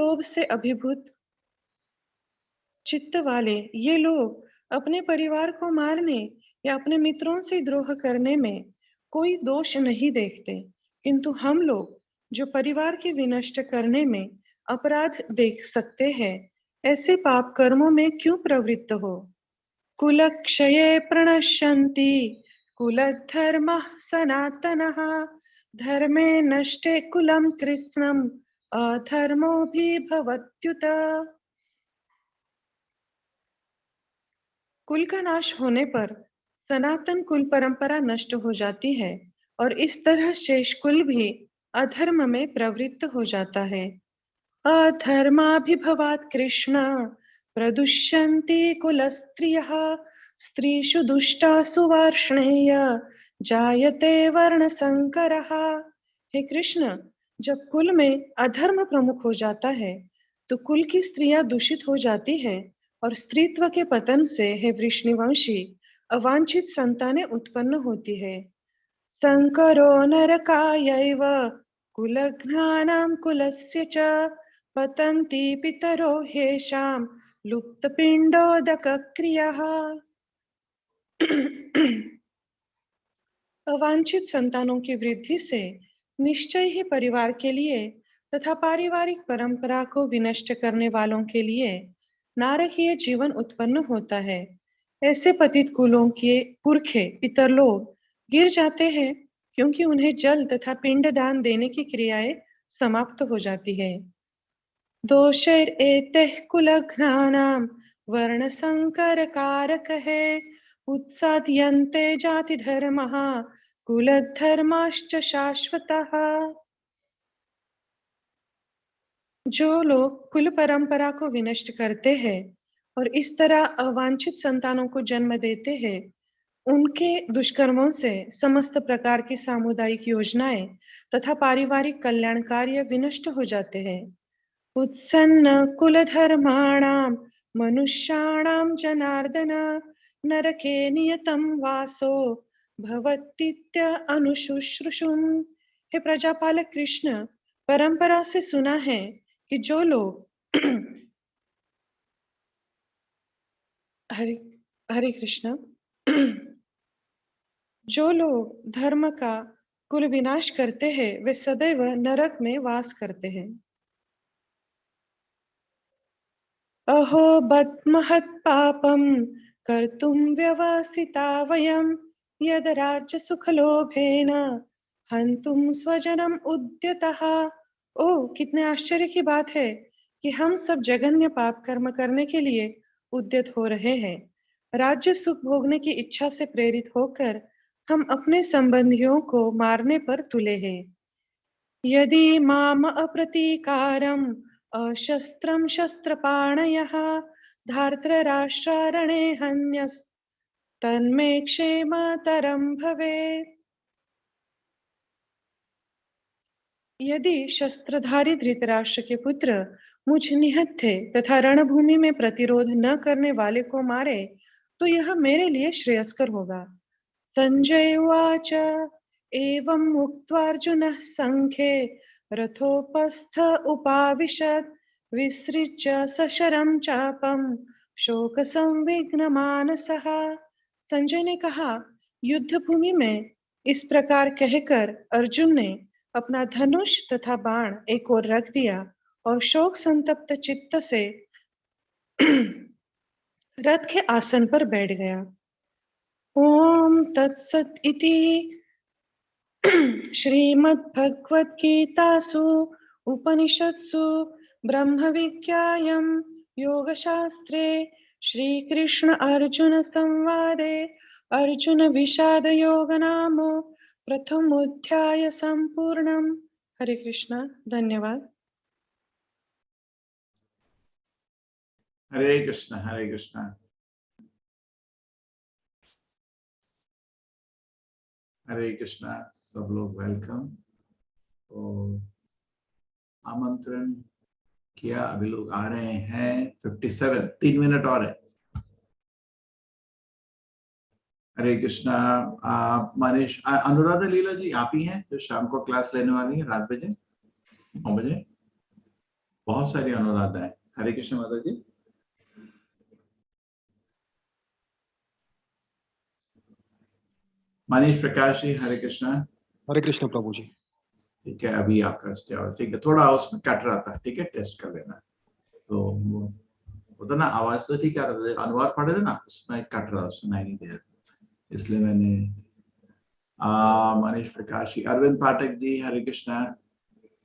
लोभ से अभिभूत चित्त वाले ये लोग अपने परिवार को मारने या अपने मित्रों से द्रोह करने में कोई दोष नहीं देखते, किंतु हम लोग जो परिवार के विनष्ट करने में अपराध देख सकते हैं, ऐसे पाप कर्मों में क्यों प्रवृत्त हो? कुलक्षये प्रणश्यन्ति कुलधर्मः सनातनः धर्मे नष्टे कुलं कृत्स्नम् अधर्मोऽभिभवत्युत। कुल का नाश होने पर सनातन कुल परंपरा नष्ट हो जाती है और इस तरह शेष कुल भी अधर्म में प्रवृत्त हो जाता है। अधर्माभिभवात् कृष्ण प्रदुष्यन्ति कुलस्त्रियः स्त्रीषु दुष्टासु वार्ष्णेय जायते वर्णसंकरः। हे कृष्ण, जब कुल में अधर्म प्रमुख हो जाता है तो कुल की स्त्रियां दूषित हो जाती है और स्त्रीत्व के पतन से हे वृष्णिवंशी अवांछित संतानें उत्पन्न होती है। संकरो नरकायैव कुलघ्नानां कुलस्य च पतन्ति पितरो ह्येषां लुप्तपिण्डोदकक्रियः। अवांछित संतानों की वृद्धि से निश्चय ही परिवार के लिए तथा पारिवारिक परंपरा को विनष्ट करने वालों के लिए नारकीय जीवन उत्पन्न होता है। ऐसे पतित कुलों के पुरखे पितरलोक गिर जाते हैं क्योंकि उन्हें जल तथा पिंड दान देने की क्रियाएं समाप्त हो जाती है। दोषैरेतैः कुलघ्नानां वर्णसंकरकारकः उत्साद्यन्ते जातिधर्मः कुलधर्माश्च शाश्वतः। जो लोग कुल परंपरा को विनष्ट करते हैं और इस तरह अवांछित संतानों को जन्म देते हैं, उनके दुष्कर्मों से समस्त प्रकार की सामुदायिक योजनाएं तथा पारिवारिक कल्याण कार्य विनष्ट हो जाते हैं। उत्सन्न कुलधर्माणां मनुष्याणां जनार्दन नरके नियतं वासो भवतीत्य अनुशुश्रूषुम्। हे प्रजापालक कृष्ण, परंपरा से सुना है कि जो लोग हरे हरे कृष्ण, जो लोग धर्म का कुल विनाश करते हैं वे सदैव नरक में वास करते हैं। अहो बद्महत् पापं कर्तुं व्यवसिता वयं यद राज्य सुखलोभेन हन्तुं स्वजनम उद्यतः। ओ, कितने आश्चर्य की बात है कि हम सब जघन्य पाप कर्म करने के लिए उद्यत हो रहे हैं। राज्य सुख भोगने की इच्छा से प्रेरित होकर हम अपने संबंधियों को मारने पर तुले हैं। यदि माम अप्रतीकारम् अशस्त्रं शस्त्रपाणयः धार्तराष्ट्रारणे हन्यस्तन्मे क्षेमतरं भवेत्। यदि शस्त्रधारी धृतराष्ट्र के पुत्र मुझ निहत्थे तथा रणभूमि में प्रतिरोध न करने वाले को मारे तो यह मेरे लिए श्रेयस्कर होगा। संजय उवाच एवं मुक्त्वार्जुनः संख्ये रथोपस्थ उपाविशत् विसृज्य सशरं चापं शोक संविघ्नमानसः। संजय ने कहा, युद्ध भूमि में इस प्रकार कहकर अर्जुन ने अपना धनुष तथा बाण एक ओर रख दिया और शोक संतप्त चित्त से रथ के आसन पर बैठ गया। ओम तत्सत इति श्रीमद्भगवद्गीतासु उपनिषत्सु ब्रह्मविद्यायां योगशास्त्रे श्रीकृष्ण अर्जुन संवादे अर्जुन विषाद योग नाम प्रथमोऽध्याय संपूर्णम्। हरे कृष्णा, धन्यवाद। हरे कृष्णा हरे कृष्णा। हरे कृष्णा, सब लोग वेलकम। तो आमंत्रण किया, अभी लोग आ रहे हैं 57, 3 मिनट और है। हरे कृष्णा। मनीष, अनुराधा लीला जी आप ही हैं जो शाम को क्लास लेने वाली है रात बजे 9 बजे? बहुत सारी अनुराधा है। हरे कृष्ण माता जी। मनीष प्रकाश जी, हरे कृष्णा। हरे कृष्ण प्रभु जी। ठीक है, अभी आपका ठीक है, थोड़ा उसमें कट रहा था, ठीक है, टेस्ट कर लेना। तो वो होता ना, आवाज तो ठीक आ रहा था, अनुवाद पढ़े थे ना, उसमें कट रहा, सुनाई नहीं दे रहा, इसलिए मैंने मनीष प्रकाश जी। अरविंद पाठक जी, हरे कृष्णा।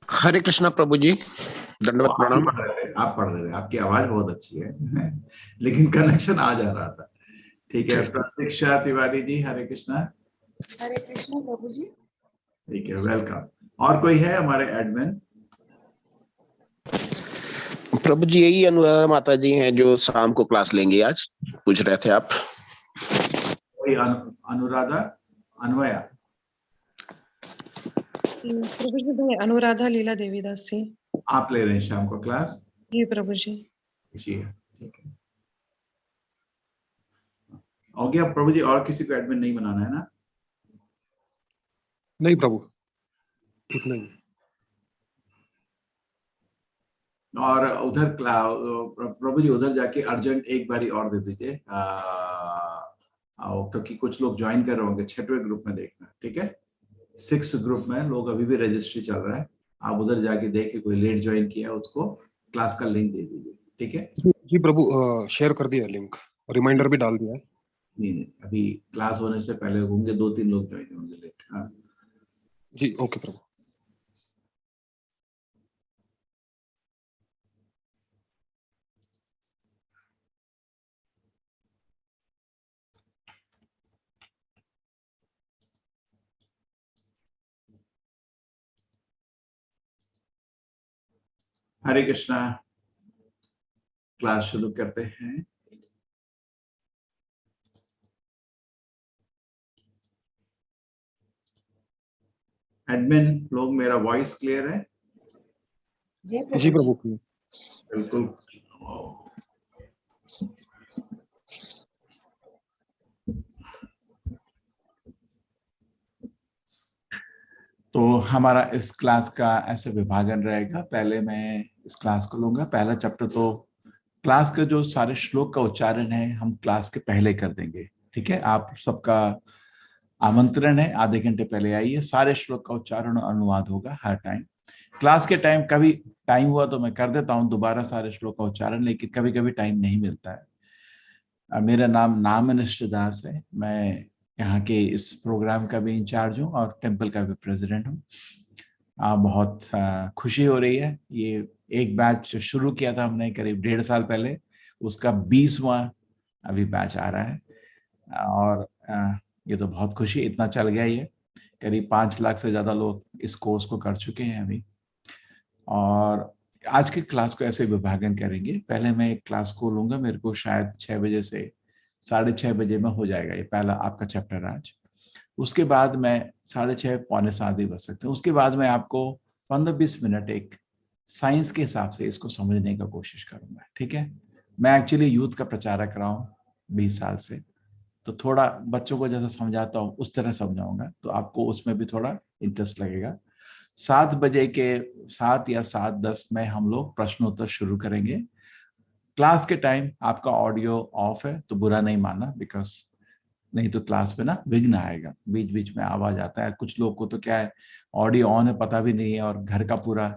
हरे कृष्णा प्रभु जी, दंडवत आप ही प्रणाम। पढ़ रहे थे, आप पढ़ रहे थे, आपकी आवाज बहुत अच्छी है लेकिन कनेक्शन आ जा रहा था। ठीक है, प्रतीक्षा तिवारी जी, हरे कृष्णा। हरे कृष्ण प्रभु जी। ठीक है, वेलकम। और कोई है हमारे एडमिन? प्रभु जी यही अनुराधा माता जी हैं जो शाम को क्लास लेंगे आज, पूछ रहे थे आप। कोई अनुराधा, अन्वया? प्रभु जी, भाई अनुराधा लीला देवीदास थी। आप ले रहे हैं शाम को क्लास? जी प्रभु जी। जी, ठीक है, हो गया प्रभु जी। और किसी को एडमिन नहीं बनाना है ना? नहीं प्रभु, इतना ही। और उधर प्रभु जी उधर जाके अर्जेंट एक बारी और दे दीजिए, क्योंकि कुछ लोग ज्वाइन कर रहे होंगे 6वें ग्रुप में, देखना, ठीक है। 6 ग्रुप में लोग अभी भी रजिस्ट्री चल रहा है, आप उधर जाके देखिए, कोई लेट ज्वाइन किया है उसको क्लास का लिंक दे दीजिए, ठीक है। जी प्रभु, शेयर कर दिया लिंक, रिमाइंडर भी डाल दिया है। नहीं, अभी क्लास होने से पहले होंगे 2-3 लोग ज्वाइन होंगे लेट। हाँ जी ओके प्रभु। हरे कृष्णा, क्लास शुरू करते हैं। एडमिन लोग, मेरा वॉइस क्लियर है? जी प्रभु की। बिल्कुल। तो हमारा इस क्लास का ऐसे विभाजन रहेगा, पहले मैं इस क्लास को लूंगा, पहला चैप्टर तो क्लास का जो सारे श्लोक का उच्चारण है हम क्लास के पहले कर देंगे, ठीक है। आप सबका आमंत्रण है, आधे घंटे पहले आइए, सारे श्लोक का उच्चारण और अनुवाद होगा हर टाइम। क्लास के टाइम कभी टाइम हुआ तो मैं कर देता हूँ दोबारा सारे श्लोक का उच्चारण, लेकिन कभी कभी टाइम नहीं मिलता है। मेरा नाम नामनिष्ठ दास है, मैं यहाँ के इस प्रोग्राम का भी इंचार्ज हूँ और टेम्पल का भी प्रेसिडेंट हूँ। बहुत खुशी हो रही है, ये एक बैच शुरू किया था हमने करीब 1.5 साल पहले, उसका 20वां अभी बैच आ रहा है। और ये तो बहुत खुशी, इतना चल गया ये, करीब 5 लाख से ज्यादा लोग इस कोर्स को कर चुके हैं अभी। और आज की क्लास को ऐसे विभाजन करेंगे, पहले मैं एक क्लास को लूंगा, मेरे को शायद 6 बजे से 6:30 बजे में हो जाएगा ये पहला आपका चैप्टर आज। उसके बाद मैं 6:30 पौने 7 भी बज सकते हैं। उसके बाद मैं आपको 15-20 मिनट एक साइंस के हिसाब से इसको समझने का कोशिश करूंगा, ठीक है। मैं एक्चुअली यूथ का प्रचारक रहा हूँ 20 साल से, तो थोड़ा बच्चों को जैसा समझाता हूँ उस तरह समझाऊंगा, तो आपको उसमें भी थोड़ा इंटरेस्ट लगेगा। 7 बजे के 7 या 7:10 में हम लोग प्रश्नोत्तर शुरू करेंगे। क्लास के टाइम आपका ऑडियो ऑफ है तो बुरा नहीं मानना, बिकॉज नहीं तो क्लास पे ना विघ्न आएगा, बीच बीच में आवाज आता है। कुछ लोग को तो क्या है, ऑडियो ऑन है पता भी नहीं है और घर का पूरा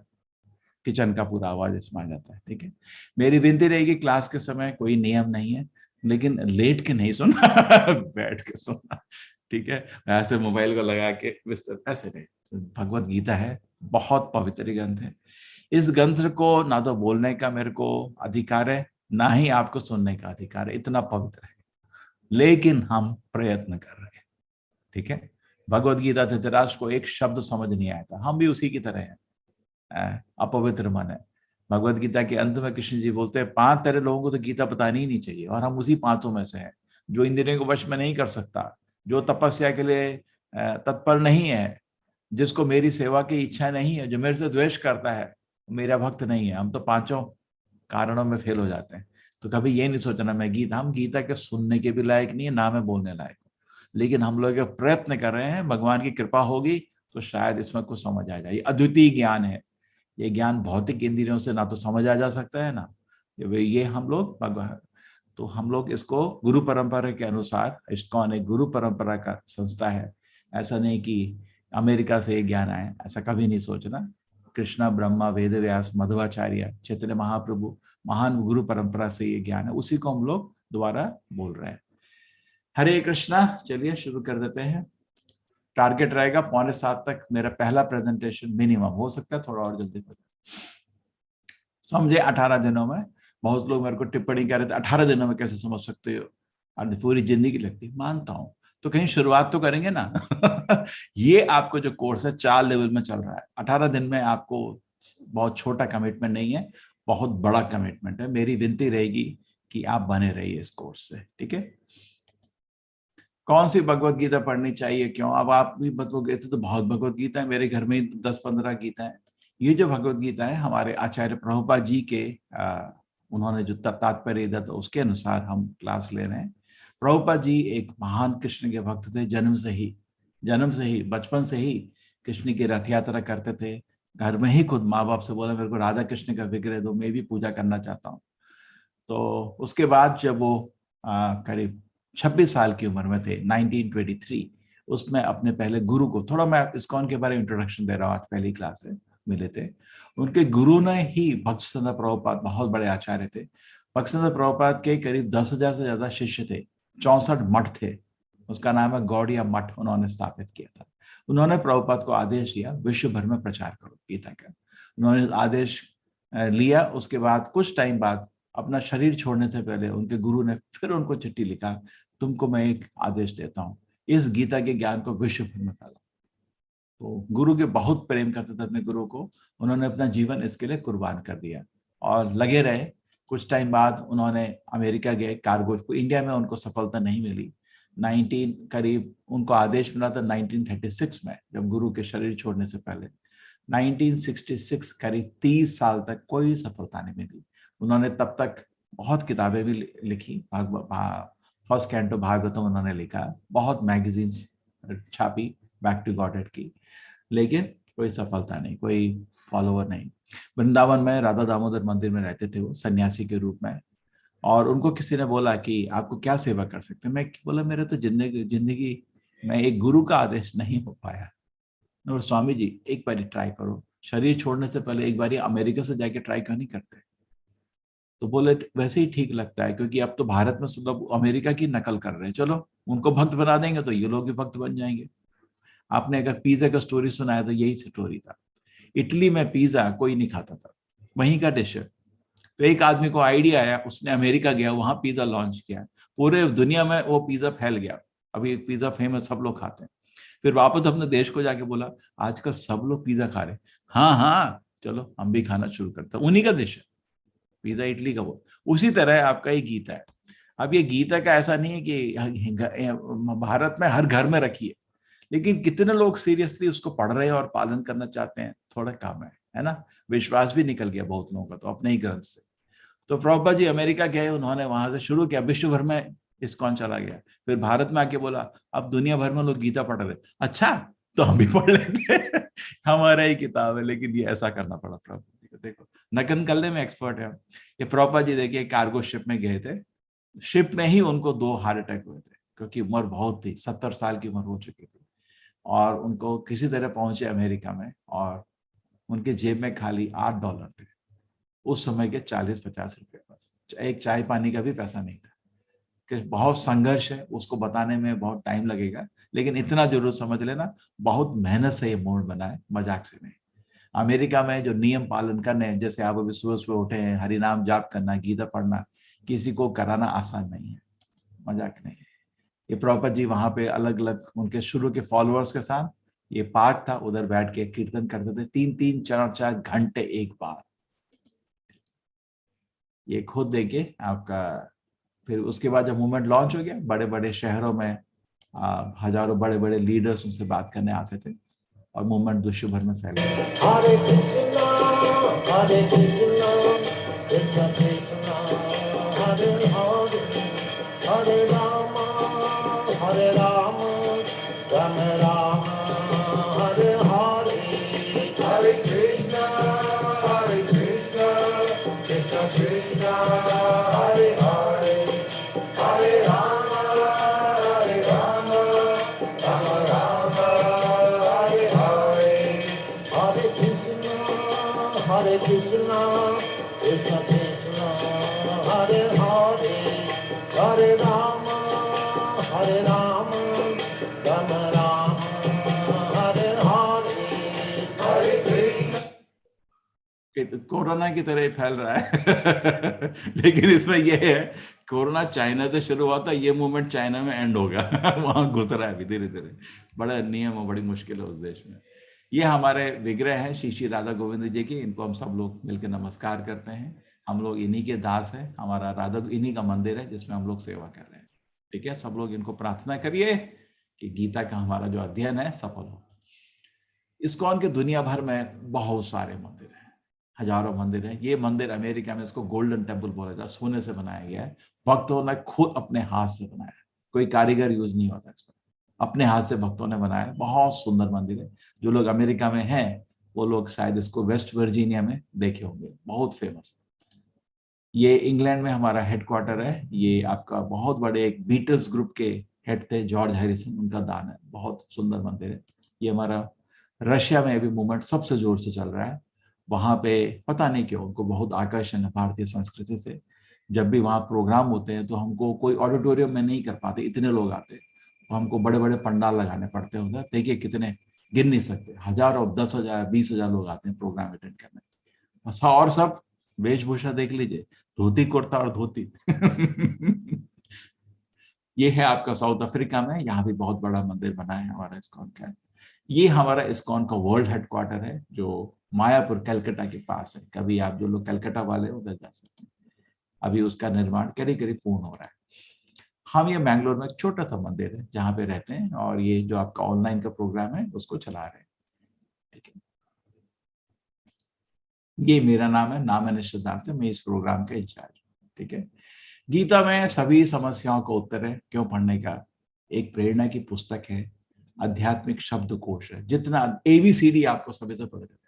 किचन का पूरा आवाज इसमें आ जाता है, ठीक है। मेरी विनती रहेगी, क्लास के समय कोई नियम नहीं है, लेकिन लेट के नहीं सुनना बैठ के सुनना, ठीक है। ऐसे मोबाइल को लगा के बिस्तर, ऐसे नहीं। भगवत गीता है, बहुत पवित्र ग्रंथ है। इस ग्रंथ को ना तो बोलने का मेरे को अधिकार है, ना ही आपको सुनने का अधिकार है, इतना पवित्र है, लेकिन हम प्रयत्न कर रहे हैं, ठीक है। भगवत गीता धृतराष्ट्र को एक शब्द समझ नहीं आया था, हम भी उसी की तरह हैं, अपवित्र मन है। भगवत गीता के अंत में कृष्ण जी बोलते हैं 5 तरह लोगों को तो गीता बतानी ही नहीं चाहिए, और हम उसी 5 में से हैं। जो इंद्रियों को वश में नहीं कर सकता, जो तपस्या के लिए तत्पर नहीं है, जिसको मेरी सेवा की इच्छा नहीं है, जो मेरे से द्वेष करता है, मेरा भक्त नहीं है। हम तो 5 कारणों में फेल हो जाते हैं। तो कभी ये नहीं सोचना मैं गीता, हम गीता के सुनने के भी लायक नहीं है, ना मैं बोलने लायक हूँ, लेकिन हम लोग प्रयत्न कर रहे हैं, भगवान की कृपा होगी तो शायद इसमें कुछ समझ आ जाए। अद्वितीय ज्ञान है, ये ज्ञान भौतिक इंद्रियों से ना तो समझ आ जा सकता है ना ये हम लोग तो हम लोग इसको गुरु परंपरा के अनुसार, इस्कॉन एक गुरु परंपरा का संस्था है। ऐसा नहीं कि अमेरिका से ये ज्ञान आए, ऐसा कभी नहीं सोचना। कृष्णा, ब्रह्मा, वेद व्यास, मध्वाचार्य, चैतन्य महाप्रभु, महान गुरु परंपरा से ये ज्ञान है, उसी को हम लोग दोबारा बोल रहे हैं। हरे कृष्णा। चलिए शुरू कर देते हैं। टारगेट रहेगा 6:45 तक मेरा पहला प्रेजेंटेशन मिनिमम, हो सकता है थोड़ा और जल्दी हो जाए। समझे 18 दिनों में। बहुत लोग मेरे को टिप्पणी कर रहे थे 18 दिनों में कैसे समझ सकते हो, और पूरी जिंदगी लगती। मानता हूं, तो कहीं शुरुआत तो करेंगे ना। ये आपको जो कोर्स है 4 लेवल में चल रहा है। 18 दिन में आपको बहुत छोटा कमिटमेंट नहीं है, बहुत बड़ा कमिटमेंट है। मेरी विनती रहेगी कि आप बने रहिए इस कोर्स से, ठीक है। कौन सी भगवत गीता पढ़नी चाहिए, क्यों? अब आप भी बताओगे तो बहुत भगवत गीता है, मेरे घर में 10-15 गीता है। ये जो भगवत गीता है हमारे आचार्य प्रभुपाद जी के उन्होंने जो तात्पर्य दिया था उसके अनुसार हम क्लास ले रहे हैं। प्रभुपाद जी एक महान कृष्ण के भक्त थे। जन्म से ही बचपन से ही कृष्ण की रथ यात्रा करते थे। घर में ही खुद माँ बाप से बोला मेरे को राधा कृष्ण का विग्रह दो, मैं भी पूजा करना चाहता हूँ। तो उसके बाद जब वो करीब 26 साल की उम्र में थे, 1923, उसमें अपने पहले गुरु को, थोड़ा मैं इस्कॉन के बारे में इंट्रोडक्शन दे रहा हूँ, आज पहली क्लास है, मिले थे। उनके गुरु ने ही भक्तिसिद्धांत प्रभुपाद, बहुत बड़े आचार्य थे। भक्तिसिद्धांत प्रभुपाद के करीब 10,000 से ज्यादा शिष्य थे, 64 मठ थे। उसका नाम है गौड़िया मठ, उन्होंने स्थापित किया था। उन्होंने प्रभुपाद को आदेश दिया विश्व भर में प्रचार करो गीता का। उन्होंने आदेश लिया। उसके बाद कुछ टाइम बाद, अपना शरीर छोड़ने से पहले, उनके गुरु ने फिर उनको चिट्ठी लिखा, तुमको मैं एक आदेश देता हूँ, इस गीता के ज्ञान को विश्व भर में फैलाओ। तो गुरु के बहुत प्रेम करते थे अपने गुरु को, उन्होंने अपना जीवन इसके लिए कुर्बान कर दिया और लगे रहे। कुछ टाइम बाद उन्होंने अमेरिका गए कार्गो को, इंडिया में उनको सफलता नहीं मिली। 19 करीब उनको आदेश मिला था 1936 में, जब गुरु के शरीर छोड़ने से पहले। 1966 करीब 30 साल तक कोई सफलता नहीं मिली। उन्होंने तब तक बहुत किताबें भी लिखी, फर्स्ट कैंटो भागवतम उन्होंने लिखा, बहुत मैगजीन्स छापी बैक टू गॉडेड की, लेकिन कोई सफलता नहीं, कोई फॉलोवर नहीं। वृंदावन में राधा दामोदर मंदिर में रहते थे वो सन्यासी के रूप में, और उनको किसी ने बोला कि आपको क्या सेवा कर सकते हैं। मैं बोला मेरे तो जिंदगी में एक गुरु का आदेश नहीं हो पाया। और स्वामी जी एक बार ट्राई करो, शरीर छोड़ने से पहले एक बार अमेरिका से जाके ट्राई क्यों नहीं करते? तो बोले वैसे ही ठीक लगता है, क्योंकि अब तो भारत में सब लोग अमेरिका की नकल कर रहे हैं, चलो उनको भक्त बना देंगे तो ये लोग भी भक्त बन जाएंगे। आपने अगर पिज्जा का स्टोरी सुना है तो यही स्टोरी था। इटली में पिज्जा कोई नहीं खाता था, वहीं का डिश है। तो एक आदमी को आइडिया आया, उसने अमेरिका गया, वहां पिज्जा लॉन्च किया, पूरे दुनिया में वो पिज्जा फैल गया। अभी पिज्जा फेमस, सब लोग खाते हैं। फिर वापस अपने देश को जाके बोला आजकल सब लोग पिज्जा खा रहे, हाँ हाँ चलो हम भी खाना शुरू करते हैं। उन्हीं का देश है पिज्जा, इटली का वो। उसी तरह आपका ये गीता है। अब ये गीता का ऐसा नहीं है कि भारत में हर घर में रखी है, लेकिन कितने लोग सीरियसली उसको पढ़ रहे हैं और पालन करना चाहते हैं, थोड़ा कम है ना। विश्वास भी निकल गया बहुत लोगों का तो अपने ही ग्रंथ से। तो प्रभुपाद जी अमेरिका गए, उन्होंने वहां से शुरू किया, विश्व भर में इस्कॉन चला गया। फिर भारत में आके बोला अब दुनिया भर में लोग गीता पढ़ रहे, अच्छा तो हम भी पढ़ लेते हैं। हमारा ही किताब है, लेकिन ये ऐसा करना पड़ा प्रभुपाद जी को। देखो नकल करने में एक्सपर्ट है ये प्रभुपाद जी। देखिए कार्गो शिप में गए थे, शिप में ही उनको 2 हार्ट अटैक हुए थे, क्योंकि उम्र बहुत थी, 70 साल की उम्र हो चुकी थी। और उनको किसी तरह पहुंचे अमेरिका में, और उनके जेब में खाली $8 थे, उस समय के 40-50 रुपए, बस एक चाय पानी का भी पैसा नहीं था। कि बहुत संघर्ष है, उसको बताने में बहुत टाइम लगेगा, लेकिन इतना जरूर समझ लेना बहुत मेहनत से ये मोड़ बना है, मजाक से नहीं। अमेरिका में जो नियम पालन करने हैं, जैसे आप अभी सुबह सुबह उठे हैं, हरिनाम जाप करना, गीता पढ़ना, किसी को कराना आसान नहीं है, मजाक नहीं है। ये प्रभुपाद जी वहां पे अलग अलग उनके शुरू के फॉलोअर्स के साथ ये पाठ था, उधर बैठ के कीर्तन करते थे 3-3, 4-4 घंटे एक बार। ये खुद देखिए आपका। फिर उसके बाद जब मूवमेंट लॉन्च हो गया, बड़े बड़े शहरों में हजारों बड़े बड़े लीडर्स उनसे बात करने आते थे, और मूवमेंट विश्व भर में फैल गया। हरे कृष्णा हरे Krishna Krishna Krishna Hare Hare Hare Ram Ram Ram Hare Hare Hare Krishna Krishna, Hare Hare, Hare Rama, Rama Rama, Hare Hare, Hare Krishna, Krishna Krishna, Hare Hare, Hare Rama, Rama Rama, Hare Hare, Hare Krishna. तो कोरोना की तरह ही फैल रहा है लेकिन इसमें यह है, कोरोना चाइना से शुरू हुआ था, ये मूवमेंट चाइना में एंड होगा वहां घुस रहा है अभी धीरे धीरे। बड़ा नियम और बड़ी मुश्किल है उस देश में। ये हमारे विग्रह हैं श्री श्री राधा गोविंद जी की, इनको हम सब लोग मिलकर नमस्कार करते हैं। हम लोग इन्हीं के दास हैं, हमारा राधा इन्हीं का मंदिर है जिसमें हम लोग सेवा कर रहे हैं। ठीक है, सब लोग इनको प्रार्थना करिए कि गीता का हमारा जो अध्ययन है सफल हो। इस्कॉन के दुनिया भर में बहुत सारे मंदिर हैं, हजारों मंदिर हैं। ये मंदिर अमेरिका में इसको गोल्डन टेम्पल बोला जाता है, सोने से बनाया गया है। भक्तों ने खुद अपने हाथ से बनाया है, कोई कारीगर यूज नहीं होता इसमें, अपने हाथ से भक्तों ने बनाया है। बहुत सुंदर मंदिर है। जो लोग अमेरिका में हैं वो लोग शायद इसको वेस्ट वर्जीनिया में देखे होंगे, बहुत फेमस है। ये इंग्लैंड में हमारा हेडक्वार्टर है। ये आपका बहुत बड़े एक बीटल्स ग्रुप के हेड थे जॉर्ज हैरिसन, उनका दान है। बहुत सुंदर मंदिर है। ये हमारा रशिया में अभी मूवमेंट सबसे जोर से चल रहा है। वहां पे पता नहीं क्यों उनको बहुत आकर्षण है भारतीय संस्कृति से। जब भी वहाँ प्रोग्राम होते हैं तो हमको कोई ऑडिटोरियम में नहीं कर पाते, इतने लोग आते हैं, तो हमको बड़े बड़े पंडाल लगाने पड़ते हैं। देखिए कितने, गिन नहीं सकते, हजारों, 10,000 20,000 लोग आते हैं प्रोग्राम अटेंड करने। और सब वेशभूषा देख लीजिए, धोती कुर्ता और धोती ये है आपका साउथ अफ्रीका में, यहाँ भी बहुत बड़ा मंदिर बना है हमारा इस्कॉन का। ये हमारा इस्कॉन का वर्ल्ड हेडक्वार्टर है जो मायापुर कलकत्ता के पास है। कभी आप जो लोग कलकत्ता वाले उधर जा सकते हैं। अभी उसका निर्माण करीब करीब पूर्ण हो रहा है। हम ये मैंगलोर में एक छोटा सा मंदिर है जहाँ पे रहते हैं, और ये जो आपका ऑनलाइन का प्रोग्राम है उसको चला रहे हैं। ठीक है, ये मेरा नाम है, नाम है निश्चितार्थ से, मैं इस प्रोग्राम का इंचार्ज। ठीक है, गीता में सभी समस्याओं का उत्तर है क्यों पढ़ने का, एक प्रेरणा की पुस्तक है, आध्यात्मिक शब्दकोश है। जितना ABCD आपको सभी से पढ़ देता है।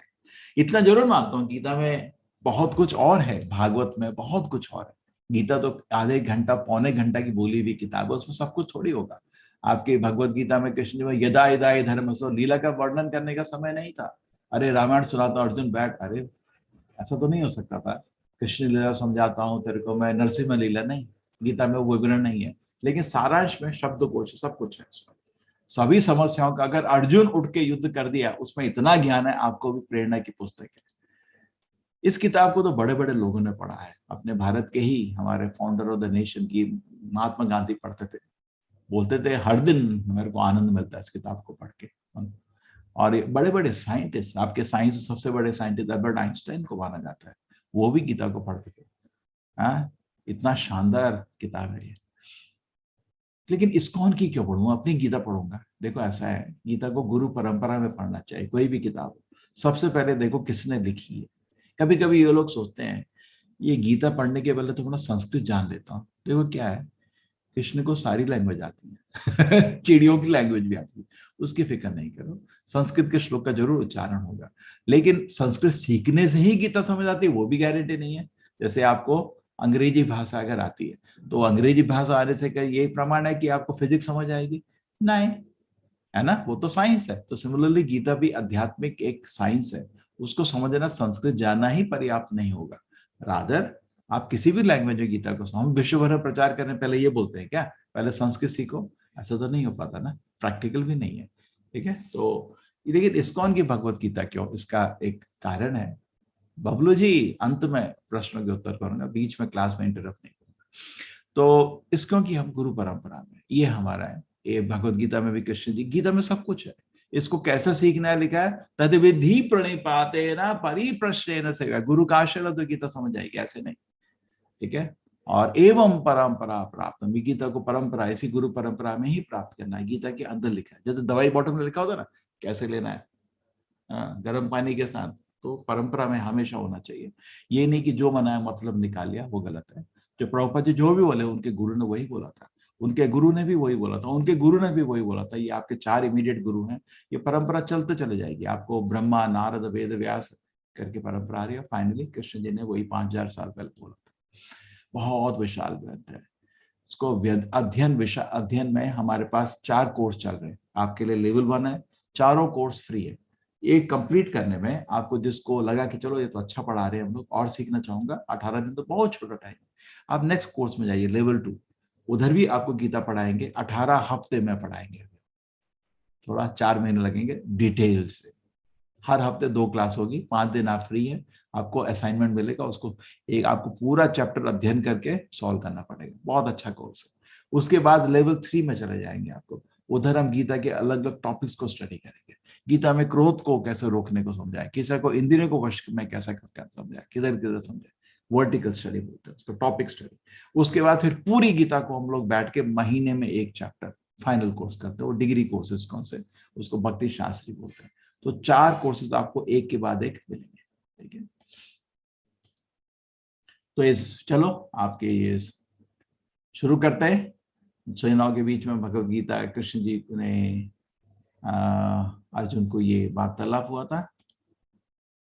इतना जरूर मानता हूँ गीता में बहुत कुछ और है, भागवत में बहुत कुछ और है। गीता तो आधे घंटा पौने घंटा की बोली हुई किताब है, उसमें सब कुछ थोड़ी होगा। आपके भगवत गीता में कृष्ण जी में यदा यदा धर्मसो, लीला का वर्णन करने का समय नहीं था। अरे रामायण सुनाता अर्जुन बैठ, अरे ऐसा तो नहीं हो सकता था। कृष्ण लीला समझाता हूँ तेरे को मैं, नरसिंह लीला नहीं, गीता में वो विवरण नहीं है। लेकिन सारांश में शब्दकोश सब कुछ है इसमें। सभी समस्याओं का अगर अर्जुन उठ के युद्ध कर दिया, उसमें इतना ज्ञान है, आपको भी प्रेरणा की पुस्तक है। इस किताब को तो बड़े बड़े लोगों ने पढ़ा है। अपने भारत के ही हमारे फाउंडर ऑफ द नेशन की महात्मा गांधी पढ़ते थे, बोलते थे हर दिन मेरे को आनंद मिलता है इस किताब को पढ़ के। और बड़े बड़े साइंटिस्ट, आपके साइंस सबसे बड़े साइंटिस्ट अल्बर्ट आइंस्टाइन को माना जाता है, वो भी गीता को पढ़ते थे। इतना शानदार किताब है ये। लेकिन इस्कॉन की क्यों पढ़ूं, अपनी गीता पढ़ूंगा। देखो ऐसा है, गीता को गुरु परंपरा में पढ़ना चाहिए। कोई भी किताब सबसे पहले देखो किसने लिखी है। कभी कभी ये लोग सोचते हैं ये गीता पढ़ने के पहले तो थोड़ा संस्कृत जान लेता हूँ। देखो क्या है, कृष्ण को सारी लैंग्वेज आती है चिड़ियों की लैंग्वेज भी आती है, उसकी फिक्र नहीं करो। संस्कृत के श्लोक का जरूर उच्चारण होगा, लेकिन संस्कृत सीखने से ही गीता समझ आती है वो भी गारंटी नहीं है। जैसे आपको अंग्रेजी भाषा अगर आती है तो अंग्रेजी भाषा आने से क्या ये प्रमाण है कि आपको फिजिक्स समझ आएगी? नहीं, है ना, वो तो साइंस है। तो सिमिलरली गीता भी आध्यात्मिक एक साइंस है, उसको समझना संस्कृत जानना ही पर्याप्त नहीं होगा। रादर आप किसी भी लैंग्वेज में गीता को, हम विश्व भर में प्रचार करने पहले ये बोलते हैं क्या पहले संस्कृत सीखो? ऐसा तो नहीं हो पाता ना, प्रैक्टिकल भी नहीं है। ठीक है, तो लेकिन इस्कॉन की भगवत गीता क्यों, इसका एक कारण है। बबलू जी अंत में प्रश्नों के उत्तर करूंगा, बीच में क्लास में इंटरप्ट नहीं करूंगा। तो इसको कि हम गुरु परंपरा में, ये हमारा है। ये भगवत गीता में भी कृष्ण जी, गीता में सब कुछ है। इसको कैसे सीखना है लिखा है, तद विधि प्रणिपाते ना परिप्रश्न से, गुरु का आश्रय तो गीता समझ आएगी, ऐसे नहीं। ठीक है, और एवं परंपरा प्राप्त, गीता को परंपरा, ऐसी गुरु परंपरा में ही प्राप्त करना है। गीता के अंदर लिखा है, जैसे दवाई बॉटल में लिखा होता है ना कैसे लेना है, गर्म पानी के साथ, तो परंपरा में हमेशा होना चाहिए। ये नहीं कि जो मना है मतलब निकाल लिया, वो गलत है। जो प्रभुपाद जी जो भी बोले उनके गुरु ने वही बोला था, उनके गुरु ने भी वही बोला था, उनके गुरु ने भी वही बोला था। ये आपके 4 इमीडिएट गुरु हैं, ये परंपरा चलते चले जाएगी। आपको ब्रह्मा, नारद, वेद व्यास करके परंपरा आ रही है। फाइनली कृष्ण जी ने वही 5000 साल पहले बोला था। बहुत विशाल ग्रंथ है। इसको अध्ययन में हमारे पास 4 कोर्स चल रहे हैं। आपके लिए लेवल 1 है, चारों कोर्स फ्री है। एक कंप्लीट करने में आपको, जिसको लगा कि चलो ये तो अच्छा पढ़ा रहे हैं हम लोग और सीखना चाहूंगा, 18 दिन तो बहुत छोटा टाइम है, आप नेक्स्ट कोर्स में जाइए, लेवल 2। उधर भी आपको गीता पढ़ाएंगे, 18 हफ्ते में पढ़ाएंगे। थोड़ा 4 महीने लगेंगे डिटेल से। हर हफ्ते 2 क्लास होगी, 5 दिन आप फ्री है। आपको असाइनमेंट मिलेगा, उसको आपको पूरा चैप्टर अध्ययन करके सॉल्व करना पड़ेगा। बहुत अच्छा कोर्स है। उसके बाद लेवल 3 में चले जाएंगे आपको। उधर हम गीता के अलग अलग टॉपिक्स को स्टडी करेंगे। गीता में क्रोध को कैसे रोकने को समझाए, किसी को इंद्रियों को वश में कैसे समझाए, किधर किधर समझाए, वर्टिकल स्टडी बोलते हैं उसको, टॉपिक स्टडी। उसके बाद फिर पूरी गीता को हम लोग बैठ के महीने में 1 चैप्टर फाइनल कोर्स करते हैं। वो डिग्री कोर्सेज कौन से, उसको भक्ति शास्त्री बोलते हैं। तो 4 कोर्सेज आपको एक के बाद एक मिलेंगे, ठीक है। तो चलो आपके ये शुरू करते हैं। सेनाओं के बीच में भगवद गीता, कृष्ण जी ने अर्जुन को ये वार्तालाप हुआ था,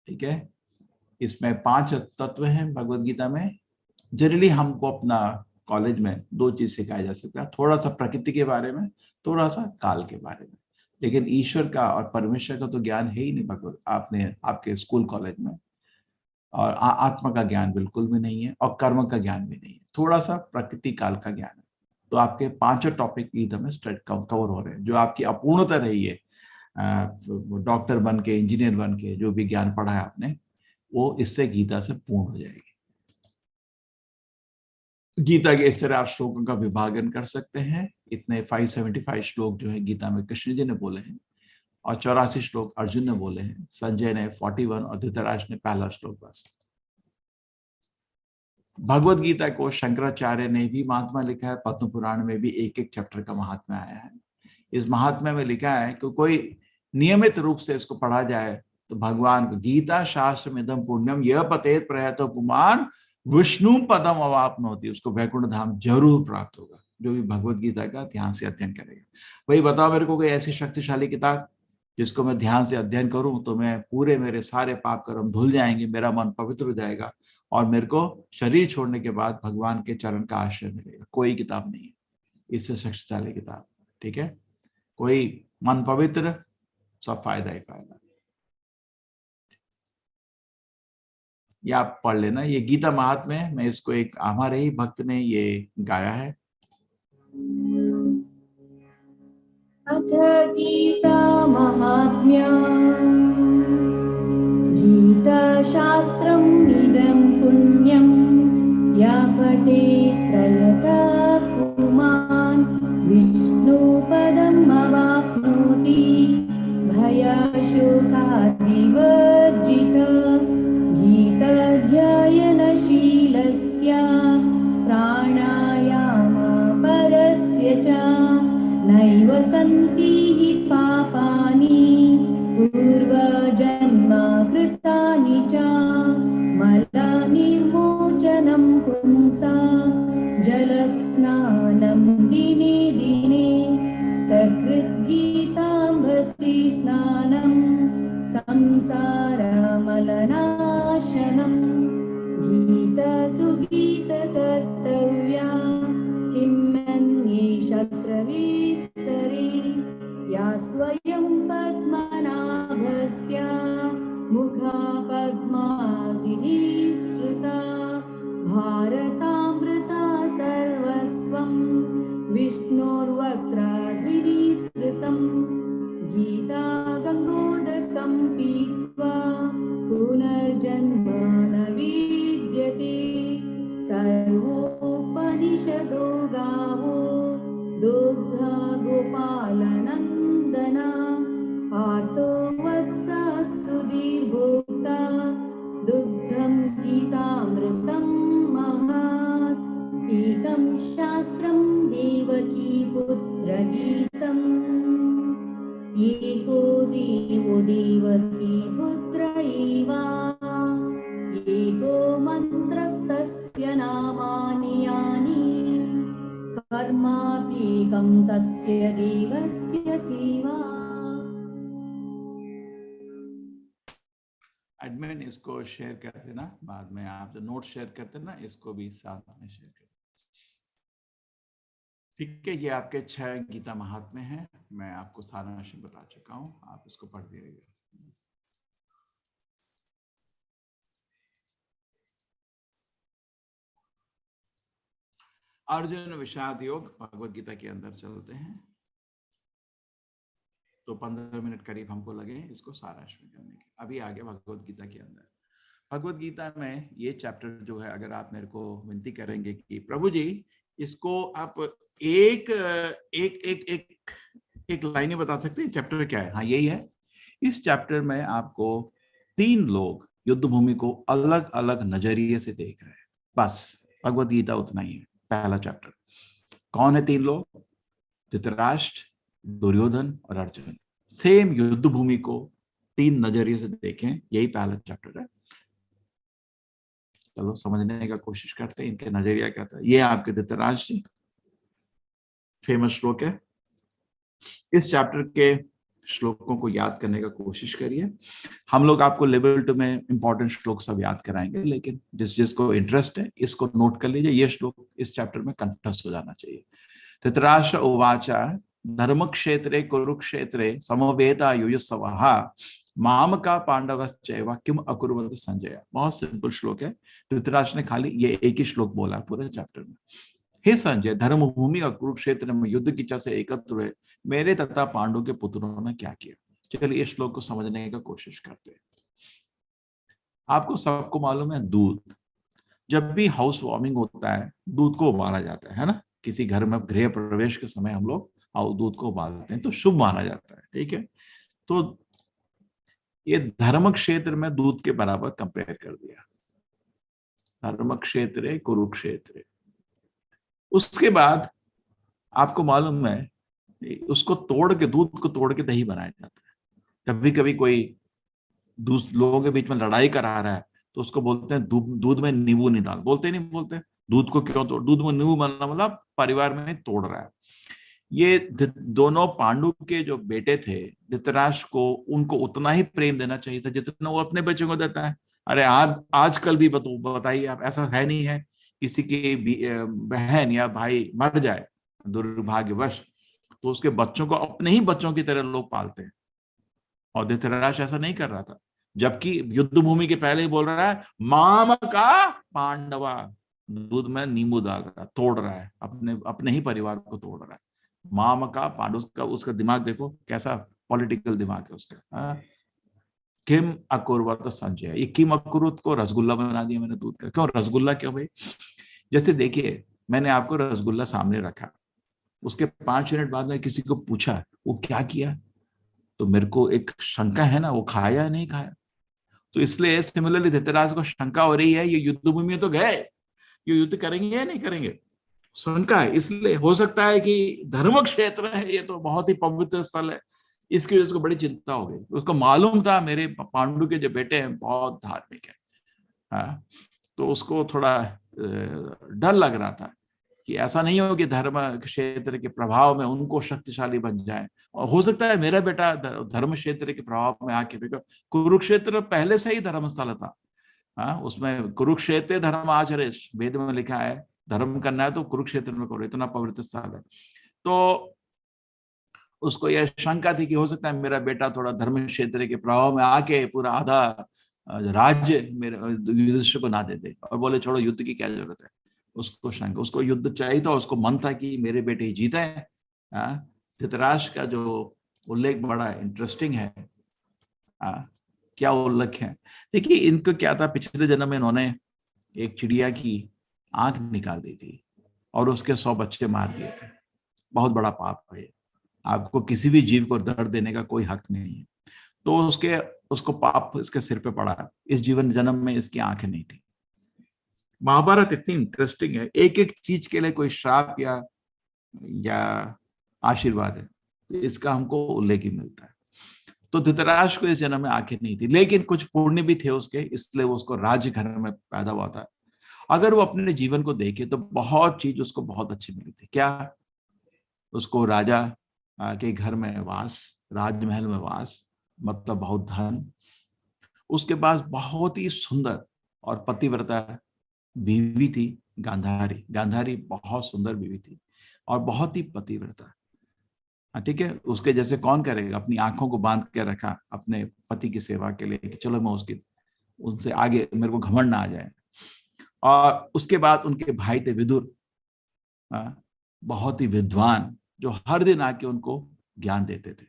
ठीक है। इसमें 5 तत्व हैं भगवद गीता में। जनरली हमको अपना कॉलेज में 2 चीज सिखाया जा सकता है, थोड़ा सा प्रकृति के बारे में, थोड़ा सा काल के बारे में। लेकिन ईश्वर का और परमेश्वर का तो ज्ञान है ही नहीं भगवद आपने आपके स्कूल कॉलेज में। और आत्मा का ज्ञान बिल्कुल भी नहीं है, और कर्म का ज्ञान भी नहीं है, थोड़ा सा प्रकृति काल का ज्ञान है। तो आपके 5 टॉपिक गीता में कवर हो रहे हैं। जो आपकी अपूर्णता रही है, डॉक्टर बन के, इंजीनियर बन के जो भी ज्ञान पढ़ा है आपने, वो इससे गीता से पूर्ण हो जाएगी। गीता के इस तरह आप श्लोकों का विभाजन कर सकते हैं। इतने 575 श्लोक जो है गीता में कृष्ण जी ने बोले हैं, और 84 श्लोक अर्जुन ने बोले हैं, संजय ने 41 और धृतराष्ट्र ने पहला श्लोक बस। भगवद गीता को शंकराचार्य ने भी महात्मा लिखा है। पद्म पुराण में भी 1-1 चैप्टर का महात्मा आया है। इस महात्मा में लिखा है कि कोई नियमित रूप से इसको पढ़ा जाए तो भगवान को गीता शास्त्र मिदम पुण्यम यह पतेत प्रयतो पुमान विष्णु पदम अवाप्नोति, उसको वैकुंठ धाम जरूर प्राप्त होगा जो भी भगवद गीता का ध्यान से अध्ययन करेगा। भाई बताओ मेरे को कोई ऐसी शक्तिशाली किताब जिसको मैं ध्यान से अध्ययन करूं तो मैं मेरे सारे पाप कर्म धुल जाएंगे, मेरा मन पवित्र हो जाएगा, और मेरे को शरीर छोड़ने के बाद भगवान के चरण का आश्रय मिलेगा। कोई किताब नहीं है इससे शक्तिशाली किताब, ठीक है। कोई मन पवित्र, सब फायदा ही फायदा। ये आप पढ़ लेना, ये गीता महात्म्य है। मैं इसको एक हमारे ही भक्त ने ये गाया है। अथ गीता महात्म्यम् गीता शास्त्रम् इदं पुण्यं या पठेत् प्रयतः पुमान् विष्णुपदम् अवाप्नोति भयशोकादिवर्जितः गीताध्ययनशीलस्य प्राणायामपरस्य च नैव सन्ति हि पापानि पूर्वजन्म कृतानि च मलनिर्मोचनं पुंसा जलस्नानं दिने दिने सकृद्गीताम्भसि स्नानं संसारमलनाशनं गीतासुगीतकर्तव्या किमन्ये शास्त्रविस्तरे या स्वयं पद्मनाभस्य मुखा पद्मादिनिःसृता भारतामृता सर्वस्वं विष्णोर्वक्त्र द्विनिःसृतं गीता गङ्गोदकं पीत्वा पुनर्जन्म न विद्यते सर्वोपनिषदो गावो दुग्धा गोपालनन्दना पार्थो वत्सः सुधीर्भोक्ता दुग्धं गीतामृतं महात् एकं शास्त्रं देवकी पुत्रगीतम् एको देवो देवकी पुत्र एव एको मन्त्रस्तस्य नामानि यानि कर्माप्येकं तस्य देवस्य सेवा। एडमिन इसको शेयर कर देना, बाद में आप जो नोट शेयर करते ना इसको भी साथ में शेयर कर। ठीक है, ये आपके 6 गीता महात्म्य हैं, मैं आपको सारांश बता चुका हूं, आप इसको पढ़ दीजिएगा। अर्जुन विषाद योग भगवद गीता के अंदर चलते हैं, तो 15 मिनट करीब हमको लगे इसको सारांश में करने के। अभी आगे भगवद गीता के अंदर, भगवद गीता में ये चैप्टर जो है, अगर आप मेरे को विनती करेंगे कि प्रभु जी इसको आप एक एक एक एक एक लाइन में बता सकते हैं चैप्टर क्या है? हाँ यही है। इस चैप्टर में आपको 3 लोग युद्ध भूमि को अलग अलग नजरिए से देख रहे हैं, बस भगवद गीता उतना ही है। पहला चैप्टर कौन है 3 लोग? धृतराष्ट्र, दुर्योधन और अर्जुन। सेम युद्ध भूमि को 3 नजरिए से देखें, यही पहला चैप्टर है। चलो समझने का कोशिश करते हैं इनके नजरिया क्या था। ये आपके धृतराष्ट्र जी, फेमस श्लोक है। इस चैप्टर के श्लोकों को याद करने का कोशिश करिए। हम लोग आपको लेवल 2 में इंपॉर्टेंट श्लोक सब याद कराएंगे, लेकिन जिसको इंटरेस्ट है इसको नोट कर लीजिए। ये श्लोक इस चैप्टर में कंठस्थ हो जाना चाहिए। धृतराष्ट्र उवाचा धर्म क्षेत्रे कुरुक्षेत्रे समवेतायुयुत्सवः मामका पांडवश्चैव किम अकुर्वत संजय। बहुत सिंपल श्लोक है। धृतराष्ट्र ने खाली ये एक ही श्लोक बोला पूरे चैप्टर में। हे संजय, धर्म भूमि और कुरुक्षेत्र में युद्ध की इच्छा से एकत्र हुए मेरे तथा पांडु के पुत्रों ने क्या किया। चलिए इस श्लोक को समझने की कोशिश करते हैं। आपको सबको मालूम है दूध, जब भी हाउस वार्मिंग होता है दूध को उबाला जाता है ना। किसी घर में गृह प्रवेश के समय हम लोग दूध को उबालते हैं तो शुभ माना जाता है, ठीक है। तो ये धर्म क्षेत्र में दूध के बराबर कंपेयर कर दिया, धर्म क्षेत्र कुरुक्षेत्र। उसके बाद आपको मालूम है उसको तोड़ के, दूध को तोड़ के दही बनाया जाता है। कभी कभी कोई लोगों के बीच में लड़ाई करा रहा है तो उसको बोलते हैं दूध में नींबू नहीं डाल, बोलते नहीं बोलते? दूध को क्यों तोड़, दूध में नींबू डालना मतलब परिवार में तोड़ रहा है। ये दोनों पांडु के जो बेटे थे धृतराष्ट्र को, उनको उतना ही प्रेम देना चाहिए था जितना वो अपने बच्चों को देता है। अरे आजकल भी बताइए आप, ऐसा है नहीं है किसी की बहन या भाई मर जाए दुर्भाग्यवश तो उसके बच्चों को अपने ही बच्चों की तरह लोग पालते हैं, और धृतराष्ट्र ऐसा नहीं कर रहा था। जबकि युद्ध भूमि के पहले ही बोल रहा है माम का पांडवा, दूध में नींबू डाल रहा है, तोड़ रहा है, अपने ही परिवार को तोड़ रहा है। माम का पांडु का, उसका दिमाग देखो कैसा पॉलिटिकल दिमाग है उसका। किम अकुर्वत संजय, ये किम अकुर्वत को रसगुल्ला बना दिया मैंने दूध का। क्यों रसगुल्ला, क्यों भाई? जैसे देखिए मैंने आपको रसगुल्ला सामने रखा, उसके 5 मिनट बाद में किसी को पूछा वो क्या किया, तो मेरे को एक शंका है ना, वो खाया या नहीं खाया। तो इसलिए सिमिलरली धृतराष्ट्र को शंका हो रही है ये युद्ध भूमि में तो गए, ये युद्ध करेंगे या नहीं करेंगे, शंका है। इसलिए हो सकता है कि धर्म क्षेत्र है, ये तो बहुत ही पवित्र स्थल है, इसकी वजह से बड़ी चिंता हो गई। उसको मालूम था मेरे पांडु के जो बेटे हैं बहुत धार्मिक है, हाँ, तो उसको थोड़ा डर लग रहा था कि ऐसा नहीं हो कि धर्म क्षेत्र के प्रभाव में उनको शक्तिशाली बन जाए, और हो सकता है मेरा बेटा धर्म क्षेत्र के प्रभाव में आके, कुरुक्षेत्र पहले से ही धर्म स्थल था, हाँ, उसमें कुरुक्षेत्र धर्म आचरे, वेद में लिखा है धर्म करना है तो कुरुक्षेत्र में करो, इतना पवित्र स्थल है। तो उसको यह शंका थी कि हो सकता है मेरा बेटा थोड़ा धर्म क्षेत्र के प्रभाव में आके पूरा आधा राज्य मेरे युधिष्ठिर को ना दे दे और बोले छोड़ो युद्ध की क्या जरूरत है। उसको शंका, उसको युद्ध चाहिए था, उसको मन था कि मेरे बेटे ही जीते हैं। धृतराष्ट्र का जो उल्लेख बड़ा इंटरेस्टिंग है। क्या उल्लेख है? देखिए इनको क्या था, पिछले जन्म में इन्होंने एक चिड़िया की आंख निकाल दी थी और उसके 100 बच्चे मार दिए थे। बहुत बड़ा पाप है, आपको किसी भी जीव को दर्द देने का कोई हक नहीं है। तो उसको पाप इसके सिर पे पड़ा। इस जीवन जन्म में इसकी आंखें नहीं थी। महाभारत इतनी इंटरेस्टिंग है, एक एक चीज के लिए कोई श्राप या आशीर्वाद है, इसका हमको उल्लेख ही मिलता है। तो धृतराष्ट्र को इस जन्म में आंखें नहीं थी, लेकिन कुछ पुण्य भी थे उसके, इसलिए वो उसको राज्य घर में पैदा हुआ था। अगर वो अपने जीवन को देखे तो बहुत चीज उसको बहुत अच्छी मिली थी। क्या? उसको राजा के घर में वास, राजमहल में वास, मतलब बहुत धन, उसके पास बहुत ही सुंदर और पतिव्रता बीवी थी गांधारी। गांधारी बहुत सुंदर बीवी थी और बहुत ही पतिव्रता। ठीक है, उसके जैसे कौन करेगा? अपनी आंखों को बांध के रखा अपने पति की सेवा के लिए कि चलो मैं उसकी उनसे आगे मेरे को घमंड ना आ जाए। और उसके बाद उनके भाई थे विदुर, बहुत ही विद्वान, जो हर दिन आके उनको ज्ञान देते थे।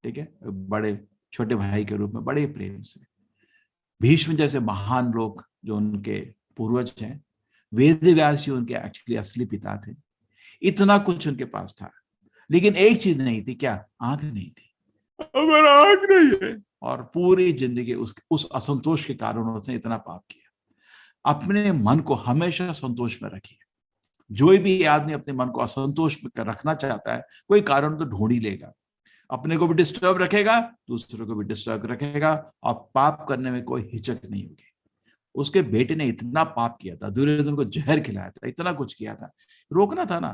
ठीक है, बड़े छोटे भाई के रूप में बड़े प्रेम से। भीष्म जैसे महान लोग जो उनके पूर्वज हैं, वेदव्यास जी उनके एक्चुअली असली पिता थे। इतना कुछ उनके पास था, लेकिन एक चीज नहीं थी, क्या? आंख नहीं थी। मेरा आंख नहीं है। और पूरी जिंदगी उस असंतोष के कारण उसने इतना पाप किया। अपने मन को हमेशा संतोष में रखिए। जो भी आदमी अपने मन को असंतोष में रखना चाहता है, कोई कारण तो ढूंढ ही लेगा। अपने को भी डिस्टर्ब रखेगा, दूसरों को भी डिस्टर्ब रखेगा, और पाप करने में कोई हिचक नहीं होगी। उसके बेटे ने इतना पाप किया था, दुर्योधन को जहर खिलाया था, इतना कुछ किया था, रोकना था ना,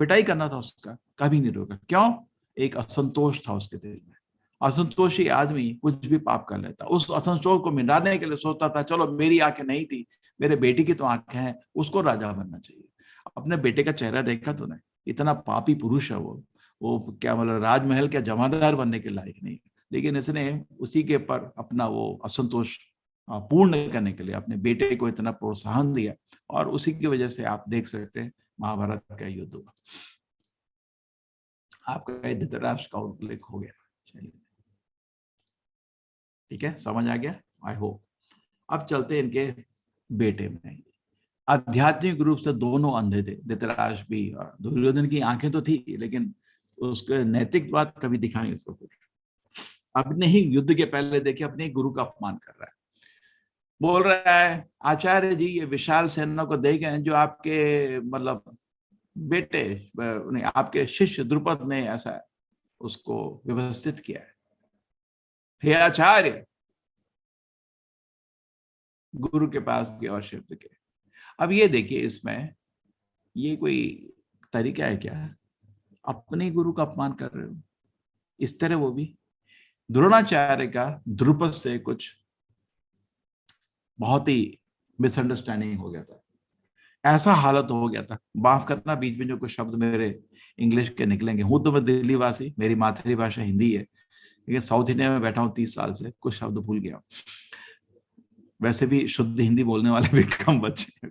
पिटाई करना था उसका, कभी नहीं रोका। क्यों? एक असंतोष था उसके दिल में। असंतोषी आदमी कुछ भी पाप कर लेता। उस असंतोष को मिटाने के लिए सोचता था, चलो मेरी आंखें नहीं थी, मेरे बेटे की तो आंखें हैं, उसको राजा बनना चाहिए। अपने बेटे का चेहरा देखा तूने? इतना पापी पुरुष है वो क्या मतलब राजमहल के जमादार बनने के लायक नहीं। लेकिन इसने उसी के पर अपना वो असंतोष पूर्ण करने के लिए अपने बेटे को इतना प्रोत्साहन दिया, और उसी की वजह से आप देख सकते हैं महाभारत का युद्ध हुआ। आपका धृतराष्ट्र का उल्लेख हो गया। चलिए, ठीक है, समझ आ गया आई होप। अब चलते हैं इनके बेटे में। आध्यात्मिक रूप से दोनों अंधे थे, धृतराष्ट्र भी और दुर्योधन की आंखें तो थी, लेकिन उसके नैतिक बात कभी दिखा नहीं उसको कुछ। अपने ही युद्ध के पहले देखिए अपने गुरु का अपमान कर रहा है। बोल रहा है, आचार्य जी ये विशाल सेना को देख गए जो आपके मतलब बेटे नहीं, आपके शिष्य द्रुपद ने ऐसा उसको व्यवस्थित किया है। हे आचार्य, गुरु के पास गए और शब्द के। अब ये देखिए, इसमें ये कोई तरीका है क्या? अपने गुरु का अपमान कर रहे हो इस तरह। वो भी द्रोणाचार्य का द्रुपद से कुछ बहुत ही मिसअंडरस्टैंडिंग हो गया था, ऐसा हालत हो गया था। माफ करना, बीच में जो कुछ शब्द मेरे इंग्लिश के निकलेंगे। हूं तो मैं दिल्ली वासी, मेरी मातृभाषा हिंदी है, लेकिन साउथ इंडिया में बैठा हूं 30 साल से, कुछ शब्द भूल गया। वैसे भी शुद्ध हिंदी बोलने वाले भी कम बच्चे।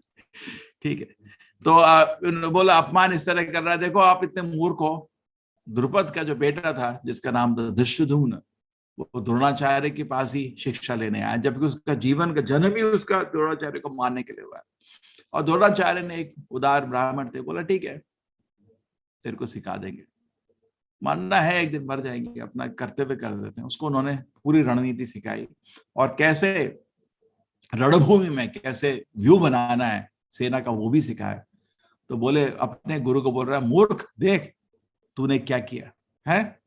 ठीक है, तो बोला अपमान इस तरह कर रहा है। देखो आप इतने मूर्ख हो। द्रुपद का जो बेटा था जिसका नाम था धृष्टद्युम्न, वो द्रोणाचार्य के पास ही शिक्षा लेने आया, जबकि उसका जीवन का जन्म ही उसका द्रोणाचार्य को मारने के लिए हुआ। और द्रोणाचार्य ने, एक उदार ब्राह्मण थे, बोला ठीक है तेरे को सिखा देंगे, मानना है एक दिन मर जाएंगे, अपना कर्तव्य कर देते हैं। उसको उन्होंने पूरी रणनीति सिखाई, और कैसे रणभूमि में कैसे व्यू बनाना है सेना का वो भी सिखाया। तो बोले, अपने गुरु को बोल रहा है, मूर्ख देख तूने क्या किया है।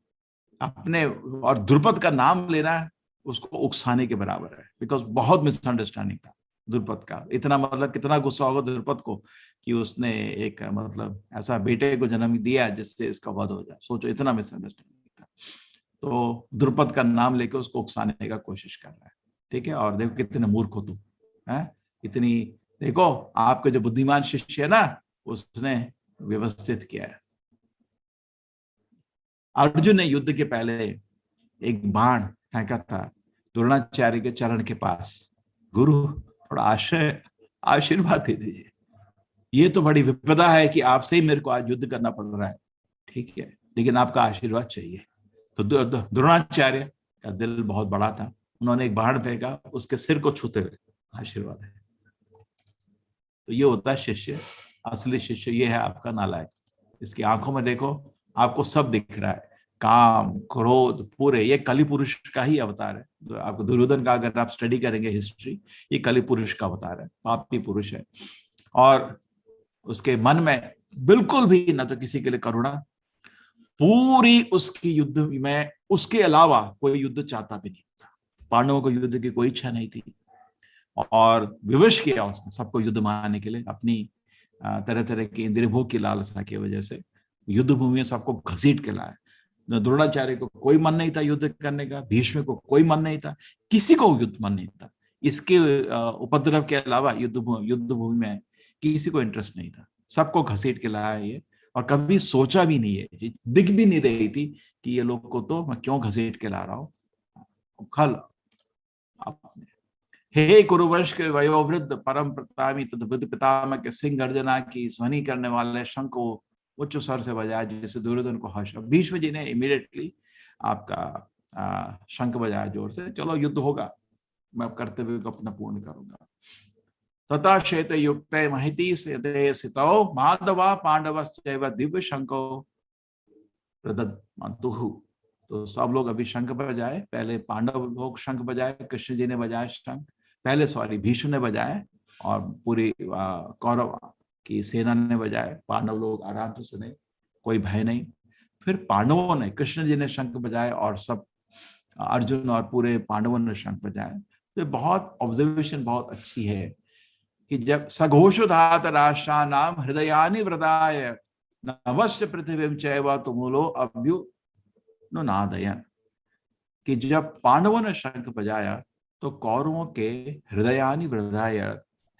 अपने और द्रुपद का नाम लेना उसको उकसाने के बराबर है, बिकॉज बहुत मिसअंडरस्टैंडिंग था द्रुपद का। इतना मतलब कितना गुस्सा होगा द्रुपद को कि उसने एक मतलब ऐसा बेटे को जन्म दिया जिससे इसका वध हो जाए। सोचो, इतना मिसअंडरस्टैंडिंग था। तो द्रुपद का नाम लेके उसको उकसाने का कोशिश कर रहा है। ठीक है, और देखो कितने मूर्ख हो तुम, है इतनी। देखो आपका जो बुद्धिमान शिष्य है ना, उसने व्यवस्थित किया है। अर्जुन ने युद्ध के पहले एक बाण फेंका था द्रोणाचार्य के चरण के पास। गुरु थोड़ा आशीर्वाद दे दीजिए, ये तो बड़ी विपदा है कि आपसे ही मेरे को आज युद्ध करना पड़ रहा है। ठीक है, लेकिन आपका आशीर्वाद चाहिए। तो द्रोणाचार्य का दिल बहुत बड़ा था, उन्होंने एक बाण फेंका, उसके सिर को छूते हुए आशीर्वाद है। तो ये होता है शिष्य, असली शिष्य ये है आपका नालायक। इसकी आंखों में देखो, आपको सब दिख रहा है, काम क्रोध पूरे, ये कली पुरुष का ही अवतार है। तो आपको दुर्योधन का अगर आप स्टडी करेंगे हिस्ट्री, ये कली पुरुष का अवतार है, पापी पुरुष है। और उसके मन में बिल्कुल भी न तो किसी के लिए करुणा, पूरी उसकी युद्ध में उसके अलावा कोई युद्ध चाहता भी नहीं था। पांडवों को युद्ध की कोई इच्छा नहीं थी, और विवश किया उसने सबको युद्ध मारने के लिए। अपनी तरह तरह की इंद्रिय भोग की लालसा की वजह से युद्ध भूमि में सबको घसीट के लाया। द्रोणाचार्य को कोई मन नहीं था युद्ध करने का, भीष्म को कोई मन नहीं था, किसी को युद्ध मन नहीं था। इसके उपद्रव के अलावा युद्ध भूमि में किसी को इंटरेस्ट नहीं था। सबको घसीट के लाया ये, और कभी सोचा भी नहीं है, दिख भी नहीं रही थी कि ये लोग को तो मैं क्यों घसीट के ला रहा हूं। खल आपने हे कुरुवंश के वयोवृद्ध परम प्रतापी तद्भुत पितामह के सिंह गर्जना की ध्वनि करने वाले शंख को उच्च स्वर से बजाया जिससे दुर्योधन को हर्ष। भीष्म जी ने इमीडिएटली आपका शंख बजाया जोर से, चलो युद्ध होगा, मैं कर्तव्य को अपना पूर्ण करूंगा। तथा श्वेत युक्त महिति सितौ माधवा पांडवश्चैव दिव्य शंको प्रदद्मन्तुः। तो सब लोग अभी शंख बजाए, पहले पांडव लोग शंख बजाए, कृष्ण जी ने बजाया शंख, पहले सॉरी भीष्म ने बजाए और पूरी कौरव की सेना ने बजाए। पांडव लोग आराम से सुने, कोई भय नहीं। फिर पांडवों ने, कृष्ण जी ने शंख बजाए और सब अर्जुन और पूरे पांडवों ने शंख बजाए। तो बहुत ऑब्जर्वेशन बहुत अच्छी है कि जब सघोषोधात राष्ट्रा नाम हृदयानि वृदाय नवश्य पृथ्वी चैव तुमुलो अभ्युन्नादयन्, कि जब पांडवों ने शंख बजाया तो कौरवों के हृदयानि वृदाय,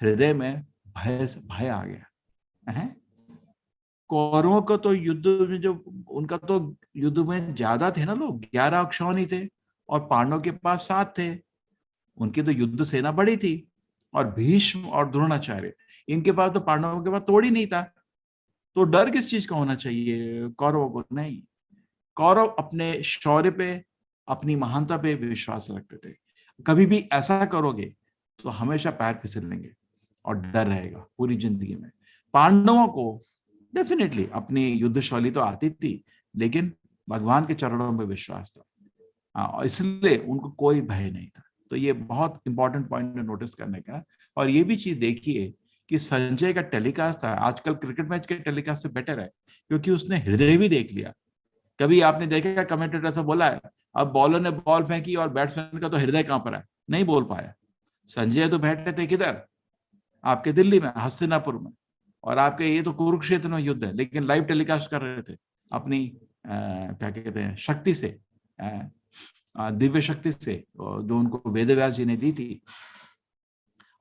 हृदय में भय आ गया है। कौरवों को तो युद्ध में जो उनका तो युद्ध में ज्यादा थे ना लोग, 11 अक्षौणी थे और पांडव के पास 7 थे, उनकी तो युद्ध सेना बड़ी थी। और भीष्म और द्रोणाचार्य, इनके पास तो पांडवों के पास तोड़ ही नहीं था। तो डर किस चीज का होना चाहिए कौरवों को? नहीं, कौरव अपने शौर्य पे, अपनी महानता पे विश्वास रखते थे। कभी भी ऐसा करोगे तो हमेशा पैर फिसलेंगे और डर रहेगा पूरी जिंदगी में। पांडवों को डेफिनेटली अपनी युद्ध शैली तो आती थी, लेकिन भगवान के चरणों में विश्वास था, इसलिए उनको कोई भय नहीं था। तो ये बहुत इंपॉर्टेंट पॉइंट है नोटिस करने का। और ये भी चीज देखिए कि संजय का टेलीकास्ट था, आजकल क्रिकेट मैच के टेलीकास्ट से बेटर है, क्योंकि उसने हृदय भी देख लिया। कभी आपने देखा कमेंटेटर ऐसा बोला है, अब बॉलर ने बॉल फेंकी और बैट्समैन का तो हृदय कहां पर है, नहीं बोल पाया। संजय तो बैठे थे किधर, आपके दिल्ली में, हस्तिनापुर में, और आपके ये तो कुरुक्षेत्र में युद्ध है, लेकिन लाइव टेलीकास्ट कर रहे थे अपनी क्या कहते हैं शक्ति से, दिव्य शक्ति से, जो उनको वेदव्यास जी ने दी थी।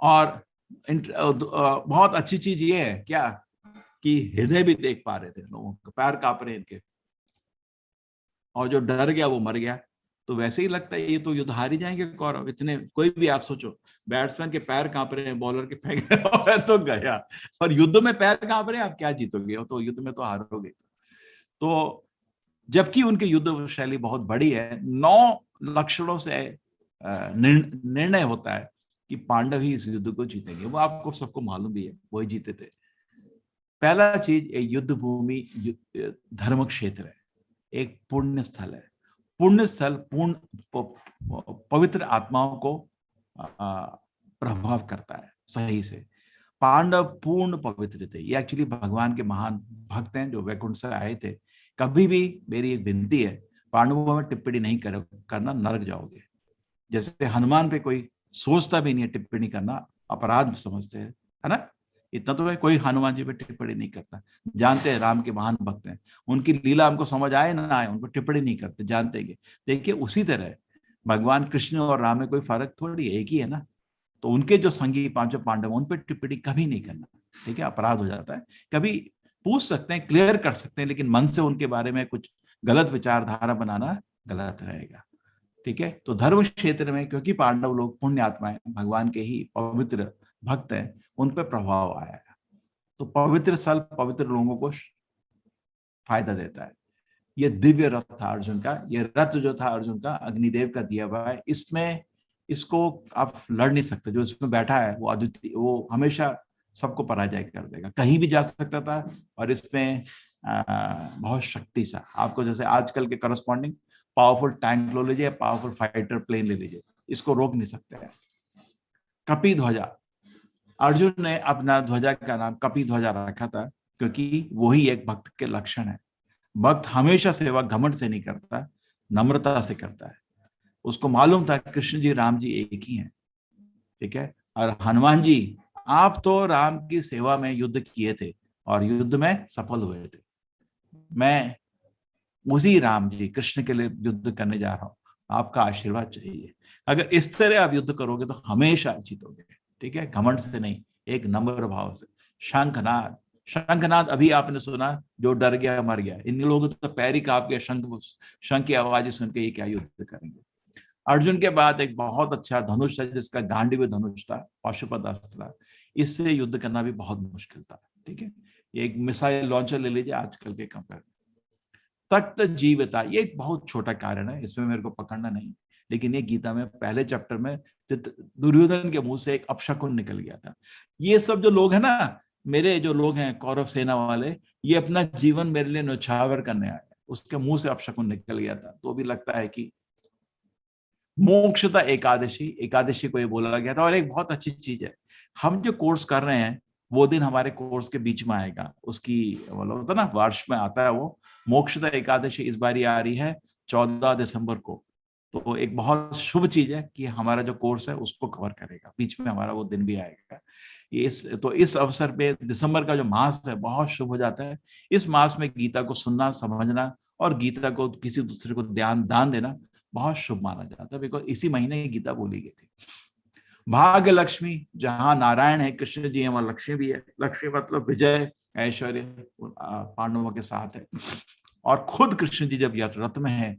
और बहुत अच्छी चीज ये है क्या कि हृदय भी देख पा रहे थे लोगों को, पैर कांप रहे इनके, और जो डर गया वो मर गया। तो वैसे ही लगता है ये तो युद्ध हार ही जाएंगे कौरव। इतने कोई भी आप सोचो, बैट्समैन के पैर कांप रहे हैं, बॉलर के फेंक रहे हैं तो गया। और युद्ध में पैर कांप रहे हैं, आप क्या जीतोगे? तो युद्ध में तो हारोगे। तो जबकि उनकी युद्ध शैली बहुत बड़ी है, 9 लक्षणों से निर्णय होता है कि पांडव ही इस युद्ध को जीतेंगे। वो आपको सबको मालूम भी है, वही जीते थे। पहला चीज, युद्ध भूमि धर्म क्षेत्र है, एक पुण्य स्थल है। पुण्य स्थल पवित्र आत्माओं को प्रभाव करता है सही से। पांडव पूर्ण पवित्र थे। ये एक्चुअली भगवान के महान भक्त हैं जो वैकुंठ से आए थे। कभी भी मेरी एक विनती है, पांडवों में टिप्पणी नहीं करना, नरक जाओगे। जैसे हनुमान पे कोई सोचता भी नहीं है टिप्पणी करना, अपराध समझते हैं, है ना। इतना तो है, कोई हनुमान जी पे टिप्पणी नहीं करता। जानते हैं राम के महान भक्त हैं, उनकी लीला हमको समझ आए ना आए, उनको टिप्पणी नहीं करते, जानते हैं। देखिए उसी तरह भगवान कृष्ण और राम में कोई फर्क थोड़ी, एक ही है ना। तो उनके जो संगी 5 पांडव, उन पर टिप्पणी कभी नहीं करना, ठीक है, अपराध हो जाता है। कभी पूछ सकते हैं, क्लियर कर सकते हैं, लेकिन मन से उनके बारे में कुछ गलत विचारधारा बनाना गलत रहेगा, ठीक है। तो धर्म क्षेत्र में, क्योंकि पांडव लोग पुण्य आत्माएं, भगवान के ही पवित्र भक्त हैं, उन पर प्रभाव आया है। तो पवित्र स्थल पवित्र लोगों को फायदा देता है। ये दिव्य रथ था अर्जुन का। ये रथ जो था अर्जुन का, अग्निदेव का दिया हुआ है। इसमें इसको आप लड़ नहीं सकते। जो इसमें बैठा है वो अद्वितीय, वो हमेशा सबको पराजय कर देगा, कहीं भी जा सकता था। और इसमें बहुत शक्ति सा, आपको जैसे आजकल के करस्पॉन्डिंग पावरफुल टैंक लो लीजिए, पावरफुल फाइटर प्लेन ले लीजिए, इसको रोक नहीं सकते हैं। कपि ध्वजा, अर्जुन ने अपना ध्वजा का नाम कपि ध्वजा रखा था, क्योंकि वही एक भक्त के लक्षण है। भक्त हमेशा सेवा घमंड से नहीं करता, नम्रता से करता है। उसको मालूम था कृष्ण जी राम जी एक ही हैं, ठीक है। और हनुमान जी, आप तो राम की सेवा में युद्ध किए थे और युद्ध में सफल हुए थे। मैं उसी राम जी कृष्ण के लिए युद्ध करने जा रहा हूं, आपका आशीर्वाद चाहिए। अगर इस तरह आप युद्ध करोगे तो हमेशा जीतोगे, ठीक है, घमंड से नहीं, एक नम्र भाव से। शंखनाद, शंखनाद अभी आपने सुना, जो डर गया मर गया। इन लोगों तो पैर ही कांप गया, शंख की आवाज सुन के, ये क्या युद्ध करेंगे। अर्जुन के बाद एक बहुत अच्छा धनुष है जिसका गांडीव धनुष था, पाशुपत अस्त्र था, इससे युद्ध करना भी बहुत मुश्किल था, ठीक है। एक मिसाइल लॉन्चर ले लीजिए आजकल के कंपेयर। तक्त जीवता, ये एक बहुत छोटा कारण है, इसमें मेरे को पकड़ना नहीं, लेकिन ये गीता में पहले चैप्टर में दुर्योधन के मुंह से एक अपशकुन निकल गया था। ये सब जो लोग हैं ना, मेरे जो लोग हैं कौरव सेना वाले, ये अपना जीवन मेरे लिए न्यौछावर करने आए, उसके मुंह से अपशकुन निकल गया था। तो भी लगता है कि मोक्षता एकादशी, एकादशी को ये बोला गया था। और एक बहुत अच्छी चीज है, हम जो कोर्स कर रहे हैं वो दिन हमारे कोर्स के बीच में आएगा, उसकी होता ना वर्ष में आता है वो। मोक्षता एकादशी इस बार आ रही है 14 दिसंबर को, तो एक बहुत शुभ चीज है कि हमारा जो कोर्स है उसको कवर करेगा, बीच में हमारा वो दिन भी आएगा। इस अवसर पे दिसंबर का जो मास है बहुत शुभ हो जाता है। इस मास में गीता को सुनना, समझना और गीता को किसी दूसरे को दान देना बहुत शुभ माना जाता है, बिकॉज इसी महीने गीता बोली गई थी। भाग्य लक्ष्मी, जहां नारायण है कृष्ण जी है, वहां लक्ष्मी भी है। लक्ष्मी मतलब विजय, ऐश्वर्य पांडवों के साथ है। और खुद कृष्ण जी जब रथ में है,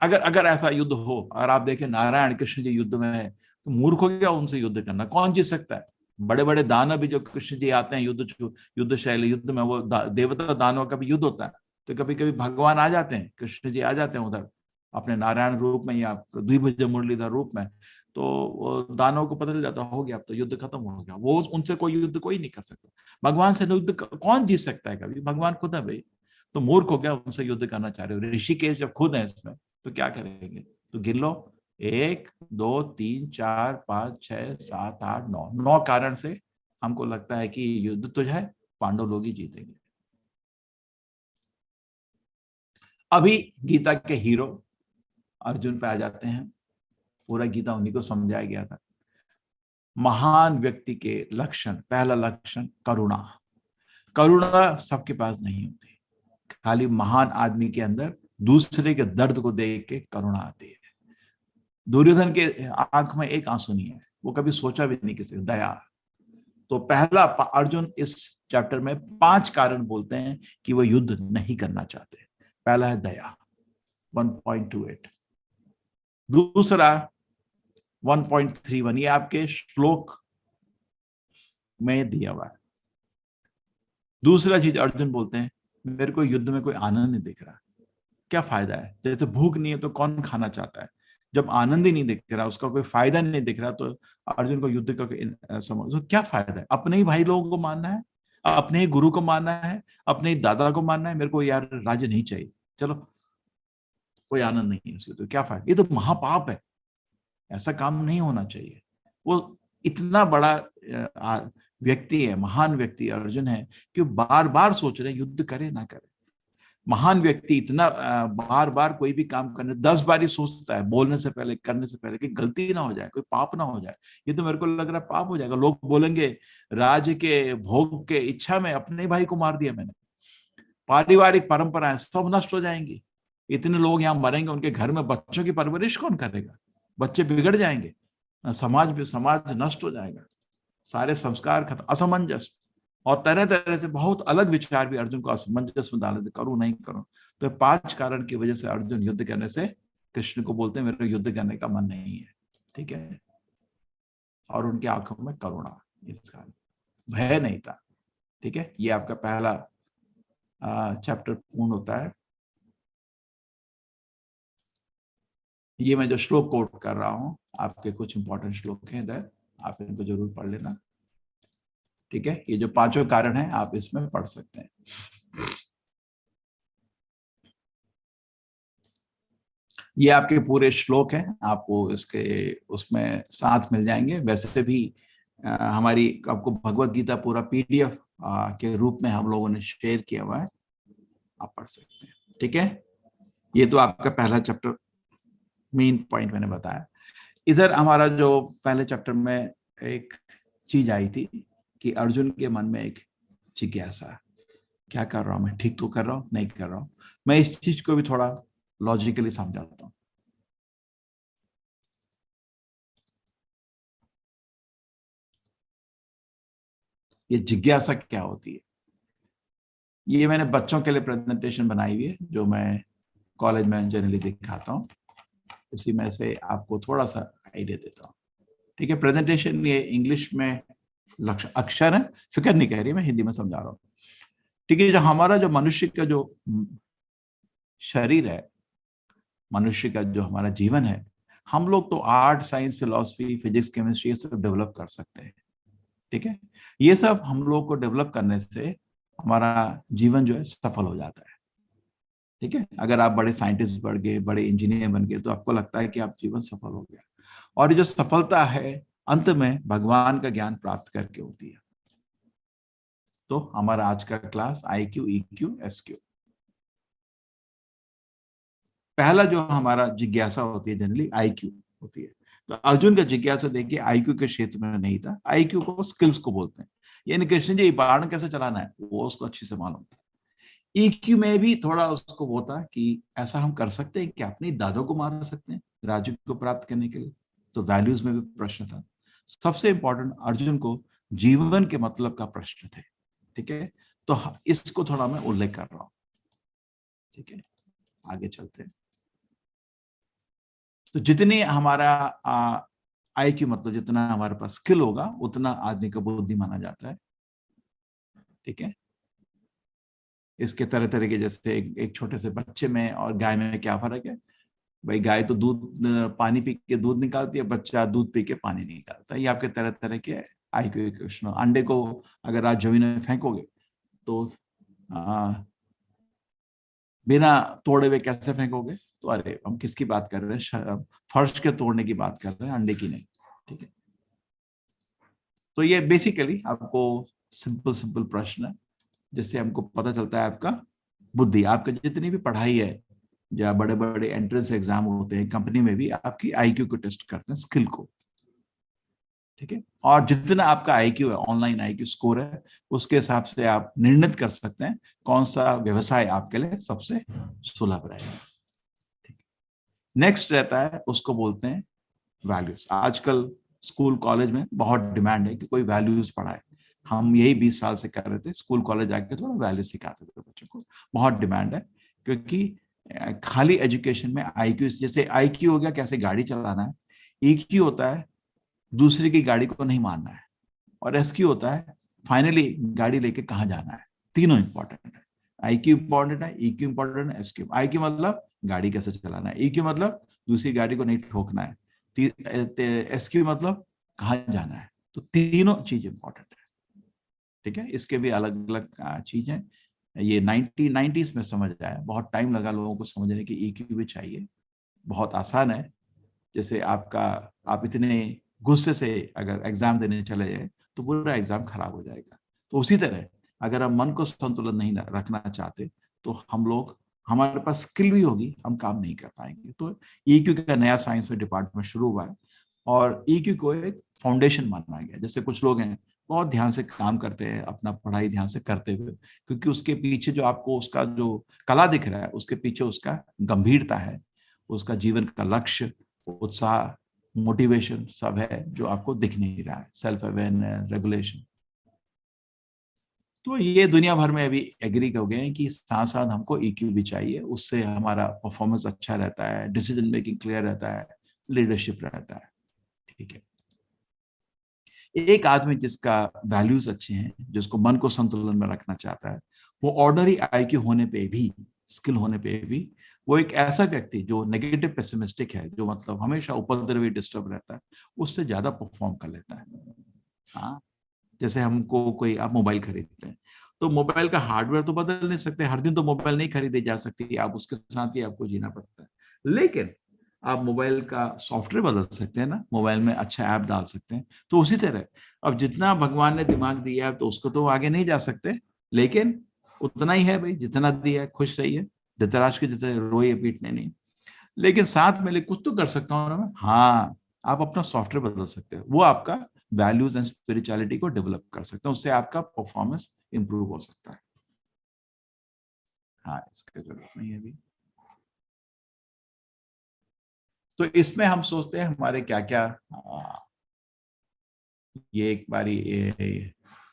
अगर ऐसा युद्ध हो और आप देखें नारायण कृष्ण जी युद्ध में है, तो मूर्ख हो गया उनसे युद्ध करना, कौन जीत सकता है। बड़े बड़े दानव भी जो कृष्ण जी आते हैं युद्ध शैली युद्ध में, वो देवता दानव का भी युद्ध होता है, तो कभी कभी भगवान आ जाते हैं, कृष्ण जी आ जाते हैं उधर अपने नारायण रूप में या द्विभुज मुरलीधर रूप में, तो दानव को पता चल जाता हो गया अब तो युद्ध खत्म हो गया, वो उनसे कोई युद्ध कोई नहीं कर सकता। भगवान से युद्ध कौन जीत सकता है कभी, भगवान खुद है भाई, तो मूर्ख हो गया उनसे युद्ध करना चाह रहे हो। ऋषिकेश जब खुद है इसमें तो क्या करेंगे, तो गिन लो 1 2 3 4 5 6 7 8 9, 9 कारण से हमको लगता है कि युद्ध तो है पांडव लोग ही जीतेंगे। अभी गीता के हीरो अर्जुन पे आ जाते हैं। पूरा गीता उन्हीं को समझाया गया था। महान व्यक्ति के लक्षण, पहला लक्षण करुणा। करुणा सबके पास नहीं होती, खाली महान आदमी के अंदर दूसरे के दर्द को देख के करुणा आती है। दुर्योधन के आंख में एक आंसू नहीं है, वो कभी सोचा भी नहीं किसी दया। तो पहला अर्जुन इस चैप्टर में 5 कारण बोलते हैं कि वो युद्ध नहीं करना चाहते। पहला है दया 1.28, दूसरा 1.31, ये आपके श्लोक में दिया हुआ है। दूसरा चीज अर्जुन बोलते हैं मेरे को युद्ध में कोई आनंद नहीं दिख रहा, क्या फायदा है। जैसे भूख नहीं है तो कौन खाना चाहता है, जब आनंद ही नहीं दिख रहा, उसका कोई फायदा नहीं दिख रहा, तो अर्जुन को युद्ध का समझ तो क्या फायदा है। अपने ही भाई लोगों को मानना है, अपने ही गुरु को मानना है, अपने ही दादा को मानना है, मेरे को यार राज्य नहीं चाहिए, चलो कोई आनंद नहीं है इसमें, तो क्या फायदा। ये तो महापाप है, ऐसा काम नहीं होना चाहिए। वो इतना बड़ा व्यक्ति है, महान व्यक्ति अर्जुन है कि बार बार सोच रहे युद्ध करे ना करे। महान व्यक्ति इतना बार बार कोई भी काम करने 10 बार ही सोचता है, बोलने से पहले, करने से पहले, कि गलती ना हो जाए, कोई पाप ना हो जाए। ये तो मेरे को लग रहा है पाप हो जाएगा। लोग बोलेंगे राज्य के भोग के इच्छा में अपने भाई को मार दिया मैंने, पारिवारिक परंपराएं सब नष्ट हो जाएंगी। इतने लोग यहाँ मरेंगे, उनके घर में बच्चों की परवरिश कौन करेगा, बच्चे बिगड़ जाएंगे, समाज नष्ट हो जाएगा, सारे संस्कार खत्म, असमंजस और तरह तरह से बहुत अलग विचार भी अर्जुन को असमंजस में डाले, करूं नहीं करूं। तो 5 कारण की वजह से अर्जुन युद्ध करने से कृष्ण को बोलते हैं मेरे को युद्ध करने का मन नहीं है, ठीक है। और उनकी आंखों में करुणा, इसका भय नहीं था, ठीक है। ये आपका पहला चैप्टर पूर्ण होता है। ये मैं जो श्लोक कोट कर रहा हूं, आपके कुछ इंपॉर्टेंट श्लोक हैं इधर, आप इनको जरूर पढ़ लेना, ठीक है। ये जो 5 कारण हैं आप इसमें पढ़ सकते हैं। ये आपके पूरे श्लोक हैं, आपको इसके उसमें साथ मिल जाएंगे। वैसे भी हमारी आपको भगवत गीता पूरा PDF के रूप में हम लोगों ने शेयर किया हुआ है, आप पढ़ सकते हैं, ठीक है। ये तो आपका पहला चैप्टर मेन पॉइंट मैंने बताया। इधर हमारा जो पहले चैप्टर में एक चीज आई थी कि अर्जुन के मन में एक जिज्ञासा, क्या कर रहा हूं मैं, ठीक तो कर रहा हूं, नहीं कर रहा हूं। मैं इस चीज को भी थोड़ा लॉजिकली समझाता हूं। ये जिज्ञासा क्या होती है, ये मैंने बच्चों के लिए प्रेजेंटेशन बनाई हुई है जो मैं कॉलेज में जनरली दिखाता हूँ, उसी में से आपको थोड़ा सा आइडिया देता हूँ। ठीक है, प्रेजेंटेशन ये इंग्लिश में अक्षर है, फिक्र नहीं कह रही, मैं हिंदी में समझा रहा हूँ। ठीक है, जो हमारा जो मनुष्य का जो शरीर है, मनुष्य का जो हमारा जीवन है, हम लोग तो art, science, philosophy, physics, chemistry ये सब डेवलप कर सकते हैं। ठीक है, ये सब हम लोग को डेवलप करने से हमारा जीवन जो है सफल हो जाता है। ठीक है, अगर आप बड़े साइंटिस्ट बन गए, बड़े इंजीनियर बन गए, तो आपको लगता है कि आप जीवन सफल हो गया। और ये जो सफलता है अंत में भगवान का ज्ञान प्राप्त करके होती है। तो हमारा आज का क्लास IQ, EQ, SQ। पहला जो हमारा जिज्ञासा होती है जनरली IQ होती है। तो अर्जुन का जिज्ञासा देखिए IQ के क्षेत्र में नहीं था, IQ को स्किल्स को बोलते हैं, यानी कृष्ण जी बाण कैसे चलाना है वो उसको अच्छे से मालूम था। EQ में भी थोड़ा उसको वो था कि ऐसा हम कर सकते हैं कि अपनी दादों को मार सकते हैं राज्य को प्राप्त करने के लिए, तो वैल्यूज में भी प्रश्न था। सबसे इंपॉर्टेंट अर्जुन को जीवन के मतलब का प्रश्न थे। ठीक है, तो इसको थोड़ा मैं उल्लेख कर रहा हूं। ठीक है, आगे चलते हैं। तो जितनी हमारा IQ मतलब जितना हमारे पास स्किल होगा उतना आदमी का बुद्धि माना जाता है। ठीक है, इसके तरह तरह के, जैसे एक छोटे से बच्चे में और गाय में क्या फर्क है भाई? गाय तो दूध पानी पी के दूध निकालती है, बच्चा दूध पी के पानी नहीं निकालता। ये आपके तरह तरह के IQ के क्वेश्चन। अंडे को अगर आप जमीन में फेंकोगे तो बिना तोड़े हुए कैसे फेंकोगे? तो अरे हम किसकी बात कर रहे हैं? फर्श के तोड़ने की बात कर रहे हैं, अंडे की नहीं। ठीक है, तो ये बेसिकली आपको सिंपल सिंपल प्रश्न है जिससे हमको पता चलता है आपका बुद्धि, आपका जितनी भी पढ़ाई है, या बड़े बड़े एंट्रेंस एग्जाम होते हैं कंपनी में भी आपकी IQ को टेस्ट करते हैं, स्किल को। ठीक है, और जितना आपका IQ है, ऑनलाइन IQ स्कोर है, उसके हिसाब से आप निर्णित कर सकते हैं कौन सा व्यवसाय आपके लिए सबसे सुलभ रहेगा। नेक्स्ट रहता है, उसको बोलते हैं वैल्यूज। आजकल स्कूल कॉलेज में बहुत डिमांड है कि कोई वैल्यूज पढ़ाए। हम यही 20 साल से कर रहे थे, स्कूल कॉलेज जाके थोड़ा वैल्यू सिखाते थे बच्चों को। बहुत डिमांड है क्योंकि खाली एजुकेशन में IQ, जैसे IQ हो गया कैसे गाड़ी चलाना है, EQ होता है दूसरे की गाड़ी को नहीं मारना है, और SQ होता है फाइनली गाड़ी लेके कहाँ जाना है। तीनों इंपॉर्टेंट है। IQ इंपॉर्टेंट है, EQ इंपॉर्टेंट है, SQ। IQ मतलब गाड़ी कैसे चलाना है, EQ मतलब दूसरी गाड़ी को नहीं ठोकना है, SQ मतलब कहाँ जाना है। तो तीनों चीज इंपॉर्टेंट है। ठीक है, इसके भी अलग अलग चीज है। ये 90s में समझ आया, बहुत टाइम लगा लोगों को समझने की EQ भी चाहिए। बहुत आसान है, जैसे आप इतने गुस्से से अगर एग्जाम देने चले जाए तो पूरा एग्जाम खराब हो जाएगा। तो उसी तरह अगर हम मन को संतुलन नहीं रखना चाहते तो हमारे पास स्किल भी होगी, हम काम नहीं कर पाएंगे। तो EQ का नया साइंस में डिपार्टमेंट शुरू हुआ है और EQ को एक फाउंडेशन माना गया। जैसे कुछ लोग हैं बहुत ध्यान से काम करते हैं, अपना पढ़ाई ध्यान से करते हुए, क्योंकि उसके पीछे जो आपको उसका जो कला दिख रहा है उसके पीछे उसका गंभीरता है, उसका जीवन का लक्ष्य, उत्साह, मोटिवेशन सब है जो आपको दिख नहीं रहा है, सेल्फ अवेयरनेस, रेगुलेशन। तो ये दुनिया भर में अभी एग्री हो गए हैं कि साथ साथ हमको EQ भी चाहिए, उससे हमारा परफॉर्मेंस अच्छा रहता है, डिसीजन मेकिंग क्लियर रहता है, लीडरशिप रहता है। ठीक है, एक आदमी जिसका वैल्यूज अच्छे हैं, जिसको मन को संतुलन में रखना चाहता है, वो ऑर्डिनरी IQ होने पे भी, स्किल होने पे भी, वो एक ऐसा व्यक्ति जो नेगेटिव पेसिमिस्टिक है, जो मतलब हमेशा उपद्रवी डिस्टर्ब रहता है, उससे ज्यादा परफॉर्म कर लेता है। हाँ, जैसे हमको कोई आप मोबाइल खरीदते हैं तो मोबाइल का हार्डवेयर तो बदल नहीं सकते, हर दिन तो मोबाइल नहीं खरीदी जा सकती, आप उसके साथ ही आपको जीना पड़ता है। लेकिन आप मोबाइल का सॉफ्टवेयर बदल सकते हैं ना, मोबाइल में अच्छा ऐप डाल सकते हैं। तो उसी तरह अब जितना भगवान ने दिमाग दिया है तो उसको तो आगे नहीं जा सकते, लेकिन उतना ही है भाई जितना दिया है, खुश रहिए, धृतराष्ट्र के जितने रोए पीटने नहीं। लेकिन साथ में कुछ तो कर सकता हूँ ना मैं। हाँ, आप अपना सॉफ्टवेयर बदल सकते हो, वो आपका वैल्यूज एंड स्पिरिचुअलिटी को डेवलप कर सकते हैं, उससे आपका परफॉर्मेंस इंप्रूव हो सकता है। हाँ, इसका जरूरत नहीं है अभी। तो इसमें हम सोचते हैं हमारे क्या क्या, ये एक बारी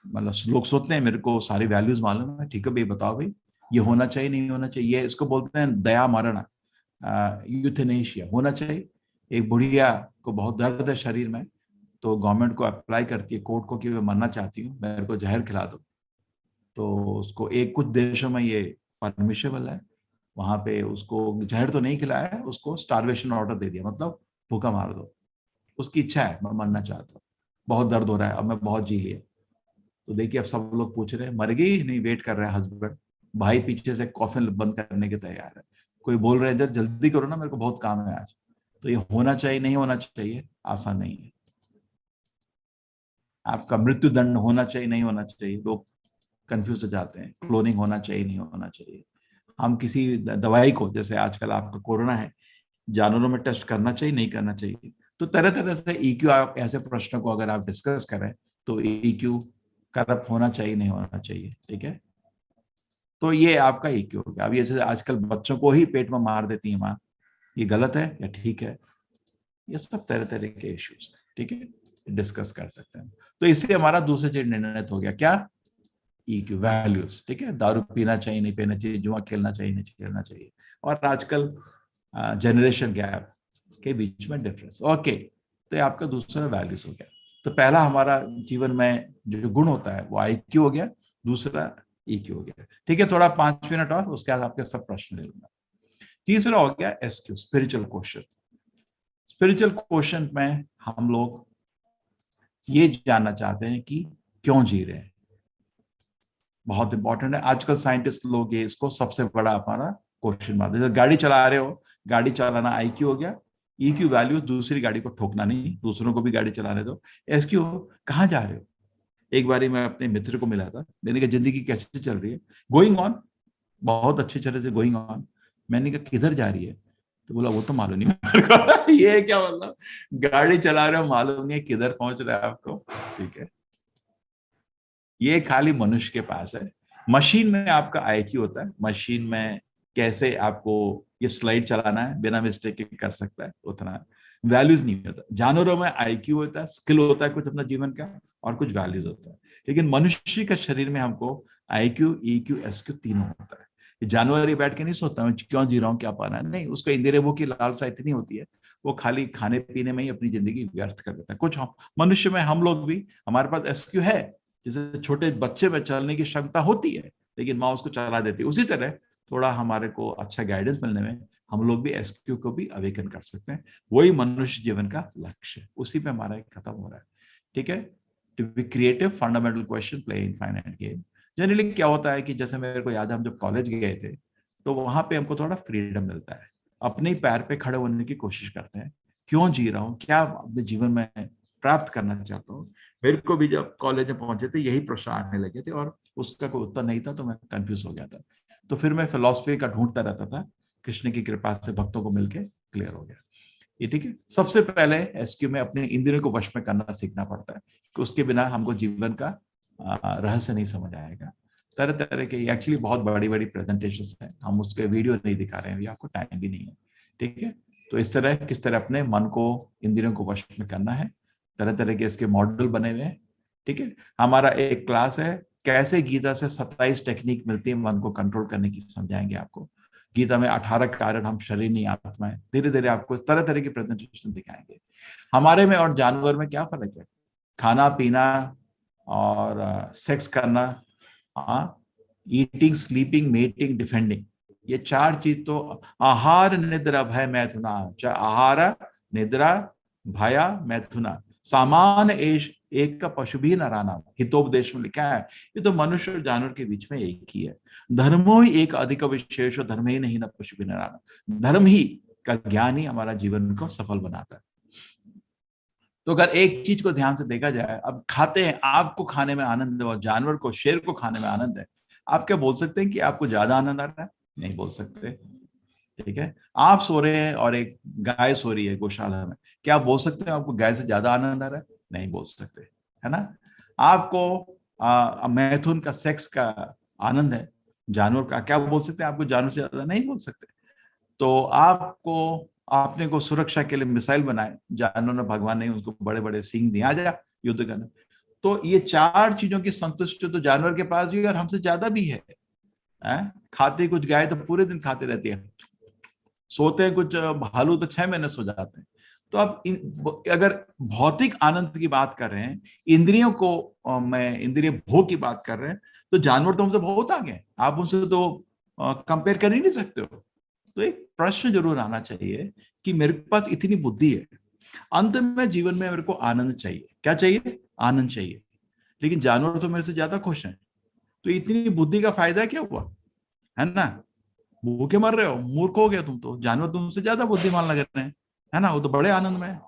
मतलब लोग सोचते हैं मेरे को सारी वैल्यूज मालूम है, ठीक है भाई बताओ भाई ये होना चाहिए नहीं होना चाहिए, ये इसको बोलते हैं दया मरण, यूथेनेशिया होना चाहिए। एक बुढ़िया को बहुत दर्द है शरीर में, तो गवर्नमेंट को अप्लाई करती है कोर्ट को कि मैं मरना चाहती हूँ, मेरे को जहर खिला दो, तो उसको एक कुछ देशों में ये परमिशेबल है, वहां पे उसको जहर तो नहीं खिलाया है, उसको स्टारवेशन ऑर्डर दे दिया, मतलब भूखा मार दो, उसकी इच्छा है मैं मरना चाहता हूँ, बहुत दर्द हो रहा है, अब मैं बहुत जी लिया। तो देखिए अब सब लोग पूछ रहे हैं मर गई नहीं, वेट कर रहे हैं हस्बैंड, भाई पीछे से कॉफिन बंद करने के तैयार है, कोई बोल रहे हैं जल्दी करो ना मेरे को बहुत काम है आज। तो ये होना चाहिए नहीं होना चाहिए आसान नहीं है। आपका मृत्यु दंड होना चाहिए नहीं होना चाहिए, लोग कंफ्यूज हो जाते हैं, क्लोनिंग होना चाहिए नहीं होना चाहिए। हम किसी दवाई को, जैसे आजकल आपका कोरोना है, जानवरों में टेस्ट करना चाहिए नहीं करना चाहिए, तो तरह तरह से ईक्यू, आप ऐसे प्रश्नों को अगर आप डिस्कस करें तो ईक्यू करप्ट होना चाहिए नहीं होना चाहिए, ठीक है। तो ये आपका ईक्यू हो गया। अब ये जैसे आजकल बच्चों को ही पेट में मार देती है माँ, ये गलत है या ठीक है, ये सब तरह तरह के इश्यूज है, ठीक है, डिस्कस कर सकते हैं। तो इससे हमारा दूसरा चीज निर्णय हो गया क्या, ईक्यू वैल्यूज, ठीक है, दारू पीना चाहिए नहीं पीना चाहिए, जुआ खेलना चाहिए नहीं खेलना चाहिए, और आजकल जनरेशन गैप के बीच में डिफरेंस, ओके। तो ये आपका दूसरा वैल्यूज हो गया। तो पहला हमारा जीवन में जो गुण होता है वो आईक्यू हो गया, दूसरा ईक्यू हो गया, ठीक है। थोड़ा 5 मिनट और, उसके बाद आपके सब प्रश्न ले लूंगा। तीसरा हो गया SQ, spiritual question. Spiritual question में हम लोग ये जानना चाहते हैं कि क्यों जी रहे हैं, बहुत इंपॉर्टेंट है। आजकल साइंटिस्ट लोग ये इसको सबसे बड़ा हमारा क्वेश्चन मानते हैं। जैसे गाड़ी चला रहे हो, गाड़ी चलाना आईक्यू हो गया, ईक्यू वैल्यू दूसरी गाड़ी को ठोकना नहीं, दूसरों को भी गाड़ी चलाने दो। एसक्यू कहाँ जा रहे हो। एक बारी मैं अपने मित्र को मिला था, मैंने कहा जिंदगी कैसे चल रही है, गोइंग ऑन, बहुत अच्छी तरह से गोइंग ऑन। मैंने कहा किधर जा रही है, तो बोला वो तो मालूम नहीं मेरे को। ये क्या मतलब, गाड़ी चला रहे हो मालूम नहीं है किधर पहुंच रहा है आपको, ठीक है। ये खाली मनुष्य के पास है। मशीन में आपका आईक्यू होता है, मशीन में कैसे आपको ये स्लाइड चलाना है बिना मिस्टेक के कर सकता है, उतना वैल्यूज नहीं होता। जानवरों में आईक्यू होता है, स्किल होता है कुछ अपना जीवन का, और कुछ वैल्यूज होता है। लेकिन मनुष्य का शरीर में हमको आईक्यू, ईक्यू, एसक्यू तीनों होता है। जानवर ही बैठ के नहीं सोचता मैं क्यों जी रहा हूँ क्या पाना है, नहीं, उसको इंद्रिय भोग की लालसा इतनी होती है, वो खाली खाने पीने में ही अपनी जिंदगी व्यर्थ कर देता है। कुछ मनुष्य में हम लोग भी, हमारे पास एसक्यू है, जैसे छोटे बच्चे में चलने की क्षमता होती है लेकिन माँ उसको चला देती है, उसी तरह थोड़ा हमारे को अच्छा गाइडेंस मिलने में हम लोग भी एसक्यू को भी अवेकन कर सकते हैं। वही मनुष्य जीवन का लक्ष्य है, उसी पे हमारा खत्म हो रहा है, ठीक है। To be creative, fundamental question, play in finite game. Generally क्या होता है कि जैसे मेरे को याद है हम जब कॉलेज गए थे तो वहां पे हमको थोड़ा फ्रीडम मिलता है, अपने पैर पे खड़े होने की कोशिश करते हैं, क्यों जी रहा हूँ, क्या अपने जीवन में प्राप्त करना चाहता हूँ। मेरे को भी जब कॉलेज में पहुंचे थे यही प्रश्न आने लगे थे और उसका कोई उत्तर नहीं था, तो मैं कंफ्यूज हो गया था। तो फिर मैं फिलॉसफी का ढूंढता रहता था, कृष्ण की कृपा से भक्तों को मिलके क्लियर हो गया ये, ठीक है। सबसे पहले एसक्यू में अपने इंद्रियों को वश में करना सीखना पड़ता है, कि उसके बिना हमको जीवन का रहस्य नहीं समझ आएगा। तरह तरह के एक्चुअली बहुत बड़ी बड़ी प्रेजेंटेशंस हैं, हम उसके वीडियो नहीं दिखा रहे हैं, आपको टाइम भी नहीं है, ठीक है। तो इस तरह किस तरह अपने मन को, इंद्रियों को वश में करना है, तरह तरह के इसके मॉडल बने हुए हैं, ठीक है। हमारा एक क्लास है कैसे गीता से 27 टेक्निक मिलती है मन को कंट्रोल करने की, समझाएंगे आपको। गीता में 18 कारण, हम शरीर नहीं आत्मा है, धीरे धीरे आपको तरह तरह की प्रेजेंटेशन दिखाएंगे। हमारे में और जानवर में क्या फर्क है, खाना पीना और सेक्स करना, ईटिंग, स्लीपिंग, मेटिंग, डिफेंडिंग, ये 4 चीज तो आहार निद्रा भय मैथुना, आहार निद्रा भया मैथुना सामान एश एक का पशु भी नराना, हितोपदेश में लिखा है। ये तो मनुष्य और जानवर के बीच में एक ही है। धर्मो ही एक अधिक विशेष, धर्म ही नहीं न पशु भी नराना। धर्म ही का ज्ञान ही हमारा जीवन को सफल बनाता है। तो अगर एक चीज को ध्यान से देखा जाए, अब खाते हैं, आपको खाने में आनंद है और जानवर को, शेर को खाने में आनंद है, आप क्या बोल सकते हैं कि आपको ज्यादा आनंद आ रहा है? नहीं बोल सकते, ठीक है। आप सो रहे हैं और एक गाय सो रही है गौशाला में, क्या आप बोल सकते हैं आपको गाय से ज्यादा आनंद आ रहा है? नहीं बोल सकते, है ना। आपको मैथुन का, सेक्स का आनंद है, जानवर का क्या बोल सकते हैं, आपको जानवर से ज्यादा नहीं बोल सकते। तो आपको आपने को सुरक्षा के लिए मिसाइल बनाए, जानवर ने, भगवान ने उसको बड़े बड़े सींग दिए, आ जा युद्ध करने। तो ये चार चीजों की संतुष्टि तो जानवर के पास भी और हमसे ज्यादा भी है। खाते कुछ गाय तो पूरे दिन खाते रहती है, सोते हैं कुछ भालू तो 6 महीने सो जाते हैं। तो अब अगर भौतिक आनंद की बात कर रहे हैं, इंद्रियों को मैं इंद्रिय भोग की बात कर रहे हैं, तो जानवर तो हमसे बहुत आगे हैं, आप उनसे तो कंपेयर कर ही नहीं सकते हो। तो एक प्रश्न जरूर आना चाहिए कि मेरे पास इतनी बुद्धि है, अंत में जीवन में मेरे को आनंद चाहिए। क्या चाहिए? आनंद चाहिए। लेकिन जानवर तो मेरे से ज्यादा खुश हैं, तो इतनी बुद्धि का फायदा क्या हुआ, है ना? भूखे मर रहे हो, मूर्ख हो गया तुम तो, जानवर तुमसे ज्यादा बुद्धिमान लग रहे हैं, है ना? वो तो बड़े आनंद में है।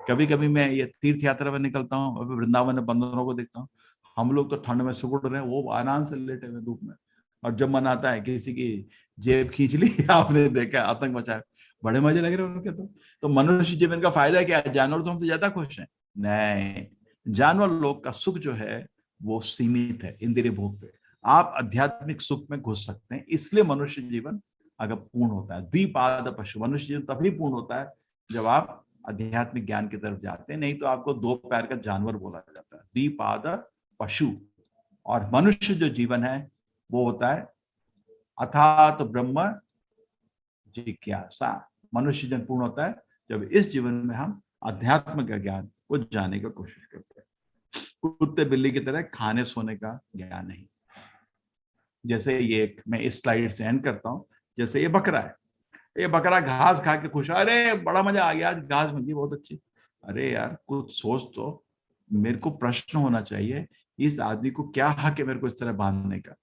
कभी कभी मैं ये तीर्थ यात्रा में निकलता हूँ, अभी वृंदावन में बंदरों को देखता हूँ, हम लोग तो ठंड में सिकुड़ रहे हैं, वो आराम से लेटे हुए धूप में। और जब मन आता है किसी की जेब खींच ली आपने देखा, आतंक मचा, बड़े मजे लग रहे हैं उनके। तो मनुष्य जीवन का फायदा क्या है? जानवर तो हमसे ज्यादा खुश है। नहीं, जानवर लोग का सुख जो है वो सीमित है इंद्रिय भोग पे। आप आध्यात्मिक सुख में घुस सकते हैं, इसलिए मनुष्य जीवन अगर पूर्ण होता है। द्विपाद पशु, मनुष्य जीवन तभी पूर्ण होता है जब आप आध्यात्मिक ज्ञान की तरफ जाते हैं, नहीं तो आपको 2 पैर का जानवर बोला जाता है, द्विपाद पशु। और मनुष्य जो जीवन है वो होता है अथात ब्रह्म जिज्ञासा। मनुष्य जीवन पूर्ण होता है जब इस जीवन में हम अध्यात्म का ज्ञान को जानने की कोशिश करते हैं। कुत्ते बिल्ली की तरह खाने सोने का ज्ञान नहीं। जैसे ये मैं इस स्लाइड से एंड करता हूं, जैसे ये बकरा है, ये बकरा घास खा के खुश, अरे बड़ा मजा आ गया, आज घास मिली बहुत अच्छी। अरे यार कुछ सोच तो, मेरे को प्रश्न होना चाहिए, इस आदमी को क्या हक है मेरे को इस तरह बांधने का?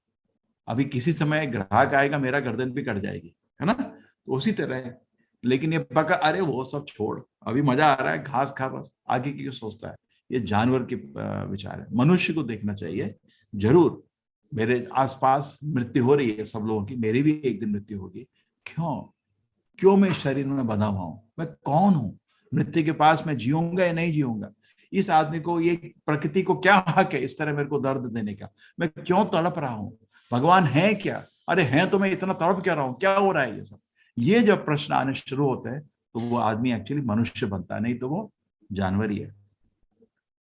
अभी किसी समय ग्राहक आएगा, मेरा गर्दन भी कट जाएगी, है ना? तो उसी तरह है। लेकिन ये बकरा, अरे वो सब छोड़, अभी मजा आ रहा है, घास खा, बस आगे की सोचता है। ये जानवर के विचार है। मनुष्य को देखना चाहिए, जरूर मेरे आसपास मृत्यु हो रही है सब लोगों की, मेरी भी एक दिन मृत्यु होगी। क्यों मैं शरीर में बंधा हुआ हूं? मैं कौन हूं? मृत्यु के पास मैं जीऊंगा या नहीं जीऊंगा? इस आदमी को, ये प्रकृति को क्या हक है इस तरह मेरे को दर्द देने का? मैं क्यों तड़प रहा हूं? भगवान है क्या? अरे हैं तो मैं इतना तड़प क्या रहा हूं? क्या हो रहा है ये सब? ये जब प्रश्न आने शुरू होते हैं तो वो आदमी एक्चुअली मनुष्य बनता है, नहीं तो वो जानवर ही है।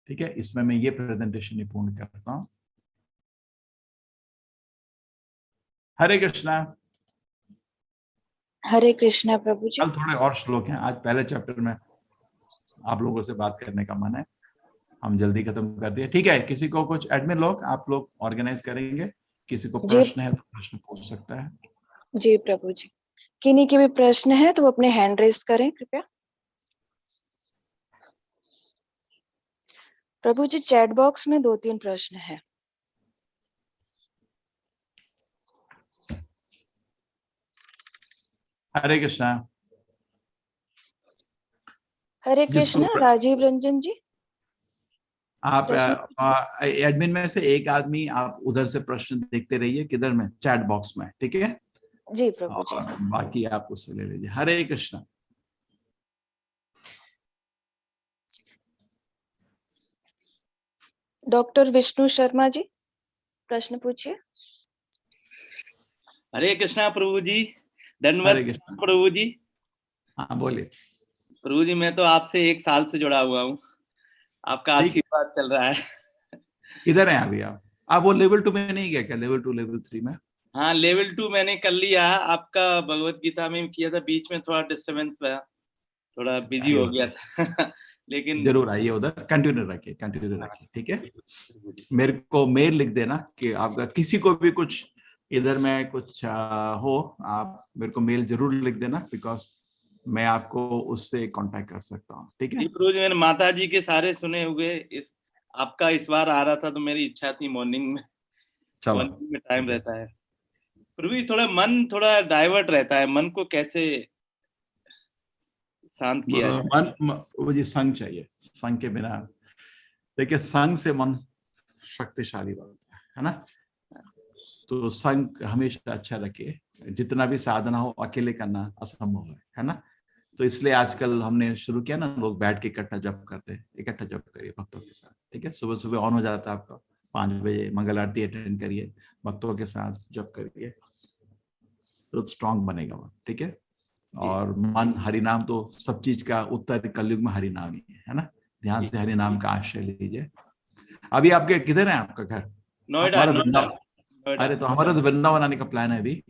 ठीक है, इसमें मैं ये प्रेजेंटेशन पूर्ण करता हूं। हरे कृष्णा। हरे कृष्णा प्रभु जी। कल थोड़े और श्लोक हैं, आज पहले चैप्टर में आप लोगों से बात करने का मन है, हम जल्दी खत्म कर दिए। ठीक है, किसी को कुछ एडमिन लोग, आप लोग ऑर्गेनाइज करेंगे, किसी को प्रश्न है तो प्रश्न पूछ सकता है। जी प्रभु जी, किन्हीं के भी प्रश्न है तो वो अपने हैंड रेज करें कृपया। प्रभु जी चैट बॉक्स में 2-3 प्रश्न है। हरे कृष्णा। हरे कृष्णा। राजीव रंजन जी, आप एडमिन में से एक आदमी आप उधर से प्रश्न देखते रहिए, किधर में, चैट बॉक्स में, ठीक है जी प्रभु जी। और बाकी आप उससे ले लीजिए। हरे कृष्णा। डॉक्टर विष्णु शर्मा जी, प्रश्न पूछिए। हरे कृष्णा प्रभु जी, हरे धन्यवाद कृष्णा। प्रभु जी। हाँ बोलिए प्रभु जी, मैं तो आपसे 1 साल से जुड़ा हुआ हूँ, आपका आशीर्वाद चल रहा है। किधर हैं अभी आप वो लेवल 2 में नहीं गए क्या? लेवल 2 लेवल 3 में? हाँ, लेवल 2 मैंने कर लिया, आपका भगवत गीता में किया था, बीच में थोड़ा डिस्टर्बेंस था, थोड़ा बिजी हो गया था। लेकिन जरूर आइए उधर, कंटिन्यू रखिए, ठीक है। मेरे को मेल लिख देना कि आपका किसी को भी कुछ इधर में कुछ हो, आप मेरे को मेल जरूर लिख देना, बिकॉज मैं आपको उससे कांटेक्ट कर सकता हूँ, ठीक है। प्रभु जी, मैंने माता जी के सारे सुने हुए, आपका इस बार आ रहा था तो मेरी इच्छा थी मॉर्निंग में टाइम रहता है। प्रभु जी, थोड़ा मन थोड़ा डाइवर्ट रहता है, मन को कैसे शांत किया है? मन मुझे संग चाहिए, संग के बिना, देखिए संग से मन शक्तिशाली बनता है ना? तो संग हमेशा अच्छा रखिए, जितना भी साधना हो अकेले करना असंभव है ना? तो इसलिए आजकल हमने शुरू किया ना, लोग बैठ के इकट्ठा जप करते हैं, इकट्ठा जप करिए भक्तों के साथ, ठीक है। सुबह सुबह ऑन हो जाता है आपका, 5 बजे मंगल आरती अटेंड करिए, भक्तों के साथ जप करिए, तो स्ट्रांग बनेगा वो, ठीक है। और मन हरिनाम तो सब चीज का उत्तर कलयुग में हरिनाम ही है ना। ध्यान से हरिनाम का आश्रय लीजिए। अभी आपके किधर है आपका घर? नोएडा। अरे तो हमारा तो वृंदावन आने का प्लान है अभी।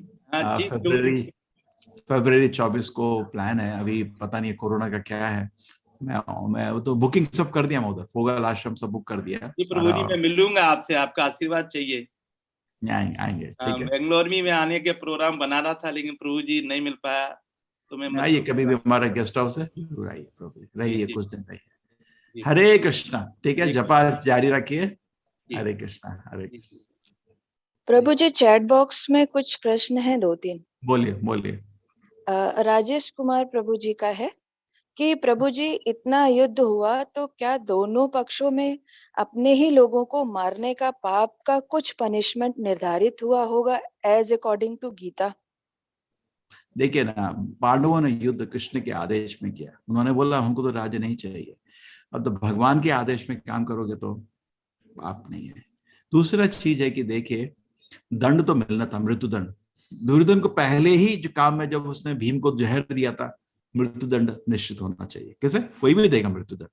फरवरी 24 को प्लान है। अभी पता नहीं कोरोना का क्या है। मैं वो तो बुकिंग सब कर दिया, मैं उधर फोगल आश्रम सब बुक कर दिया जी प्रभु जी, मैं मिलूंगा आपसे, आपका आशीर्वाद चाहिए। आएंगे ठीक है। बेंगलोर में आने के प्रोग्राम बना रहा था, लेकिन प्रभु जी नहीं मिल पाया, तो मैं आइए कभी भी, हमारा गेस्ट हाउस है, जरूर आइए प्रभु, रहिए कुछ दिन रहिए। जी। हरे कृष्णा, ठीक है, जी। जपा जारी रखिए। हरे कृष्णा, हरे कृष्णा। प्रभु जी, चैट बॉक्स में कुछ प्रश्न हैं 2-3। बोलिए। राजेश कुमार प्रभु जी का है कि प्रभु जी, इतना युद्ध हुआ तो क्या दोनों पक्षों में अपने ही लोगों को मारने का पाप का कुछ पनिशमेंट निर्धारित हुआ होगा एज अकॉर्डिंग टू गीता? देखिए ना, पांडवों ने युद्ध कृष्ण के आदेश में किया। उन्होंने बोला हमको तो राज्य नहीं चाहिए। अब तो भगवान के आदेश में काम करोगे तो पाप नहीं है। दूसरा चीज है कि देखिए, दंड तो मिलना था, मृत्यु दंड। दुर्योधन को पहले ही जो काम में, जब उसने भीम को जहर दिया था, मृत्यु दंड निश्चित होना चाहिए। कैसे? कोई भी देगा मृत्यु दंड।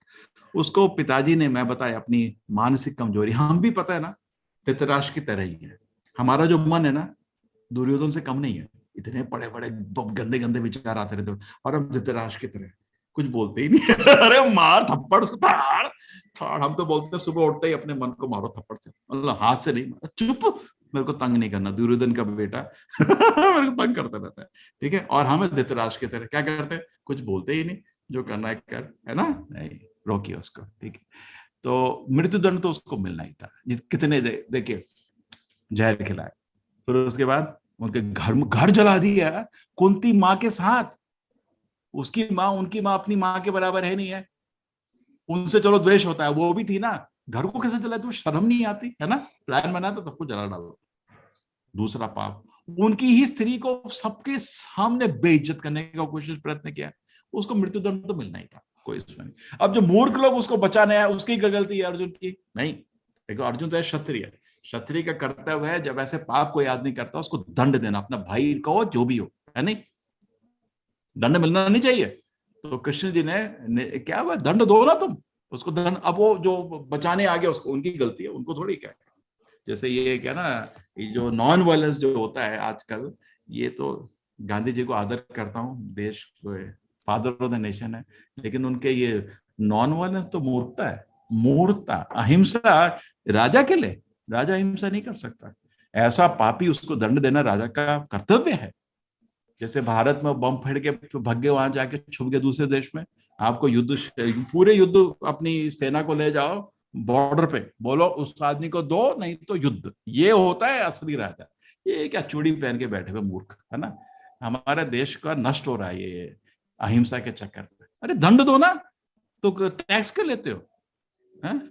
उसको पिताजी ने, मैं बताया, अपनी मानसिक कमजोरी, हम भी पता है ना, धृतराष्ट्र की तरह ही है। हमारा जो मन है ना, दुर्योधन से कम नहीं है। इतने बड़े बड़े गंदे गंदे विचार आते रहते, और हम धृतराष्ट्र की तरह कुछ बोलते ही नहीं। अरे मार थप्पड़ उसको, थाड़ थाड़। हम तो बोलते हैं सुबह उठते ही अपने मन को मारो थप्पड़ से, मतलब हाथ से नहीं, चुप, मेरे को तंग नहीं करना। दुर्योधन का बेटा मेरे को तंग करता रहता है, ठीक है। और हमें धृतराष्ट्र की तरह क्या करते हैं? कुछ बोलते ही नहीं, जो करना है कर, है ना, नहीं रोकिए उसको, ठीक है। तो मृत्यु दंड तो उसको मिलना ही था। कितने देखिए जहर खिलाए, फिर उसके बाद उनके घर जला दिया कुंती माँ के साथ। उसकी माँ, उनकी माँ अपनी माँ के बराबर है नहीं है, उनसे चलो द्वेष होता है, वो भी थी ना। घर को कैसे जलाए? तो शर्म नहीं आती है ना? प्लान बना तो सबको जला डालो। दूसरा पाप, उनकी ही स्त्री को सबके सामने बेइज्जत करने का कोशिश प्रयत्न किया, उसको मृत्यु दंड तो मिलना ही था, कोई इसमें नहीं। अब जो मूर्ख लोग उसको बचाने आए, उसकी गलती है अर्जुन की नहीं। देखो, अर्जुन तो है क्षत्रिय, क्षत्रिय का कर्तव्य है जब ऐसे पाप कोई आदमी करता है उसको दंड देना, अपना भाई को जो भी हो, है नहीं, दंड मिलना नहीं चाहिए। तो कृष्ण जी ने क्या हुआ, दंड दो ना तुम उसको दंड। अब वो जो बचाने आ गया उसको, उनकी गलती है, उनको थोड़ी क्या है। जैसे ये क्या ना, ये जो नॉन वायलेंस जो होता है आजकल, ये तो गांधी जी को आदर करता हूँ, देश को फादर ऑफ द नेशन है, लेकिन उनके ये नॉन वायलेंस तो मूर्खता है, मूर्खता। अहिंसा राजा के लिए, राजा हिंसा नहीं कर सकता। ऐसा पापी, उसको दंड देना राजा का कर्तव्य है। जैसे भारत में बम फेंक के भाग गए, वहां जाके छुप गए दूसरे देश में। आपको युद्ध, पूरे युद्ध अपनी सेना को ले जाओ बॉर्डर पे, बोलो उस आदमी को दो, नहीं तो युद्ध। ये होता है असली राजा। ये क्या चूड़ी पहन के बैठे हुए मूर्ख, है ना। हमारे देश का नष्ट हो रहा है ये अहिंसा के चक्कर में। अरे दंड दो ना, तो टैक्स क्यों लेते हो?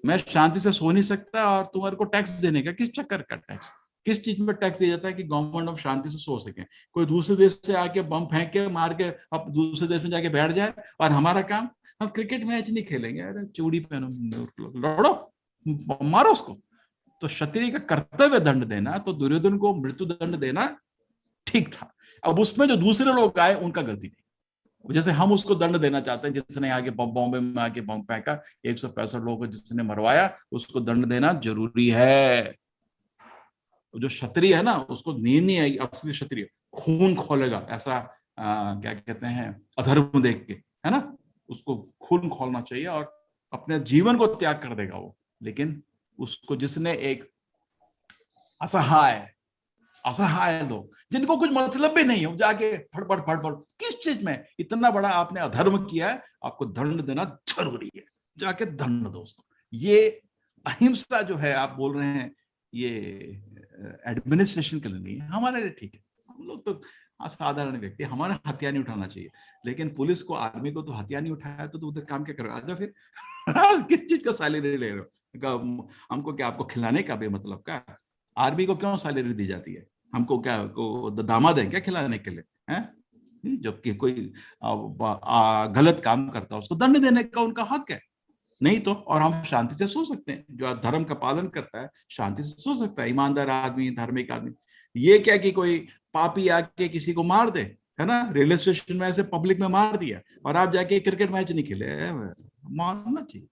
मैं शांति से सो नहीं सकता और तुम्हारे को टैक्स देने का किस चक्कर का टैक्स? किस चीज में टैक्स दिया जाता है कि गवर्नमेंट ऑफ शांति से सो सके? कोई दूसरे देश से आके बम फेंक के मार के अब दूसरे देश में जाके बैठ जाए, और हमारा काम, हम क्रिकेट मैच नहीं खेलेंगे। अरे चूड़ी पहनो, लड़ो, मारो उसको। तो क्षत्रिय का कर्तव्य दंड देना, तो दुर्योधन को मृत्यु दंड देना ठीक था। अब उसमें जो दूसरे लोग आए उनका गलती नहीं। जैसे हम उसको दंड देना चाहते हैं, जिसने आगे बॉम्बे में आके बम फेंका, 165 लोगों को जिसने मरवाया, उसको दंड देना जरूरी है। जो क्षत्रिय है ना, उसको नींद नहीं आएगी। असली क्षत्रिय खून खोलेगा, ऐसा क्या कहते हैं, अधर्म देख के, है ना, उसको खून खोलना चाहिए और अपने जीवन को त्याग कर देगा वो। लेकिन उसको जिसने एक असहाय लोग, जिनको कुछ मतलब भी नहीं हो, जाके फड़फड़ किस चीज में इतना बड़ा आपने अधर्म किया है, आपको दंड देना जरूरी है, जाके दंड दो उसको। ये अहिंसा जो है आप बोल रहे हैं, ये एडमिनिस्ट्रेशन के लिए नहीं है, हमारे लिए ठीक है। हम लोग तो साधारण व्यक्ति, हमारे हथियार नहीं उठाना चाहिए। लेकिन पुलिस को, आर्मी को तो हथियार नहीं उठाया तो उधर काम क्या करो? आजा फिर। किस चीज का सैलरी ले रहे हो? हमको क्या, आपको खिलाने का भी मतलब क्या? आर्मी को क्यों सैलरी दी जाती है? हमको क्या को दामाद है क्या खिलाने के लिए? हैं जबकि कोई गलत काम करता है उसको दंड देने का उनका हक है। नहीं तो, और हम शांति से सो सकते हैं। जो धर्म का पालन करता है शांति से सो सकता है, ईमानदार आदमी, धार्मिक आदमी। ये क्या कि कोई पापी आके किसी को मार दे, है ना, रेलवे स्टेशन में ऐसे पब्लिक में मार दिया, और आप जाके क्रिकेट मैच नहीं खेले, मारना चाहिए।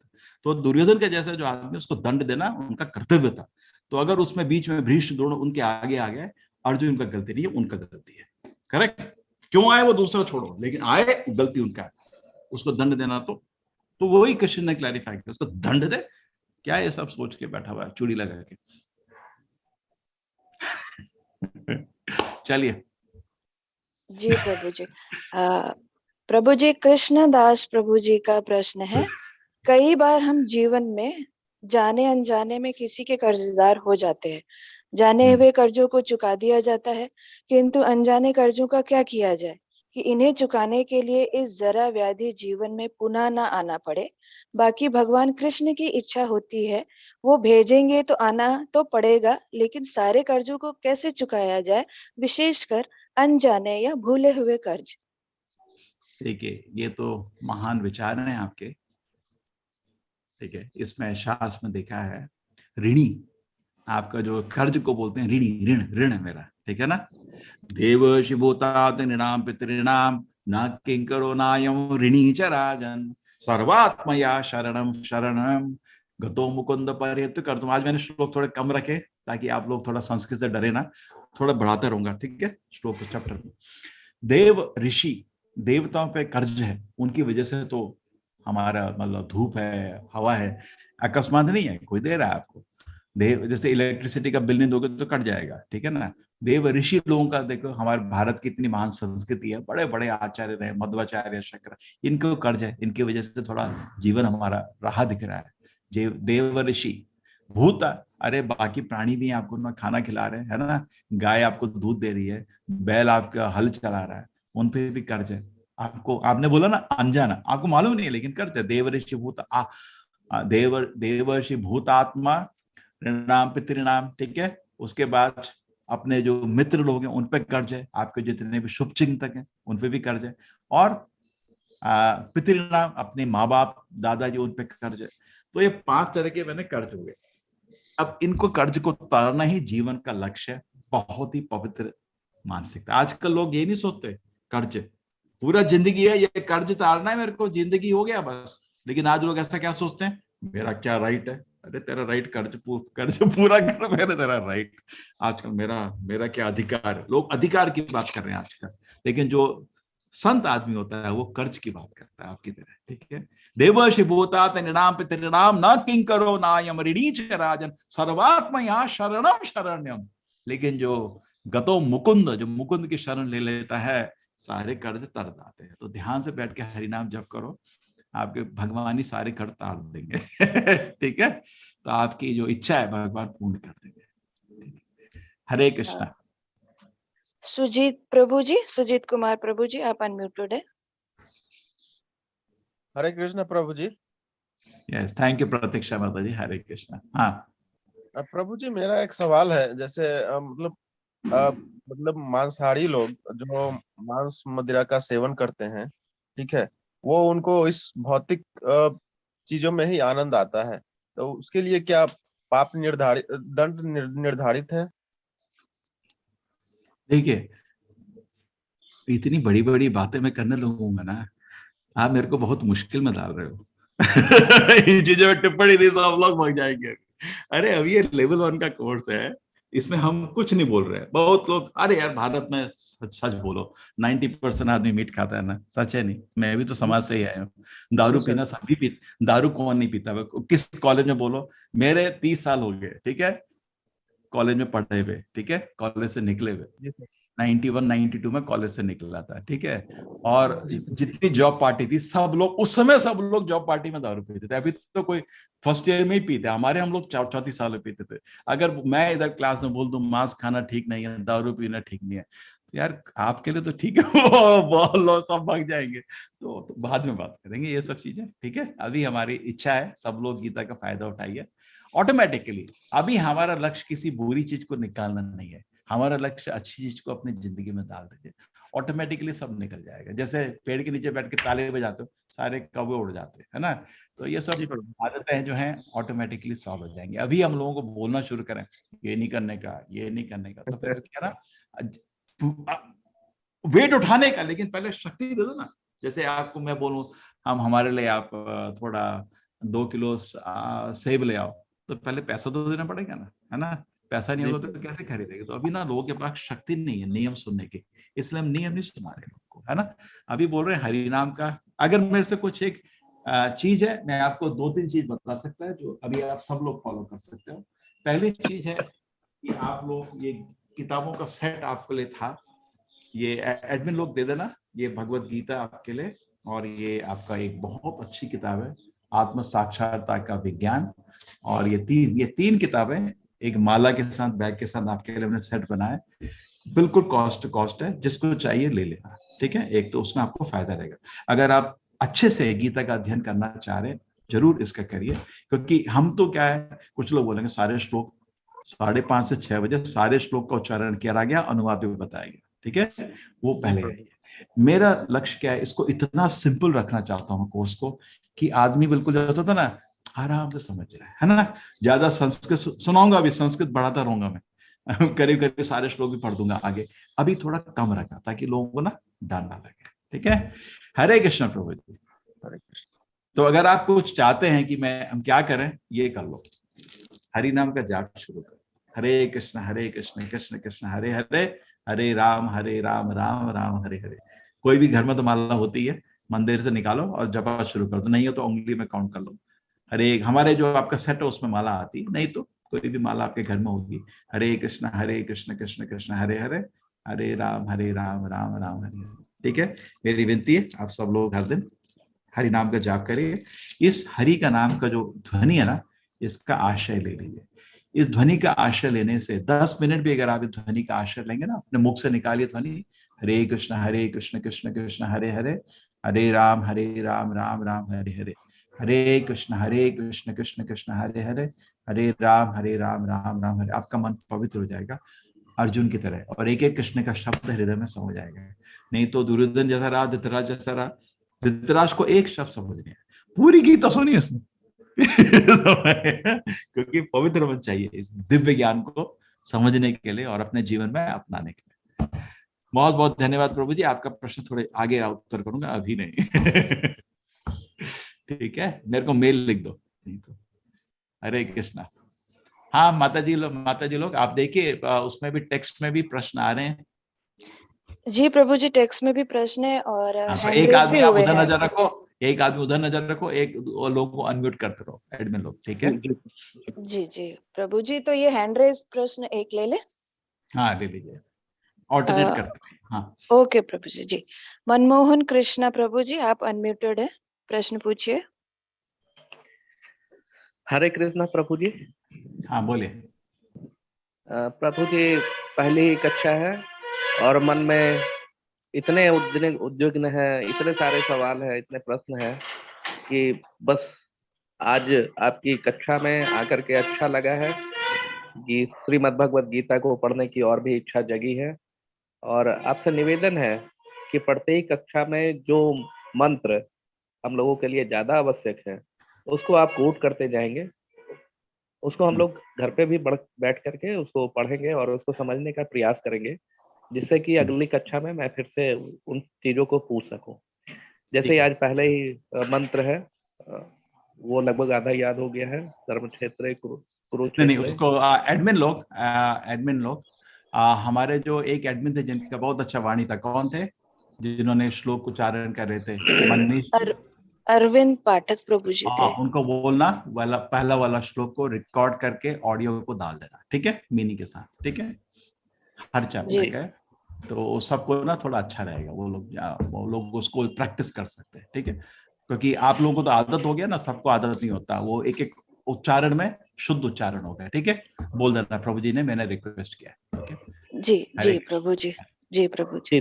तो दुर्योधन का जैसा जो आदमी, उसको दंड देना उनका कर्तव्य था। तो अगर उसमें बीच में भीष्म द्रोण उनके आगे आ गए, अर्जुन का गलती नहीं है, उनका गलती है। करेक्ट? क्यों आए वो दूसरा छोड़ो, लेकिन आए गलती उनका है, उसको दंड देना। तो वही कृष्ण ने क्लैरिफाई किया, उसको दंड दे। क्या ये सब सोच के बैठा हुआ है चूड़ी लगा के। चलिए। जी प्रभु जी। प्रभु जी, कृष्णदास प्रभु जी का प्रश्न है, कई बार हम जीवन में जाने अनजाने में किसी के कर्जदार हो जाते हैं। जाने हुए कर्जों को चुका दिया जाता है, किंतु अनजाने कर्जों का क्या किया जाए कि इन्हें चुकाने के लिए इस जरा व्याधि जीवन में पुनः न आना पड़े। बाकी भगवान कृष्ण की इच्छा होती है, वो भेजेंगे तो आना तो पड़ेगा, लेकिन सारे कर्जों को कैसे चुकाया जाए, विशेषकर अनजाने या भूले हुए कर्ज। देखिए, ये तो महान विचार हैं आपके। ठीक है, इसमें शास्त्र में देखा है, ऋणी, आपका जो कर्ज को बोलते हैं ऋणी, ऋण, ऋण मेरा, ठीक है ना। देव शिभूतात नृणाम पितृणाम न किंकरो नायम ऋणी च राजन सर्वात्मया शरणम शरणम गतो मुकुंद परियत कर। तुम आज मैंने श्लोक थोड़े कम रखे ताकि आप लोग थोड़ा संस्कृत से डरे ना, थोड़ा बढ़ाता रहूंगा, ठीक है। श्लोक चैप्टर में देव ऋषि, देवताओं पे कर्ज है, उनकी वजह से तो हमारा मतलब धूप है, हवा है, अकस्मात नहीं है, कोई दे रहा है आपको। देव, जैसे इलेक्ट्रिसिटी का बिल नहीं दोगे तो कट जाएगा, ठीक है ना। देव ऋषि लोगों का देखो, हमारे भारत की इतनी महान संस्कृति है, बड़े बड़े आचार्य रहे, मध्वाचार्य, शंकर, इनको कर्ज है, इनकी वजह से थोड़ा जीवन हमारा राह दिख रहा है। देव ऋषि भूत, अरे बाकी प्राणी भी आपको ना खाना खिला रहे हैं, है ना, गाय आपको दूध दे रही है, बैल आपका हल चला रहा है, उन पे भी कर्ज है आपको। आपने बोला ना अनजाना, आपको मालूम नहीं है लेकिन कर्ज है। देव ऋषि भूत देवर्षि भूतात्मा ऋणाम पितृणाम, ठीक है। उसके बाद अपने जो मित्र लोग हैं उन पे कर्ज है, आपके जितने भी शुभ चिंतक हैं उन पे भी कर्ज है, और पितृणाम अपने माँ बाप दादाजी उन पे कर्ज है। तो ये 5 तरह के मैंने कर्ज हुए। अब इनको कर्ज को उतारना ही जीवन का लक्ष्य है, बहुत ही पवित्र मानसिकता। आजकल लोग ये नहीं सोचते कर्ज पूरा जिंदगी है, ये कर्ज उतारना है मेरे को, जिंदगी हो गया बस। लेकिन आज लोग ऐसा क्या सोचते हैं, मेरा क्या राइट है, अरे तेरा राइट कर्ज पूरा कर, मेरा तेरा राइट। आजकल मेरा क्या अधिकार है, लोग अधिकार की बात कर रहे हैं आजकल। लेकिन जो संत आदमी होता है वो कर्ज की बात करता है आपकी तरह, ठीक है। देवर्षि भूतात नृणाम पितृणाम न किंकरो नायम ऋणी च राजन सर्वात्मया शरणम शरण्यम। लेकिन जो गतो मुकुंद, जो मुकुंद की शरण ले लेता है, सारे कर्ज तर जाते हैं। तो ध्यान से बैठ के हरिनाम जप करो, आपके भगवान ही सारे कर्ज तार देंगे। ठीक है, तो आपकी जो इच्छा है भगवान पूर्ण कर देंगे। हरे कृष्णा। सुजीत प्रभु जी, सुजीत कुमार प्रभु जी, आप अनम्यूटेड है। हरे कृष्णा प्रभु जी। यस, थैंक यू प्रतीक्षा माता जी। हरे कृष्णा। हाँ प्रभु जी, मेरा एक सवाल है, जैसे मतलब मांसाहारी लोग जो मांस मदिरा का सेवन करते हैं, ठीक है, वो उनको इस भौतिक चीजों में ही आनंद आता है, तो उसके लिए क्या पाप निर्धारित, दंड निर्धारित है? देखिए, इतनी बड़ी बड़ी बातें मैं करने लगूंगा ना, आप मेरे को बहुत मुश्किल में डाल रहे हो। इस चीजों में टिप्पणी दी सब लोग भाग जाएंगे। अरे अभी ये लेवल 1 का कोर्स है, इसमें हम कुछ नहीं बोल रहे हैं। बहुत लोग, अरे यार भारत में सच बोलो 90% आदमी मीट खाता है ना, सच है नहीं? मैं भी तो समाज से ही आया हूँ। दारू पीना सभी पीते, दारू कौन नहीं पीता? किस कॉलेज में बोलो, मेरे 30 साल हो गए, ठीक है, कॉलेज में पढ़े हुए, ठीक है, कॉलेज से निकले हुए, 91-92 में कॉलेज से निकला था, ठीक है। और जितनी जॉब पार्टी थी, सब लोग उस समय सब लोग जॉब पार्टी में दारू पीते थे। अभी तो कोई फर्स्ट ईयर में ही पीते, हमारे हम लोग 34 साल में पीते थे। अगर मैं इधर क्लास में बोल दूं मांस खाना ठीक नहीं है, दारू पीना ठीक नहीं है, तो यार आपके लिए तो ठीक है, बोल लो, सब भाग जाएंगे। तो बाद में बात करेंगे ये सब चीजें, ठीक है। अभी हमारी इच्छा है सब लोग गीता का फायदा उठाइए ऑटोमेटिकली। अभी हमारा लक्ष्य किसी बुरी चीज को निकालना नहीं है, हमारा लक्ष्य अच्छी चीज को अपनी जिंदगी में डाल दीजिए। ऑटोमेटिकली सब निकल जाएगा। जैसे पेड़ के नीचे बैठ के ताले बजाते हो, सारे कौवे उड़ जाते हैं, है ना। तो ये सब आदतें जो हैं ऑटोमेटिकली सॉल्व हो जाएंगी। अभी हम लोगों को बोलना शुरू करें ये नहीं करने का, ये नहीं करने का, तो फिर क्या ना वेट उठाने का, लेकिन पहले शक्ति दे दो ना। जैसे आपको मैं बोलूं हम हमारे लिए आप थोड़ा 2 किलो सेब ले आओ, तो पहले पैसा तो देना पड़ेगा ना, है ना। पैसा नहीं होगा तो कैसे खरीदेंगे। तो अभी ना लोगों के पास शक्ति नहीं है नियम सुनने की, इसलिए हम नियम नहीं सुना रहे लोगों को, है ना। अभी बोल रहे हैं हरि नाम का। अगर मेरे से कुछ एक चीज है, मैं आपको 2-3 चीज बता सकता है जो अभी आप सब लोग फॉलो कर सकते हो। पहली चीज है कि आप लोग ये किताबों का सेट आपके लिए था, ये एडमिन लोग दे देना, ये भगवत गीता आपके लिए, और ये आपका एक बहुत अच्छी किताब है आत्म साक्षात्कार का विज्ञान, और ये तीन किताबें एक माला के साथ बैग के साथ आपके लिए हमने सेट बनाया, बिल्कुल कॉस्ट है, जिसको चाहिए ले लेना, ठीक है। एक तो उसमें आपको फायदा रहेगा। अगर आप अच्छे से गीता का अध्ययन करना चाह रहे हैं जरूर इसका करिए, क्योंकि हम तो क्या है, कुछ लोग बोलेंगे सारे श्लोक 5:30 से 6 बजे सारे श्लोक का उच्चारण किया गया, अनुवाद भी बताया गया, ठीक है, वो पहले है। मेरा लक्ष्य क्या है, इसको इतना सिंपल रखना चाहता हूँ कोर्स को कि आदमी बिल्कुल जैसा था ना आराम से समझ जाए, है ना। ज्यादा संस्कृत सुनाऊंगा, अभी संस्कृत बढ़ाता रहूंगा मैं करीब करीब सारे श्लोक भी पढ़ दूंगा आगे। अभी थोड़ा कम रखा ताकि लोगों को ना डर ना लगे, ठीक है। हरे कृष्ण प्रभु जी, हरे कृष्ण। तो अगर आप कुछ चाहते हैं कि हम क्या करें, ये कर लो, हरि नाम का जाप शुरू करो। हरे कृष्ण कृष्ण कृष्ण हरे हरे, हरे राम राम राम हरे हरे। कोई भी घर में तो माला होती है, मंदिर से निकालो और जपा शुरू कर दो, नहीं हो तो उंगली में काउंट कर लो। हरे, हमारे जो आपका सेट है उसमें माला आती है, नहीं तो कोई भी माला आपके घर में होगी। हरे कृष्ण कृष्ण कृष्ण हरे हरे, हरे राम राम राम हरे हरे, ठीक है। मेरी विनती है आप सब लोग हर दिन हरि नाम का जाप करिए। इस हरि का नाम का जो ध्वनि है ना, इसका आश्रय ले लीजिए। इस ध्वनि का आश्रय लेने से 10 मिनट भी अगर आप इस ध्वनि का आश्रय लेंगे ना, अपने मुख से निकालिए ध्वनि, हरे कृष्ण कृष्ण कृष्ण हरे हरे, हरे राम राम राम हरे हरे, हरे कृष्ण कृष्ण कृष्ण हरे हरे, हरे राम राम राम हरे। आपका मन पवित्र हो जाएगा अर्जुन की तरह, और एक एक कृष्ण का शब्द हृदय में समा जाएगा। नहीं तो दुर्योधन जैसा रहा, धृतराज जैसा रहा। धृतराज को एक शब्द समझ नहीं है, पूरी गीता सुनी उसने क्योंकि पवित्र मन चाहिए इस दिव्य ज्ञान को समझने के लिए और अपने जीवन में अपनाने के लिए। बहुत बहुत धन्यवाद प्रभु जी। आपका प्रश्न थोड़े आगे उत्तर करूंगा, अभी नहीं ठीक है, मेरे को मेल लिख दो नहीं तो। हरे कृष्णा। हाँ माता जी लोग आप देखिए, उसमें भी टेक्स्ट में भी प्रश्न आ रहे हैं। जी प्रभु जी, टेक्स्ट में भी प्रश्न है और तो एक आदमी आप उधर नजर रखो, एक आदमी उधर नजर रखो, एक लोगों को अनम्यूट करते रहो एडमिन लोग, ठीक है। जी जी प्रभु जी, तो ये हैंड रेज प्रश्न एक ले ले। हाँ ले लीजिए, ऑल्टरनेट करते हैं। हाँ ओके प्रभु जी। जी मनमोहन कृष्णा प्रभु जी, आप अनम्यूटेड है, प्रश्न पूछिए। हरे कृष्णा प्रभु जी। हाँ बोलिए। प्रभु जी, पहली कक्षा है और मन में इतने उद्विग्न है, इतने सारे सवाल है, इतने प्रश्न है कि बस आज आपकी कक्षा में आकर के अच्छा लगा है कि श्रीमद् भगवद गीता को पढ़ने की और भी इच्छा जगी है। और आपसे निवेदन है कि पढ़ते ही कक्षा में जो मंत्र हम लोगों के लिए ज्यादा आवश्यक है उसको आप कोट करते जाएंगे, उसको हम लोग घर पे भी बैठ करके उसको पढ़ेंगे और उसको समझने का प्रयास करेंगे, जिससे कि अगली कक्षा में मैं फिर से उन चीजों को पूछ सकूं। जैसे आज पहले ही मंत्र है, वो लगभग आधा याद हो गया है, धर्म क्षेत्र कुरुक्षेत्र। नहीं उसको एडमिन लोग हमारे जो एक एडमिन थे जिनका बहुत अच्छा वाणी था, कौन थे जिन्होंने श्लोक उच्चारण कर रहे थे? मनीष अरविंद पाठक प्रभु जी थे। उनको बोलना वाला पहला वाला श्लोक को रिकॉर्ड करके ऑडियो को डाल देना, ठीक है, मीनिंग के साथ, ठीक है, हर चैप्टर का। तो सबको ना थोड़ा अच्छा रहेगा, वो लोग उसको प्रैक्टिस कर सकते हैं, ठीक है। क्योंकि आप लोगों को तो आदत हो गया ना, सबको आदत नहीं होता, वो एक एक उच्चारण में शुद्ध उच्चारण हो गया, ठीक है। बोल देना प्रभु जी ने, मैंने रिक्वेस्ट किया, ठीक है। जी जी प्रभु जी, जी प्रभु जी।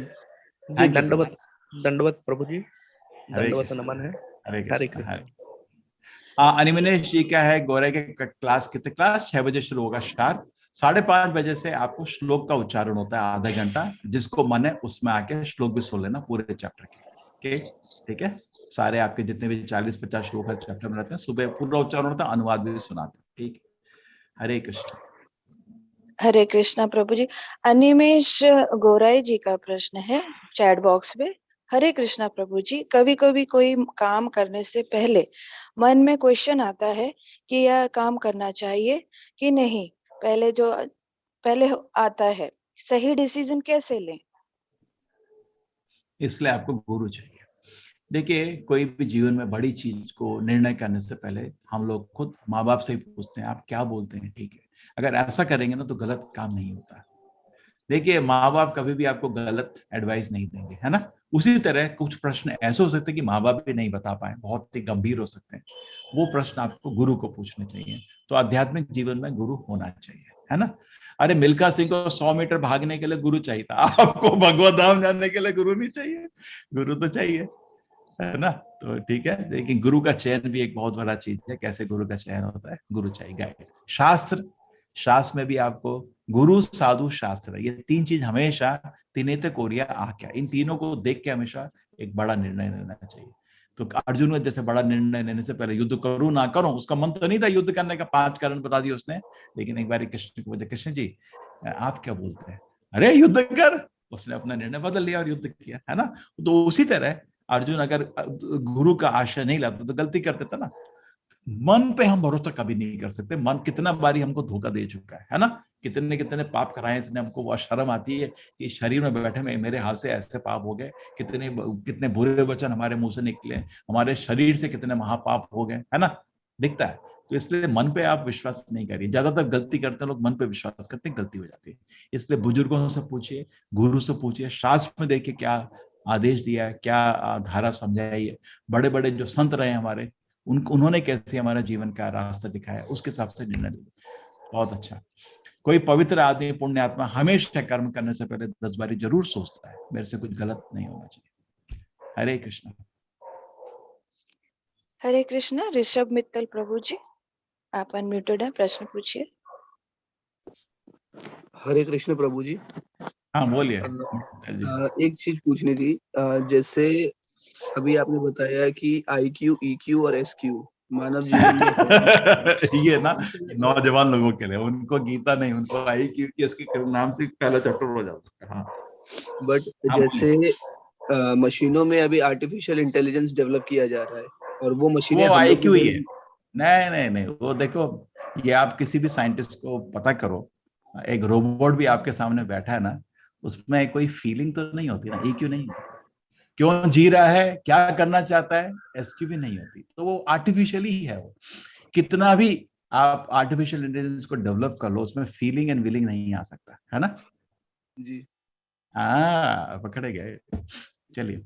दंडवत प्रभु जी, दंडवत नमन है। हरे कृष्ण। अनिमेश जी क्या है, गौरव के क्लास कितने, क्लास 6 बजे शुरू होगा स्टार्ट, 5:30 बजे से आपको श्लोक का उच्चारण होता है आधा घंटा, जिसको मन है उसमें आके श्लोक भी सुन लेना पूरे चैप्टर के। ठीक है, सारे आपके जितने भी 40-50 श्लोक हर चैप्टर में रहते हैं, सुबह पूरा उच्चारण होता है, अनुवाद भी सुनाते हैं। ठीक, हरे कृष्ण। हरे कृष्णा प्रभु जी। अनिमेश गोराई जी का प्रश्न है चैट बॉक्स में। हरे कृष्णा प्रभु जी, कभी कभी कोई काम करने से पहले मन में क्वेश्चन आता है कि यह काम करना चाहिए कि नहीं, पहले आता है, सही डिसीजन कैसे लें? इसलिए आपको गुरु चाहिए। देखिए, कोई भी जीवन में बड़ी चीज को निर्णय करने से पहले हम लोग खुद माँ बाप से ही पूछते हैं आप क्या बोलते हैं। ठीक है, अगर ऐसा करेंगे ना तो गलत काम नहीं होता। देखिए, माँ बाप कभी भी आपको गलत एडवाइस नहीं देंगे, है ना। उसी तरह कुछ प्रश्न ऐसे हो सकते हैं कि माँ बाप भी नहीं बता पाए, बहुत ही गंभीर हो सकते हैं, वो प्रश्न आपको गुरु को पूछने चाहिए। तो आध्यात्मिक जीवन में गुरु होना चाहिए, है ना। अरे मिल्खा सिंह को 100 मीटर भागने के लिए गुरु चाहिए था, आपको भगवत धाम जाने के लिए गुरु नहीं चाहिए, गुरु तो चाहिए, है ना। तो ठीक है, लेकिन गुरु का चयन भी एक बहुत बड़ा चीज है। कैसे गुरु का चयन होता है? गुरु चाहिए, गाइड। शास्त्र में भी आपको गुरु, साधु, शास्त्र, ये 3 चीज हमेशा, तिनेते कोरिया आज्ञा, इन तीनों को देख के हमेशा एक बड़ा निर्णय लेना चाहिए। तो अर्जुन ने जैसे बड़ा निर्णय लेने से पहले युद्ध करूं ना करूं, उसका मन तो नहीं था युद्ध करने का, 5 कारण बता दिए उसने, लेकिन एक बार कृष्ण को बोले, कृष्ण जी आप क्या बोलते हैं? अरे युद्ध कर, उसने अपना निर्णय बदल लिया और युद्ध किया, है ना। तो उसी तरह अर्जुन अगर गुरु का आश्रय नहीं लाता तो गलती करते था ना। मन पे हम भरोसा कभी नहीं कर सकते। मन कितना बारी हमको धोखा दे चुका है ना। कितने कितने पाप कराए इसने हमको। वो शर्म आती है कि शरीर में बैठे में मेरे हाथ से ऐसे पाप हो गए, कितने बुरे वचन हमारे मुंह से निकले, हमारे शरीर से कितने महापाप हो गए, है ना, दिखता है। तो इसलिए मन पे आप विश्वास नहीं करिए। ज्यादातर गलती करते हैं लोग, मन पे विश्वास करते हैं, गलती हो जाती है। इसलिए बुजुर्गों से पूछिए, गुरु से पूछिए, शास्त्र में देखिए क्या आदेश दिया है, क्या धारा समझाई है, बड़े बड़े जो संत रहे हमारे, उन्होंने कैसे हमारा जीवन का रास्ता दिखाया, उसके हिसाब से निर्णय लीजिए। बहुत अच्छा। कोई पवित्र आदमी, पुण्य आत्मा हमेशा कर्म करने से पहले 10 बारी जरूर सोचता है मेरे से कुछ गलत नहीं होना चाहिए। हरे कृष्ण। हरे कृष्णा। ऋषभ मित्तल प्रभु जी, आप अनम्यूटेड हैं, प्रश्न पूछिए। हरे कृष्ण प्रभु जी। हाँ बोलिए। एक चीज पूछनी थी, जैसे अभी आपने बताया कि IQ, EQ और SQ मानव जीवन में ये ना नौजवान लोगों के लिए, उनको गीता नहीं, उनको IQ के नाम से पहला चैप्टर हो जाता है। हाँ, बट जैसे मशीनों में अभी आर्टिफिशियल इंटेलिजेंस डेवलप किया जा रहा है और वो मशीनें वो IQ ही है। नहीं, वो देखो, ये आप किसी भी साइंटिस्ट को पता करो, एक रोबोट भी आपके सामने बैठा है ना, उसमें कोई फीलिंग तो नहीं होती ना, EQ नहीं होती। क्यों जी रहा है, क्या करना चाहता है, SQ भी नहीं होती। तो वो आर्टिफिशियल ही है। वो कितना भी आप आर्टिफिशियल इंटेलिजेंस को डेवलप कर लो, उसमें फीलिंग एंड विलिंग नहीं आ सकता, है ना जी। पकड़े गए। चलिए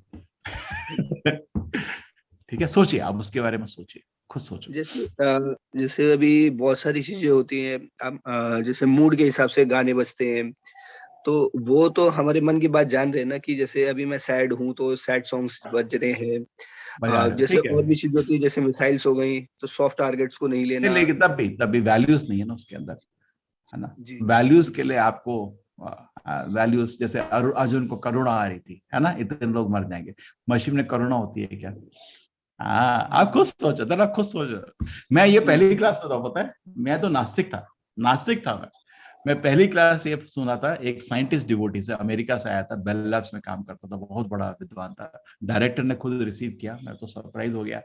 ठीक है, सोचिए आप उसके बारे में, सोचिए, खुद सोचो। जैसे अभी बहुत सारी चीजें होती हैं, जैसे मूड के हिसाब से गाने बजते हैं, तो वो तो हमारे मन की बात जान रहे हैं ना, कि जैसे अभी मैं सैड हूँ तो सैड सॉन्ग्स बज रहे हैं। जैसे और भी चीज होती है, जैसे मिसाइल्स हो गई तो सॉफ्ट टारगेट्स को नहीं लेना। लेकिन तब भी वैल्यूज नहीं है ना उसके अंदर, है ना। वैल्यूज के लिए आपको वैल्यूज, जैसे अर्जुन को करुणा आ रही थी, है ना, इतने लोग मर जाएंगे, मशीन में करुणा होती है क्या? आप खुद सोचो, जरा खुद सोचो। मैं ये पहली क्लास सुना, पता है, मैं तो नास्तिक था। मैं पहली क्लास ये सुना था, एक साइंटिस्ट डिवोटी से, अमेरिका से आया था, बेल लैब्स में काम करता था, बहुत बड़ा विद्वान था। डायरेक्टर ने खुद रिसीव किया, मैं तो सरप्राइज हो गया।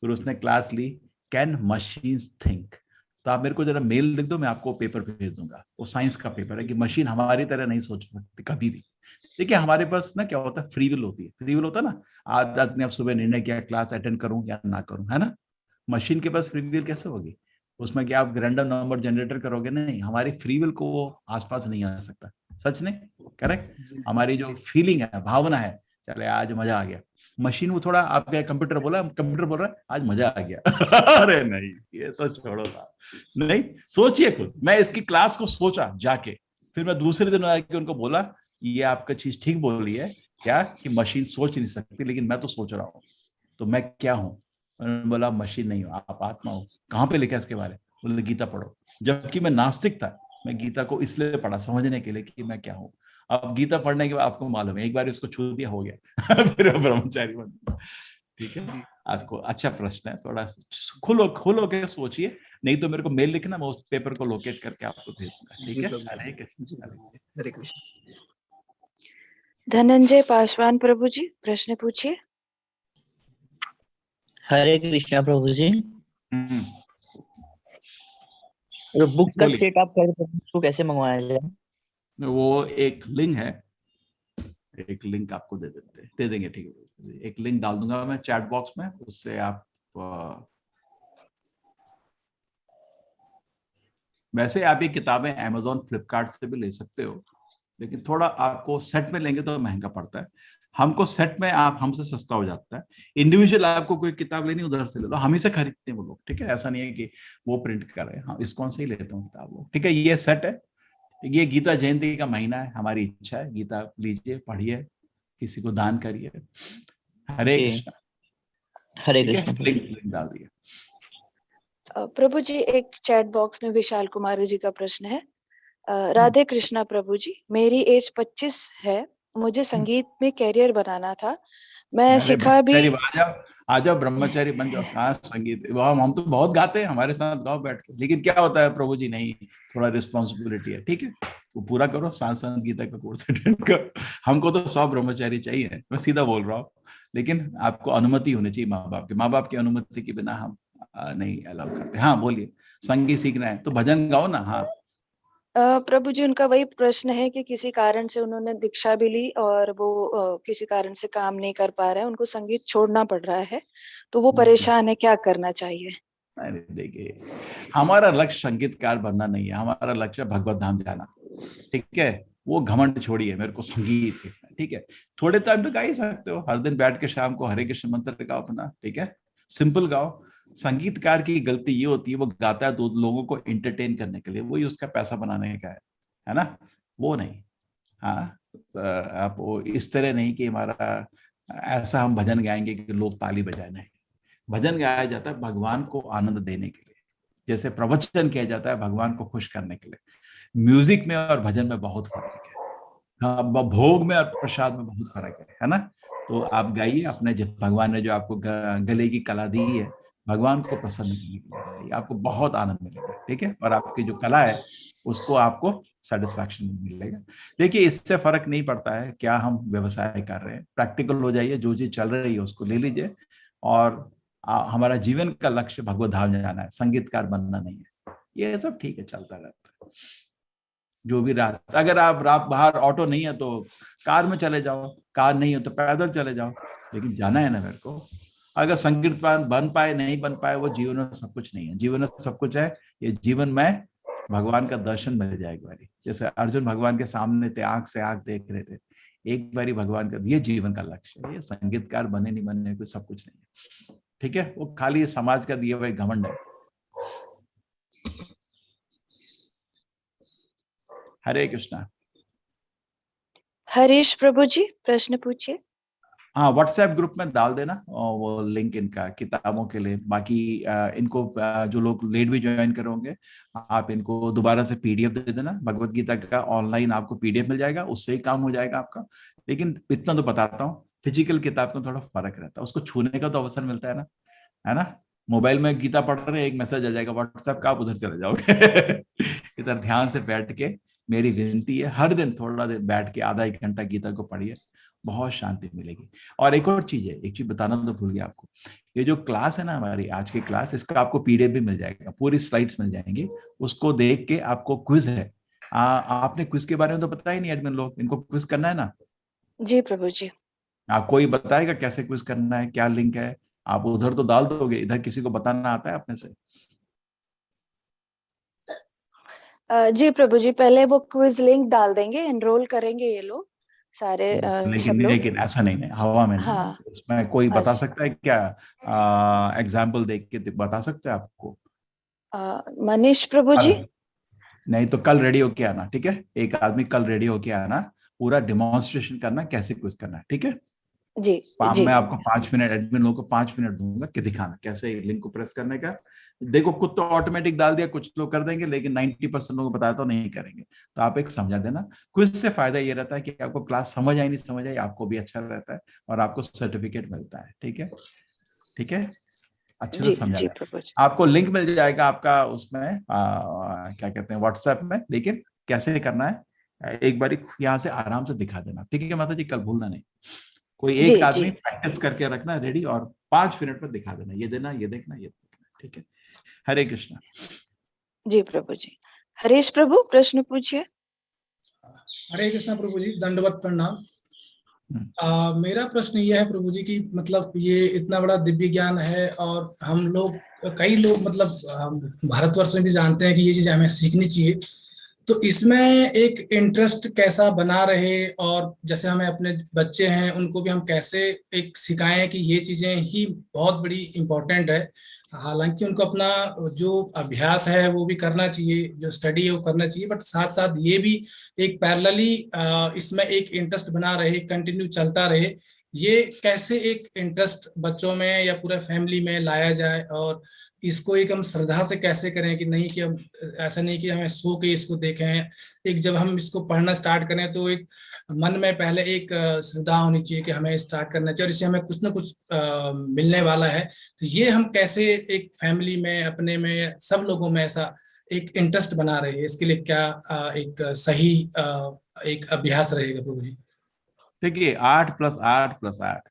फिर उसने क्लास ली, कैन मशीन्स थिंक। तो आप मेरे को जरा मेल लिख दो, मैं आपको पेपर भेज दूंगा। वो साइंस का पेपर है कि मशीन हमारी तरह नहीं सोच सकती कभी भी। देखिए, हमारे पास ना क्या होता है, फ्री विल होती है। फ्री विल होता है ना, आज आपने सुबह निर्णय किया क्लास अटेंड करूं या ना करूं, है ना। मशीन के पास फ्री विल कैसे होगी? उसमें क्या आप रैंडम नंबर जनरेटर करोगे? नहीं, हमारी फ्री विल को वो आसपास नहीं आ सकता। सच नहीं? करेक्ट। हमारी जो फीलिंग है, भावना है, चले आज मजा आ गया। मशीन वो थोड़ा, आपके कंप्यूटर बोल रहा है आज मजा आ गया अरे नहीं, ये तो छोड़ो था। नहीं, सोचिए खुद। मैं इसकी क्लास को सोचा जाके, फिर मैं दूसरे दिन आके उनको बोला, ये आपका चीज ठीक बोल रही है क्या, कि मशीन सोच नहीं सकती, लेकिन मैं तो सोच रहा हूँ। तो मैं क्या हूँ? उन्होंने बोला मशीन नहीं हो, आप आत्मा हो। कहाँ पे लिखा है इसके बारे में? बोले गीता पढ़ो। जबकि मैं नास्तिक था, मैं गीता को इसलिए पढ़ा समझने के लिए कि मैं क्या हूँ। अब गीता पढ़ने के बाद आपको मालूम है, एक बार इसको छू दिया हो गया फिर ब्रह्मचारी बन गया। ठीक है, आपको अच्छा प्रश्न है, थोड़ा खुलो के सोचिए, नहीं तो मेरे को मेल लिखना, मैं उस पेपर को लोकेट करके आपको भेज दूंगा। ठीक है, हरे कृष्ण। हरे कृष्ण। धनंजय पासवान प्रभु जी प्रश्न पूछिए। हरे कृष्णा प्रभु जी। तो बुक का सेट आप कह रहे थे, उसको कैसे मंगवाया जाए? वो एक लिंक है, एक लिंक आपको दे देंगे। ठीक है, एक लिंक डाल दूंगा मैं चैट बॉक्स में, उससे आप वैसे आप ये किताबें Amazon फ्लिपकार्ट से भी ले सकते हो, लेकिन थोड़ा आपको सेट में लेंगे तो महंगा पड़ता है। हमको सेट में आप हमसे सस्ता हो जाता है। इंडिविजुअल आपको कोई किताब लेनी उधर से ले लो, हम ही से खरीदते हैं वो लोग। ठीक है, ऐसा नहीं है कि वो प्रिंट कर रहे हैं, हाँ इस्कॉन से ही लेते हैं किताब लोग। ठीक है, ये सेट है, ये गीता जयंती का महीना है, हमारी इच्छा है गीता लीजिए, पढ़िए, किसी को दान करिए। हरे कृष्णा। हरे कृष्ण। लिंक डाल दिए। प्रभु जी एक चैट बॉक्स में विशाल कुमारी जी का प्रश्न है। राधे कृष्णा प्रभु जी, मेरी एज 25 है, मुझे संगीत में कैरियर बनाना था, मैं सिखा भी। आ जाओ ब्रह्मचारी बन जाओ। कहाँ संगीत, हम तो बहुत गाते हैं, हमारे साथ गाओ बैठ के, लेकिन क्या होता है प्रभु जी, नहीं थोड़ा रिस्पॉन्सिबिलिटी है। ठीक है, वो पूरा करो, सांसद गीता का कोर्स अटेंड करो। हमको तो 100 ब्रह्मचारी चाहिए, मैं सीधा बोल रहा हूँ, लेकिन आपको अनुमति होनी चाहिए माँ बाप की अनुमति के बिना हम नहीं अलाउ करते। हाँ बोलिए, संगीत सीखना है तो भजन गाओ ना। हाँ प्रभु जी उनका वही प्रश्न है कि किसी कारण से उन्होंने दीक्षा भी ली और वो किसी कारण से काम नहीं कर पा रहे हैं, उनको संगीत छोड़ना पड़ रहा है, तो वो परेशान है, क्या करना चाहिए? देखिए, हमारा लक्ष्य संगीतकार बनना नहीं है, हमारा लक्ष्य भगवत धाम जाना। ठीक है, वो घमंड छोड़िए, मेरे को संगीत सीखना। ठीक है, थोड़े टाइम तो गा ही सकते हो, हर दिन बैठ के शाम को हरे कृष्ण मंत्र गाओ अपना। ठीक है, सिंपल गाओ। संगीतकार की गलती ये होती है, वो गाता है दो लोगों को एंटरटेन करने के लिए, वही उसका पैसा बनाने का है ना, वो नहीं। हाँ, आप वो इस तरह नहीं कि हमारा ऐसा हम भजन गाएंगे कि लोग ताली बजाए, नहीं। भजन गाया जाता है भगवान को आनंद देने के लिए, जैसे प्रवचन किया जाता है भगवान को खुश करने के लिए। म्यूजिक में और भजन में बहुत फर्क है, हाँ, भोग में और प्रसाद में बहुत फर्क है ना। तो आप गाइए अपने, जब भगवान ने जो आपको गले की कला दी है, भगवान को प्रसन्न करने के लिए गाइए, आपको बहुत आनंद मिलेगा। ठीक है, और आपकी जो कला है उसको आपको सेटिस्फैक्शन मिलेगा। देखिए, इससे फर्क नहीं पड़ता है क्या हम व्यवसाय कर रहे हैं, प्रैक्टिकल हो जाइए, जो चीज चल रही है उसको ले लीजिए, और हमारा जीवन का लक्ष्य भगवत धाम जाना है, संगीतकार बनना नहीं है। ये सब ठीक है, चलता रहता है। जो भी रास्ता, अगर आप बाहर ऑटो नहीं है तो कार में चले जाओ, कार नहीं है तो पैदल चले जाओ, लेकिन जाना है ना मेरे को। अगर संगीतकार बन पाए नहीं बन पाए, वो जीवन में सब कुछ नहीं है। जीवन में सब कुछ है, ये जीवन में भगवान का दर्शन मिल जाए एक बारी, जैसे अर्जुन भगवान के सामने थे, आंख से आंख देख रहे थे, एक बारी भगवान का, ये जीवन का लक्ष्य है। ये संगीतकार बने नहीं बनने को सब कुछ नहीं है। ठीक है, वो खाली समाज का दिए हुए घमंड है। हरे कृष्णा। हरीश प्रभु जी प्रश्न पूछिए। हाँ, व्हाट्सएप ग्रुप में डाल देना वो लिंक इनका किताबों के लिए। बाकी इनको जो लोग लेट भी ज्वाइन करोगे, आप इनको दोबारा से पीडीएफ दे देना, भगवत गीता का ऑनलाइन आपको पीडीएफ मिल जाएगा, उससे ही काम हो जाएगा आपका। लेकिन इतना तो बताता हूँ, फिजिकल किताब में थोड़ा फर्क रहता है, उसको छूने का तो अवसर मिलता है ना। मोबाइल में गीता पढ़ रहे हैं, एक मैसेज आ जाएगा व्हाट्सएप का, आप उधर चले जाओगे। इधर ध्यान से बैठ के, मेरी विनती है हर दिन थोड़ा देर बैठ के आधा एक घंटा गीता को पढ़िए, बहुत शांति मिलेगी। और एक और चीज है, एक चीज बताना तो भूल गया आपको, ये जो क्लास है ना हमारी आज की क्लास, इसका आपको पीडीएफ भी मिल जाएगा, पूरी स्लाइड्स मिल जाएंगी, उसको देख के आपको क्विज है। आपने क्विज के बारे में तो पता ही नहीं, एडमिन लोग, इनको क्विज करना है ना। जी प्रभु जी। आप कोई बताएगा कैसे क्विज करना है, क्या लिंक है, आप उधर तो डाल दोगे, इधर किसी को बताना आता है अपने से? जी प्रभु जी, पहले वो क्विज लिंक डाल देंगे, एनरोल करेंगे ये लोग सारे सब लोग। लेकिन ऐसा नहीं है, हवा में नहीं। हाँ, उसमें कोई बता सकता है क्या? एग्जाम्पल देख के बता सकते हैं आपको? मनीष प्रभु जी। नहीं तो कल रेडी होके आना, ठीक है? एक आदमी कल रेडी होके आना, पूरा डिमॉन्स्ट्रेशन करना कैसे क्विज करना है, ठीक है? जी जी मैं आपको 5 मिनट, एडमिन लोगों को 5 मिनट दूंगा कि दिखाना कैसे लिंक को प्रेस करने का। देखो कुछ तो ऑटोमेटिक डाल दिया, कुछ लोग कर देंगे, लेकिन 90% लोगों को बताया तो नहीं करेंगे। तो आप एक समझा देना। क्विज से फायदा ये रहता है कि आपको क्लास समझ आई नहीं समझ आई, आपको भी अच्छा रहता है और आपको सर्टिफिकेट मिलता है। ठीक है, ठीक है, अच्छे से जी समझा जी जाए। प्रभु जी। आपको लिंक मिल जाएगा आपका उसमें क्या कहते हैं, व्हाट्सएप में। लेकिन कैसे करना है एक बार यहाँ से आराम से दिखा देना। ठीक है माता जी, कल भूलना नहीं। कोई जी एक जी आदमी प्रैक्टिस करके रखना रेडी, और 5 मिनट में दिखा देना, ये देना, ये देखना, ये देखना। ठीक है, हरे कृष्णा। जी प्रभु जी। हरीश प्रभु प्रश्न पूछिए। हरे कृष्णा प्रभु जी, दंडवत प्रणाम। मेरा प्रश्न यह है प्रभु जी कि मतलब ये इतना बड़ा दिव्य ज्ञान है और हम लोग, कई लोग मतलब हम भारतवर्ष में भी जानते हैं कि ये चीजें हमें सीखनी चाहिए, तो इसमें एक इंटरेस्ट कैसा बना रहे, और जैसे हमें अपने बच्चे हैं उनको भी हम कैसे एक सिखाएं कि ये चीजें ही बहुत बड़ी इम्पोर्टेंट है। हालांकि उनको अपना जो अभ्यास है वो भी करना चाहिए, जो स्टडी है वो करना चाहिए, बट साथ साथ ये भी एक पैरेलली इसमें एक इंटरेस्ट बना रहे, कंटिन्यू चलता रहे। ये कैसे एक इंटरेस्ट बच्चों में या पूरे फैमिली में लाया जाए, और इसको एक हम श्रद्धा से कैसे करें कि नहीं कि हम ऐसा नहीं कि हमें सो के इसको देखें। एक जब हम इसको पढ़ना स्टार्ट करें तो एक मन में पहले एक श्रद्धा होनी चाहिए कि हमें स्टार्ट करना चाहिए और इससे हमें कुछ ना कुछ मिलने वाला है। तो ये हम कैसे एक फैमिली में, अपने में, सब लोगों में ऐसा एक इंटरेस्ट बना रहे हैं, इसके लिए क्या एक सही एक अभ्यास रहेगा प्रभु जी? देखिए 8+8+8,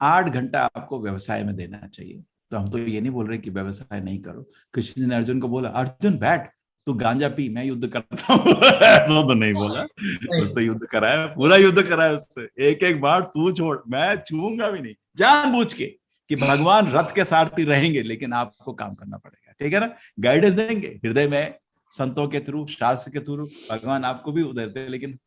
8 घंटा आपको व्यवसाय में देना चाहिए। तो हम तो ये नहीं बोल रहे कि व्यवसाय नहीं करो। कृष्ण जी ने अर्जुन को बोला, अर्जुन बैठ, तू गांजा पी, मैं युद्ध करता हूँ। ऐसा तो नहीं बोला, उससे युद्ध कराया, पूरा युद्ध कराया उससे। एक एक बार तू छोड़, मैं छूऊंगा भी नहीं, जानबूझ के, कि भगवान रथ के सारथी रहेंगे लेकिन आपको काम करना पड़ेगा। ठीक है ना, गाइडेंस देंगे हृदय में, संतों के थ्रू, शास्त्र के थ्रू भगवान आपको भी उधरते हैं, लेकिन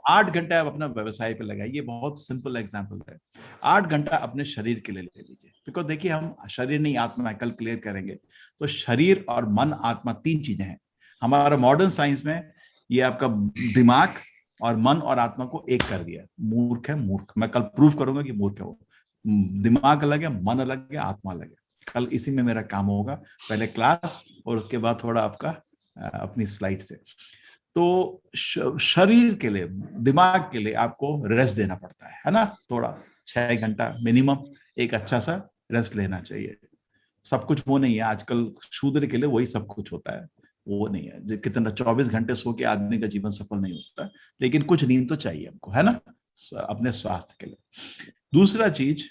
8 घंटे आप अपना व्यवसाय पे लगाइए। बहुत सिंपल एग्जांपल है। 8 घंटा अपने शरीर के लिए ले लीजिए, बिकॉज देखिए हम शरीर नहीं आत्मा है, कल क्लियर करेंगे। तो शरीर और मन, आत्मा 3 चीजें हैं। हमारा मॉडर्न साइंस में ये आपका दिमाग और मन और आत्मा को एक कर दिया। मूर्ख है, मूर्ख। मैं कल प्रूव करूंगा कि मूर्ख है वो। दिमाग अलग है, मन अलग है, आत्मा अलग है। कल इसी में मेरा काम होगा, पहले क्लास और उसके बाद थोड़ा आपका अपनी स्लाइड से। तो शरीर के लिए, दिमाग के लिए आपको रेस्ट देना पड़ता है ना, थोड़ा 6 घंटा मिनिमम एक अच्छा सा रेस्ट लेना चाहिए। सब कुछ वो नहीं है, आजकल शूद्र के लिए वही सब कुछ होता है, वो नहीं है। जो कितना 24 घंटे सो के आदमी का जीवन सफल नहीं होता, लेकिन कुछ नींद तो चाहिए हमको, है ना, अपने स्वास्थ्य के लिए। दूसरा चीज,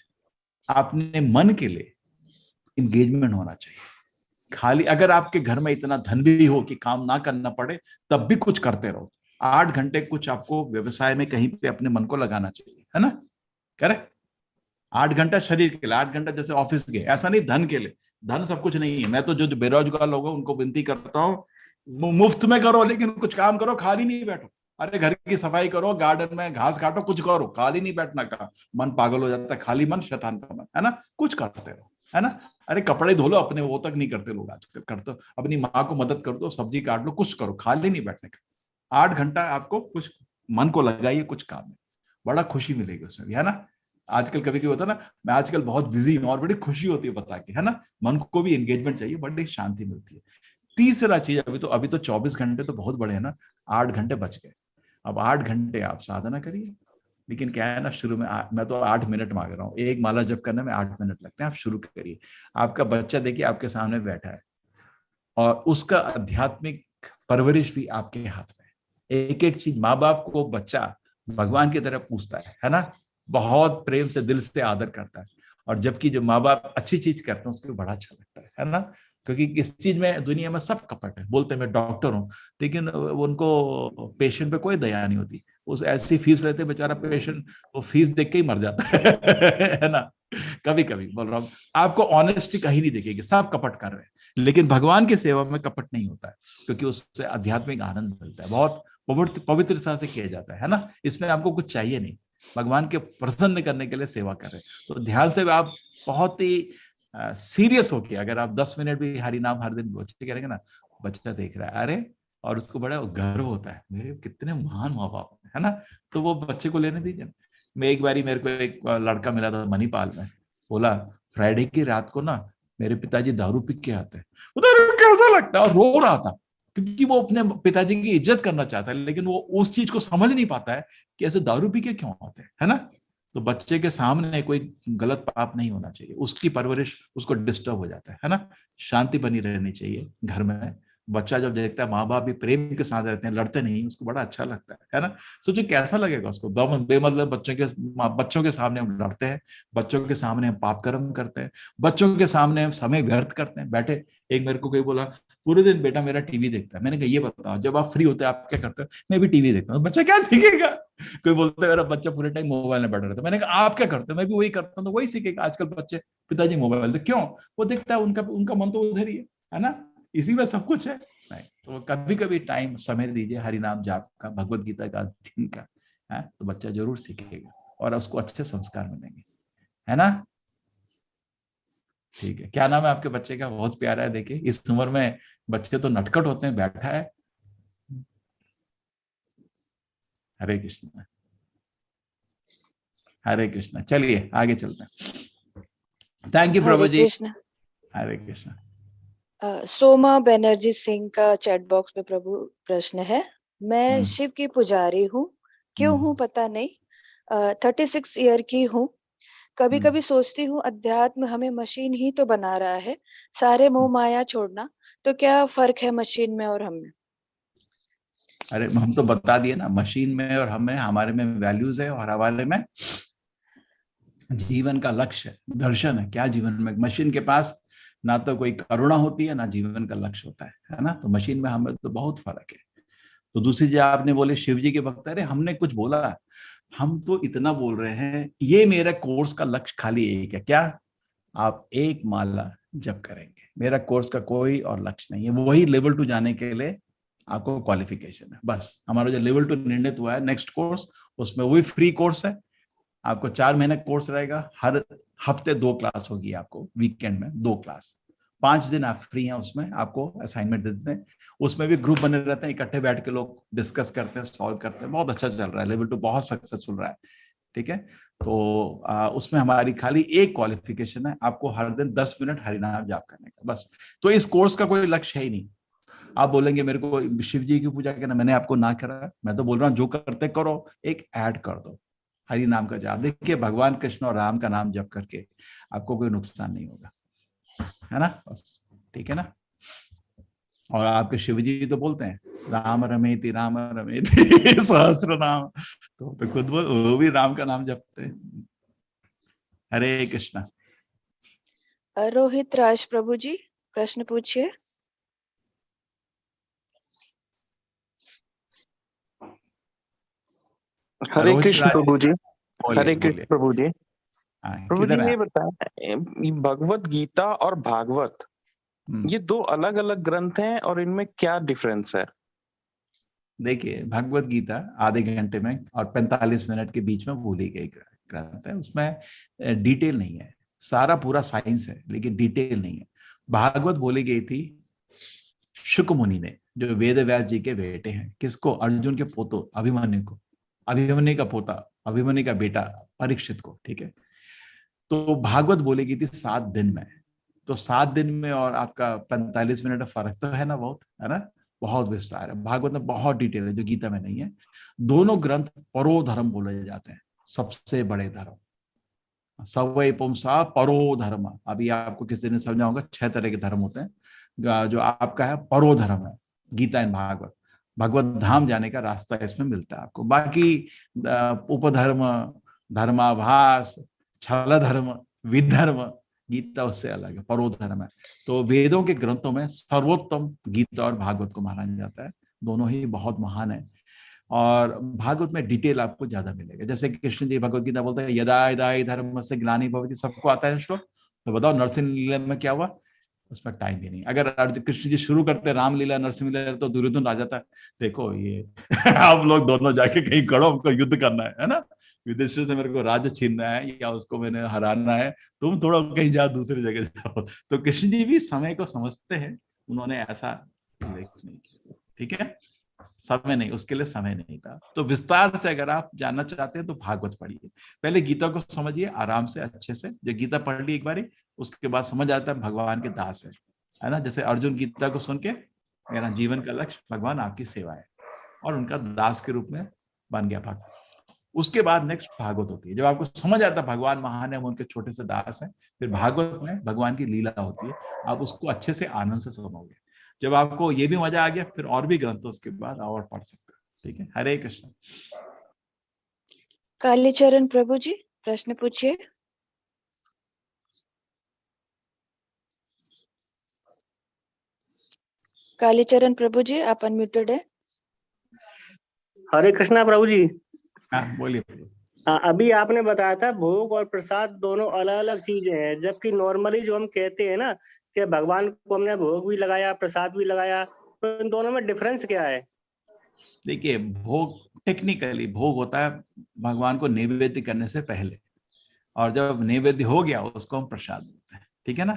अपने मन के लिए इंगेजमेंट होना चाहिए। खाली अगर आपके घर में इतना धन भी हो कि काम ना करना पड़े, तब भी कुछ करते रहो। 8 घंटे कुछ आपको व्यवसाय में कहीं पे अपने मन को लगाना चाहिए, है ना, करेक्ट। 8 घंटा शरीर के लिए, 8 घंटा जैसे ऑफिस के, ऐसा नहीं धन के लिए। धन सब कुछ नहीं है। मैं तो जो बेरोजगार लोग हैं उनको विनती करता हूँ, मुफ्त में करो लेकिन कुछ काम करो, खाली नहीं बैठो। अरे घर की सफाई करो, गार्डन में घास काटो, कुछ करो, खाली नहीं बैठना का। मन पागल हो जाता है, खाली मन शैतान का मन, है ना, कुछ करते रहो, है ना। अरे कपड़े धो लो अपने, वो तक नहीं करते लोग आजकल। करते, अपनी माँ को मदद कर दो, सब्जी काट लो, कुछ करो, खाली नहीं बैठने का। 8 घंटा आपको कुछ मन को लगाइए कुछ काम में, बड़ा खुशी मिलेगी उसमें भी, है ना। आजकल कभी कभी होता है ना, मैं आजकल बहुत बिजी हूँ, और बड़ी खुशी होती है बता के, है ना। मन को भी एंगेजमेंट चाहिए, बड़ी शांति मिलती है। तीसरा चीज, अभी तो 24 घंटे तो बहुत बड़े हैं ना, 8 घंटे बच गए। अब 8 घंटे आप साधना करिए। लेकिन क्या है ना, शुरू में मैं तो 8 मिनट मांग रहा हूँ। एक माला जप करने में 8 मिनट लगते हैं। आप शुरू करिए। आपका बच्चा देखिए आपके सामने बैठा है, और उसका आध्यात्मिक परवरिश भी आपके हाथ में। एक एक चीज माँ बाप को बच्चा भगवान की तरह पूछता है ना, बहुत प्रेम से, दिल से आदर करता है। और जबकि जो माँ बाप अच्छी चीज करते हैं उसको बड़ा अच्छा लगता है ना। क्योंकि इस चीज में दुनिया में सब कपट है। बोलते हैं मैं डॉक्टर हूँ, लेकिन उनको पेशेंट पे कोई दया नहीं होती। उस ऐसी फीस लेते बेचारा पेशेंट, वो फीस देख के ही मर जाता है ना। कभी कभी बोल रहा हूँ, आपको ऑनेस्टी कहीं नहीं दिखेगी, सब कपट कर रहे हैं। लेकिन भगवान की सेवा में कपट नहीं होता है, क्योंकि उससे आध्यात्मिक आनंद मिलता है। बहुत पवित्रता से किया जाता है ना। इसमें आपको कुछ चाहिए नहीं, भगवान के प्रसन्न करने के लिए सेवा कर रहे हैं। तो ध्यान से आप बहुत ही सीरियस होके, अगर आप 10 मिनट भी हरि नाम हर दिन बच्चे करेंगे ना, बच्चा देख रहा है, अरे, और उसको बड़ा गर्व होता है, मेरे कितने महान माँ बाप है ना। तो वो बच्चे को लेने दीजिए। मैं एक बारी, मेरे को एक लड़का मिला था मणिपाल में, बोला फ्राइडे की रात को ना मेरे पिताजी दारू पी के आते हैं। उधर कैसा लगता है, और रो रहा था क्योंकि वो अपने पिताजी की इज्जत करना चाहता है, लेकिन वो उस चीज को समझ नहीं पाता है कि ऐसे दारू पी के क्यों आते हैं, है ना। तो बच्चे के सामने कोई गलत पाप नहीं होना चाहिए, उसकी परवरिश उसको डिस्टर्ब हो जाता है ना। शांति बनी रहनी चाहिए घर में। बच्चा जब देखता है माँ बाप भी प्रेम के साथ रहते हैं, लड़ते नहीं, उसको बड़ा अच्छा लगता है ना। सोचिए कैसा लगेगा उसको। बेमतलब बच्चों के सामने हम लड़ते हैं, बच्चों के सामने हम पाप कर्म करते हैं, बच्चों के सामने हम समय व्यर्थ करते हैं। बैठे एक मेरे को कोई बोला पूरे दिन बेटा मेरा टीवी देखता है। मैंने कहा ये बताओ जब आप फ्री होते हैं आप क्या करते हो? मैं भी टीवी देखता हूँ। बच्चा क्या सीखेगा? कोई बोलता है मेरा बच्चा पूरे टाइम मोबाइल में बैठा रहता है। मैंने कहा आप क्या करते हो? मैं भी वही करता हूँ। तो वही सीखेगा। आजकल बच्चे पिताजी मोबाइल, तो क्यों? वो देखता है, उनका मन तो उधर ही है ना। इसी में सब कुछ है। नहीं तो कभी कभी टाइम समय दीजिए हरि नाम जाप का, भगवत गीता का, अध्ययन का, है तो बच्चा जरूर सीखेगा और उसको अच्छे संस्कार मिलेंगे, है ना। ठीक है, क्या नाम है आपके बच्चे का? बहुत प्यारा है। देखिए इस उम्र में बच्चे तो नटखट होते हैं। बैठा है। हरे कृष्ण, हरे कृष्ण। चलिए आगे चलते हैं। थैंक यू प्रभु जी। हरे कृष्ण। सोमा बनर्जी सिंह का चैट बॉक्स में प्रभु प्रश्न है, मैं शिव की पुजारी हूँ, क्यों हूँ पता नहीं, 36 ईयर की हूँ। कभी कभी सोचती हूँ अध्यात्म हमें मशीन ही तो बना रहा है, सारे मोह माया छोड़ना, तो क्या फर्क है मशीन में और हम में? अरे हम तो बता दिए ना, मशीन में और हमें, हमारे में वैल्यूज है और हमारे में जीवन का लक्ष्य है, दर्शन है। क्या जीवन में मशीन के पास ना तो कोई करुणा होती है ना जीवन का लक्ष्य होता है ना। तो मशीन में हमें तो बहुत फर्क है। तो दूसरी चीज आपने बोले शिव जी के भक्त, अरे हमने कुछ बोला? हम तो इतना बोल रहे हैं, ये मेरा कोर्स का लक्ष्य खाली एक है। क्या? आप एक माला जप करेंगे, मेरा कोर्स का कोई और लक्ष्य नहीं है। वही लेवल 2 जाने के लिए आपको क्वालिफिकेशन है बस। हमारा जो लेवल 2 निर्णित हुआ है नेक्स्ट कोर्स, उसमें वही फ्री कोर्स है। आपको 4 महीने कोर्स रहेगा, हर हफ्ते 2 क्लास होगी आपको, वीकेंड में 2 क्लास, 5 दिन आप फ्री हैं। उसमें आपको असाइनमेंट दे देते हैं, उसमें भी ग्रुप बने रहते हैं, इकट्ठे बैठ के लोग डिस्कस करते हैं, सॉल्व करते हैं। बहुत अच्छा चल रहा है, लेवल 2 बहुत सक्सेसफुल रहा है। ठीक है, तो उसमें हमारी खाली एक क्वालिफिकेशन है, आपको हर दिन 10 मिनट हरिनाम जाप करने का बस। तो इस कोर्स का कोई लक्ष्य है ही नहीं। आप बोलेंगे मेरे को शिव जी की पूजा करना, मैंने आपको ना करा। मैं तो बोल रहा हूँ जो करते करो, एक ऐड कर दो हरि नाम का जाप। देखिए भगवान कृष्ण और राम का नाम जप करके आपको कोई नुकसान नहीं होगा, है ना। बस ठीक है ना। और आपके शिव जी तो बोलते हैं राम रमेति सहस्र नाम, तो खुद वो भी राम का नाम जपते हैं। हरे कृष्णा। रोहित राज प्रभु जी प्रश्न पूछिए। हरे कृष्ण प्रभु जी। हरे कृष्ण प्रभु जी। प्रभु जी ये बताएं, भगवत गीता और भागवत ये 2 अलग अलग ग्रंथ हैं और इनमें क्या डिफरेंस है? देखिए भगवत गीता आधे घंटे में और 45 मिनट के बीच में बोली गई ग्रंथ है। उसमें डिटेल नहीं है, सारा पूरा साइंस है लेकिन डिटेल नहीं है। भागवत बोली गई थी शुक मुनि ने, जो वेद व्यास जी के बेटे हैं। किसको? अर्जुन के पोतो अभिमन्यु को, अभिमन्यु का पोता, अभिमन्यु का बेटा परीक्षित को। ठीक है, तो भागवत बोली गई थी 7 दिन में। तो 7 दिन में और आपका 45 मिनट फर्क तो है ना, बहुत है ना, बहुत विस्तार है। भागवत में बहुत डिटेल है जो गीता में नहीं है। दोनों ग्रंथ परो धर्म बोले जाते हैं, सबसे बड़े धर्म। सवै पुंसा परो धर्म, अभी आपको किसी ने समझा होगा 6 तरह के धर्म होते हैं। जो आपका है परो धर्म है गीता एंड भागवत। भगवत धाम जाने का रास्ता इसमें मिलता है आपको। बाकी उपधर्म, धर्माभास, छल धर्म, विधर्म, गीता उससे अलग है, परो धर्म है। तो वेदों के ग्रंथों में सर्वोत्तम गीता और भागवत को माना जाता है। दोनों ही बहुत महान है और भागवत में डिटेल आपको ज्यादा मिलेगा। जैसे कृष्ण जी भगवत गीता बोलते हैं यदा यदा धर्म से ग्लानि भवति, सबको आता है श्लोक। तो बताओ नरसिंह लीला में क्या हुआ? उसमें टाइम भी नहीं। अगर कृष्ण जी शुरू करते रामलीला नरसिंह लीला तो दुर्योधन आ जाता, देखो ये आप लोग दोनों जाके कहीं खड़ो, हमको युद्ध करना है ना, युधिष्ठिर से मेरे को राज्य छीनना है या उसको मैंने हराना है, तुम थोड़ा कहीं जाओ, दूसरी जगह जाओ। तो कृष्ण जी भी समय को समझते हैं, उन्होंने ऐसा उल्लेख नहीं किया। ठीक है, समय नहीं, उसके लिए समय नहीं था। तो विस्तार से अगर आप जानना चाहते हैं तो भागवत पढ़िए, पहले गीता को समझिए आराम से अच्छे से। जो गीता पढ़ ली एक बारी, उसके बाद समझ आता है भगवान के दास है ना। जैसे अर्जुन गीता को सुन के मेरा जीवन का लक्ष्य भगवान आपकी सेवा है, और उनका दास के रूप में बन गया भक्त। उसके बाद नेक्स्ट भागवत होती है। जब आपको समझ आता है भगवान महान है, हम उनके छोटे से दास हैं, फिर भागवत में भगवान की लीला होती है, आप उसको अच्छे से आनंद से सुनोगे। जब आपको ये भी मजा आ गया, फिर और भी ग्रंथ उसके बाद और पढ़ सकते हैं। ठीक है, हरे कृष्ण। कालीचरण प्रभु जी प्रश्न पूछिए। कालीचरण प्रभु जी आप अनम्यूटेड है। हरे कृष्णा प्रभु जी। हाँ बोलिए। अभी आपने बताया था भोग और प्रसाद दोनों अलग अलग चीजें हैं, जबकि नॉर्मली जो हम कहते हैं ना कि भगवान को हमने भोग भी लगाया प्रसाद भी लगाया, तो इन दोनों में डिफरेंस क्या है? देखिए, भोग टेक्निकली भोग होता है भगवान को नैवेद्य करने से पहले, और जब नैवेद्य हो गया उसको हम प्रसाद बोलते हैं। ठीक है ना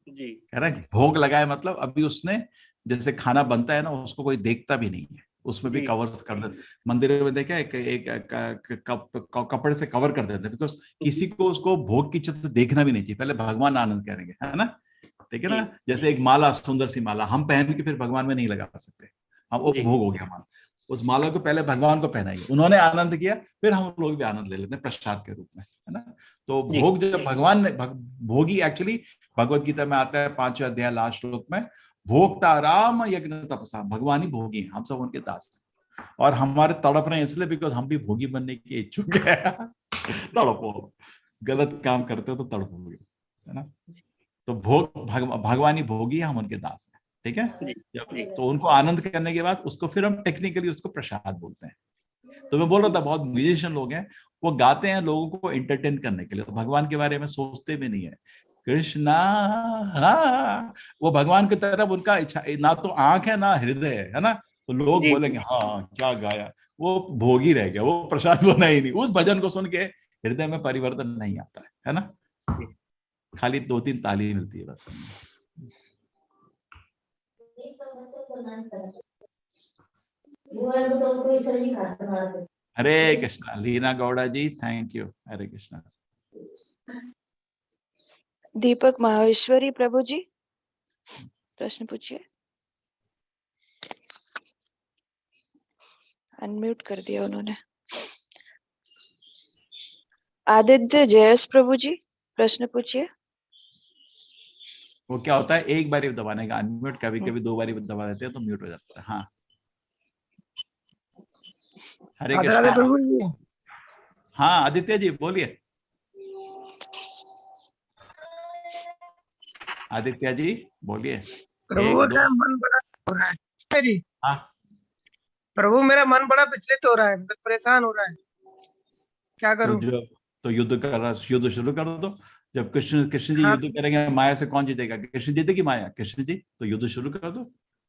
जी। कह रहा है भोग लगाए मतलब अभी उसने, जैसे खाना बनता है ना, उसको कोई देखता भी नहीं है, उसमें भी कवर्स कर देते। मंदिर में देखा एक कपड़े से कवर कर देते हैं, बिकॉज किसी को उसको भोग की चीज से देखना भी नहीं चाहिए, पहले भगवान आनंद करेंगे, है ना। ठीक है ना। जैसे एक माला, सुंदर सी माला हम पहन के फिर भगवान में नहीं लगा सकते, हम वो भोग हो गया माला। उस माला को पहले भगवान को पहनाइए, उन्होंने आनंद किया, फिर हम लोग भी आनंद ले लेते हैं प्रसाद के रूप में, है ना। तो भोग जब भगवान ने भोगी, एक्चुअली भगवत गीता में आता है 5वें अध्याय लास्ट श्लोक में, भोक्ता राम यज्ञ तपसा, भगवान ही भोगी हैं, हम सब उनके दास हैं। और हमारे तड़प रहे हैं इसलिए बिकॉज हम भी भोगी बनने के इच्छुक है। तड़पो, गलत काम करते हो तो तड़पोगे, है ना। तो भोग भगवान ही भोगी है, हम उनके दास हैं। ठीक है। तो उनको आनंद करने के बाद उसको फिर हम टेक्निकली उसको प्रसाद बोलते हैं। तो मैं बोल रहा था बहुत म्यूजिशियन लोग हैं, वो गाते हैं लोगों को एंटरटेन करने के लिए, तो भगवान के बारे में सोचते भी नहीं है। कृष्णा, वो भगवान की तरफ उनका इच्छा ना तो आंख है ना हृदय है ना। तो लोग बोलेंगे हाँ क्या गाया, वो भोगी रह गया, वो प्रसाद बना ही नहीं। उस भजन को सुन के हृदय में परिवर्तन नहीं आता है ना, खाली 2-3 ताली मिलती है बस। हरे कृष्णा। लीना गौड़ा जी थैंक यू। हरे कृष्णा। दीपक माहेश्वरी प्रभु जी प्रश्न पूछिए। अनम्यूट कर दिया उन्होंने। आदित्य जयस प्रभु जी प्रश्न पूछिए। वो क्या होता है, एक बार दबाने का अनम्यूट, कभी कभी 2 बार दबा देते हैं तो म्यूट हो जाता है। हाँ हरे कृष्णा प्रभु जी। हाँ आदित्य जी बोलिए। आदित्य जी बोलिए। प्रभु का मन बड़ा हो रहा है मेरी। हाँ प्रभु मेरा मन बड़ा विचलित हो रहा है, परेशान हो रहा है, क्या करूं? तो युद्ध शुरू कर दो। जब कृष्ण जी युद्ध करेंगे माया से, कौन जीतेगा? कृष्ण जीतेगी माया? कृष्ण जी। तो युद्ध शुरू कर दो।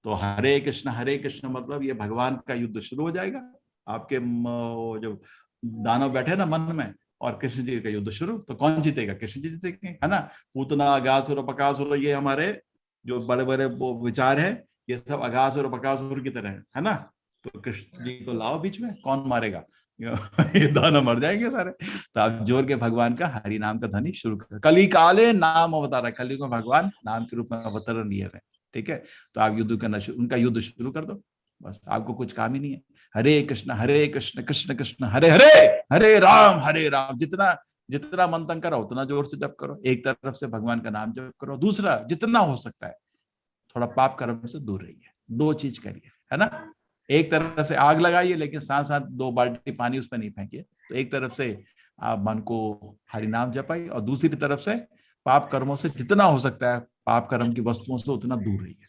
तो हरे कृष्ण मतलब ये भगवान का युद्ध शुरू हो जाएगा। आपके जो दानव बैठे ना मन में, और कृष्ण जी का युद्ध शुरू। तो कौन जीतेगा? कृष्ण जी जीतेंगे, है ना। पूतना, अघासुर, बकासुर, ये हमारे जो बड़े बड़े वो विचार है, ये सब अघासुर बकासुर की तरह है ना। तो कृष्ण जी को लाओ बीच में, कौन मारेगा? ये दानव मर जाएंगे सारे। तो आप जोर के भगवान का हरि नाम का ध्वनि शुरू कर। कली काले नाम अवतार है, कली को भगवान नाम के रूप में अवतरण लिए हुए। ठीक है। तो आप युद्ध करना, उनका युद्ध शुरू कर दो, बस आपको कुछ काम ही नहीं है। हरे कृष्ण कृष्ण कृष्ण हरे हरे, हरे राम जितना मंथन करो उतना जोर से जप करो। एक तरफ से भगवान का नाम जप करो, दूसरा जितना हो सकता है थोड़ा पाप कर्म से दूर रहिए। 2 चीज करिए, है ना। एक तरफ से आग लगाइए, लेकिन साथ साथ 2 बाल्टी पानी उस पर नहीं फेंकिए। तो एक तरफ से आप मन को हरि नाम जपाइए, और दूसरी तरफ से पाप कर्मों से जितना हो सकता है, पाप कर्म की वस्तुओं से उतना दूर रहिए।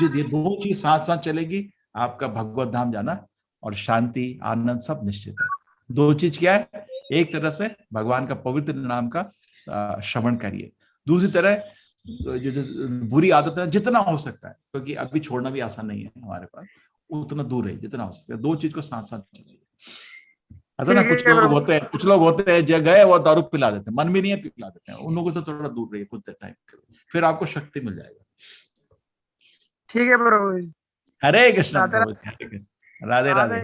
जो ये 2 चीज साथ साथ चलेगी, आपका भगवत धाम जाना और शांति आनंद सब निश्चित है। 2 चीज क्या है? एक तरफ से भगवान का पवित्र नाम का श्रवण करिए, दूसरी तरह जो बुरी आदत है जितना हो सकता है, क्योंकि अभी छोड़ना भी आसान नहीं है हमारे पास, उतना दूर है जितना हो सकता है। 2 चीज को साथ साथ चलिए। अच्छा ना, कुछ लोग होते हैं जगह वो दारू पिला देते हैं, मन भी नहीं है पिला देते हैं, उन लोगों से थोड़ा दूर रहिए कुछ टाइम, फिर आपको शक्ति मिल जाएगा। ठीक है प्रभु जी। हरे कृष्ण राधे प्रभु जी, हरे कृष्ण, राधे राधे।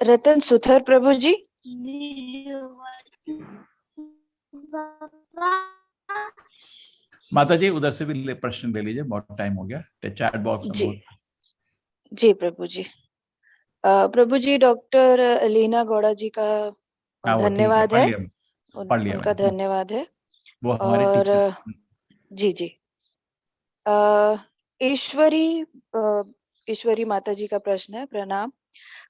रतन सुथर प्रभु जी। माता जी उधर से भी प्रश्न ले लीजिए, बहुत टाइम हो गया, चैट बॉक्स में जी बहुत। जी प्रभु जी। प्रभु जी डॉक्टर लीना गौड़ा जी का हाँ वो ठीक है, धन्यवाद है, पढ़ लिया उनका मैंने। धन्यवाद है। वो हमारे और टीचर। जी जी ईश्वरी ईश्वरी माता जी का प्रश्न है, प्रणाम।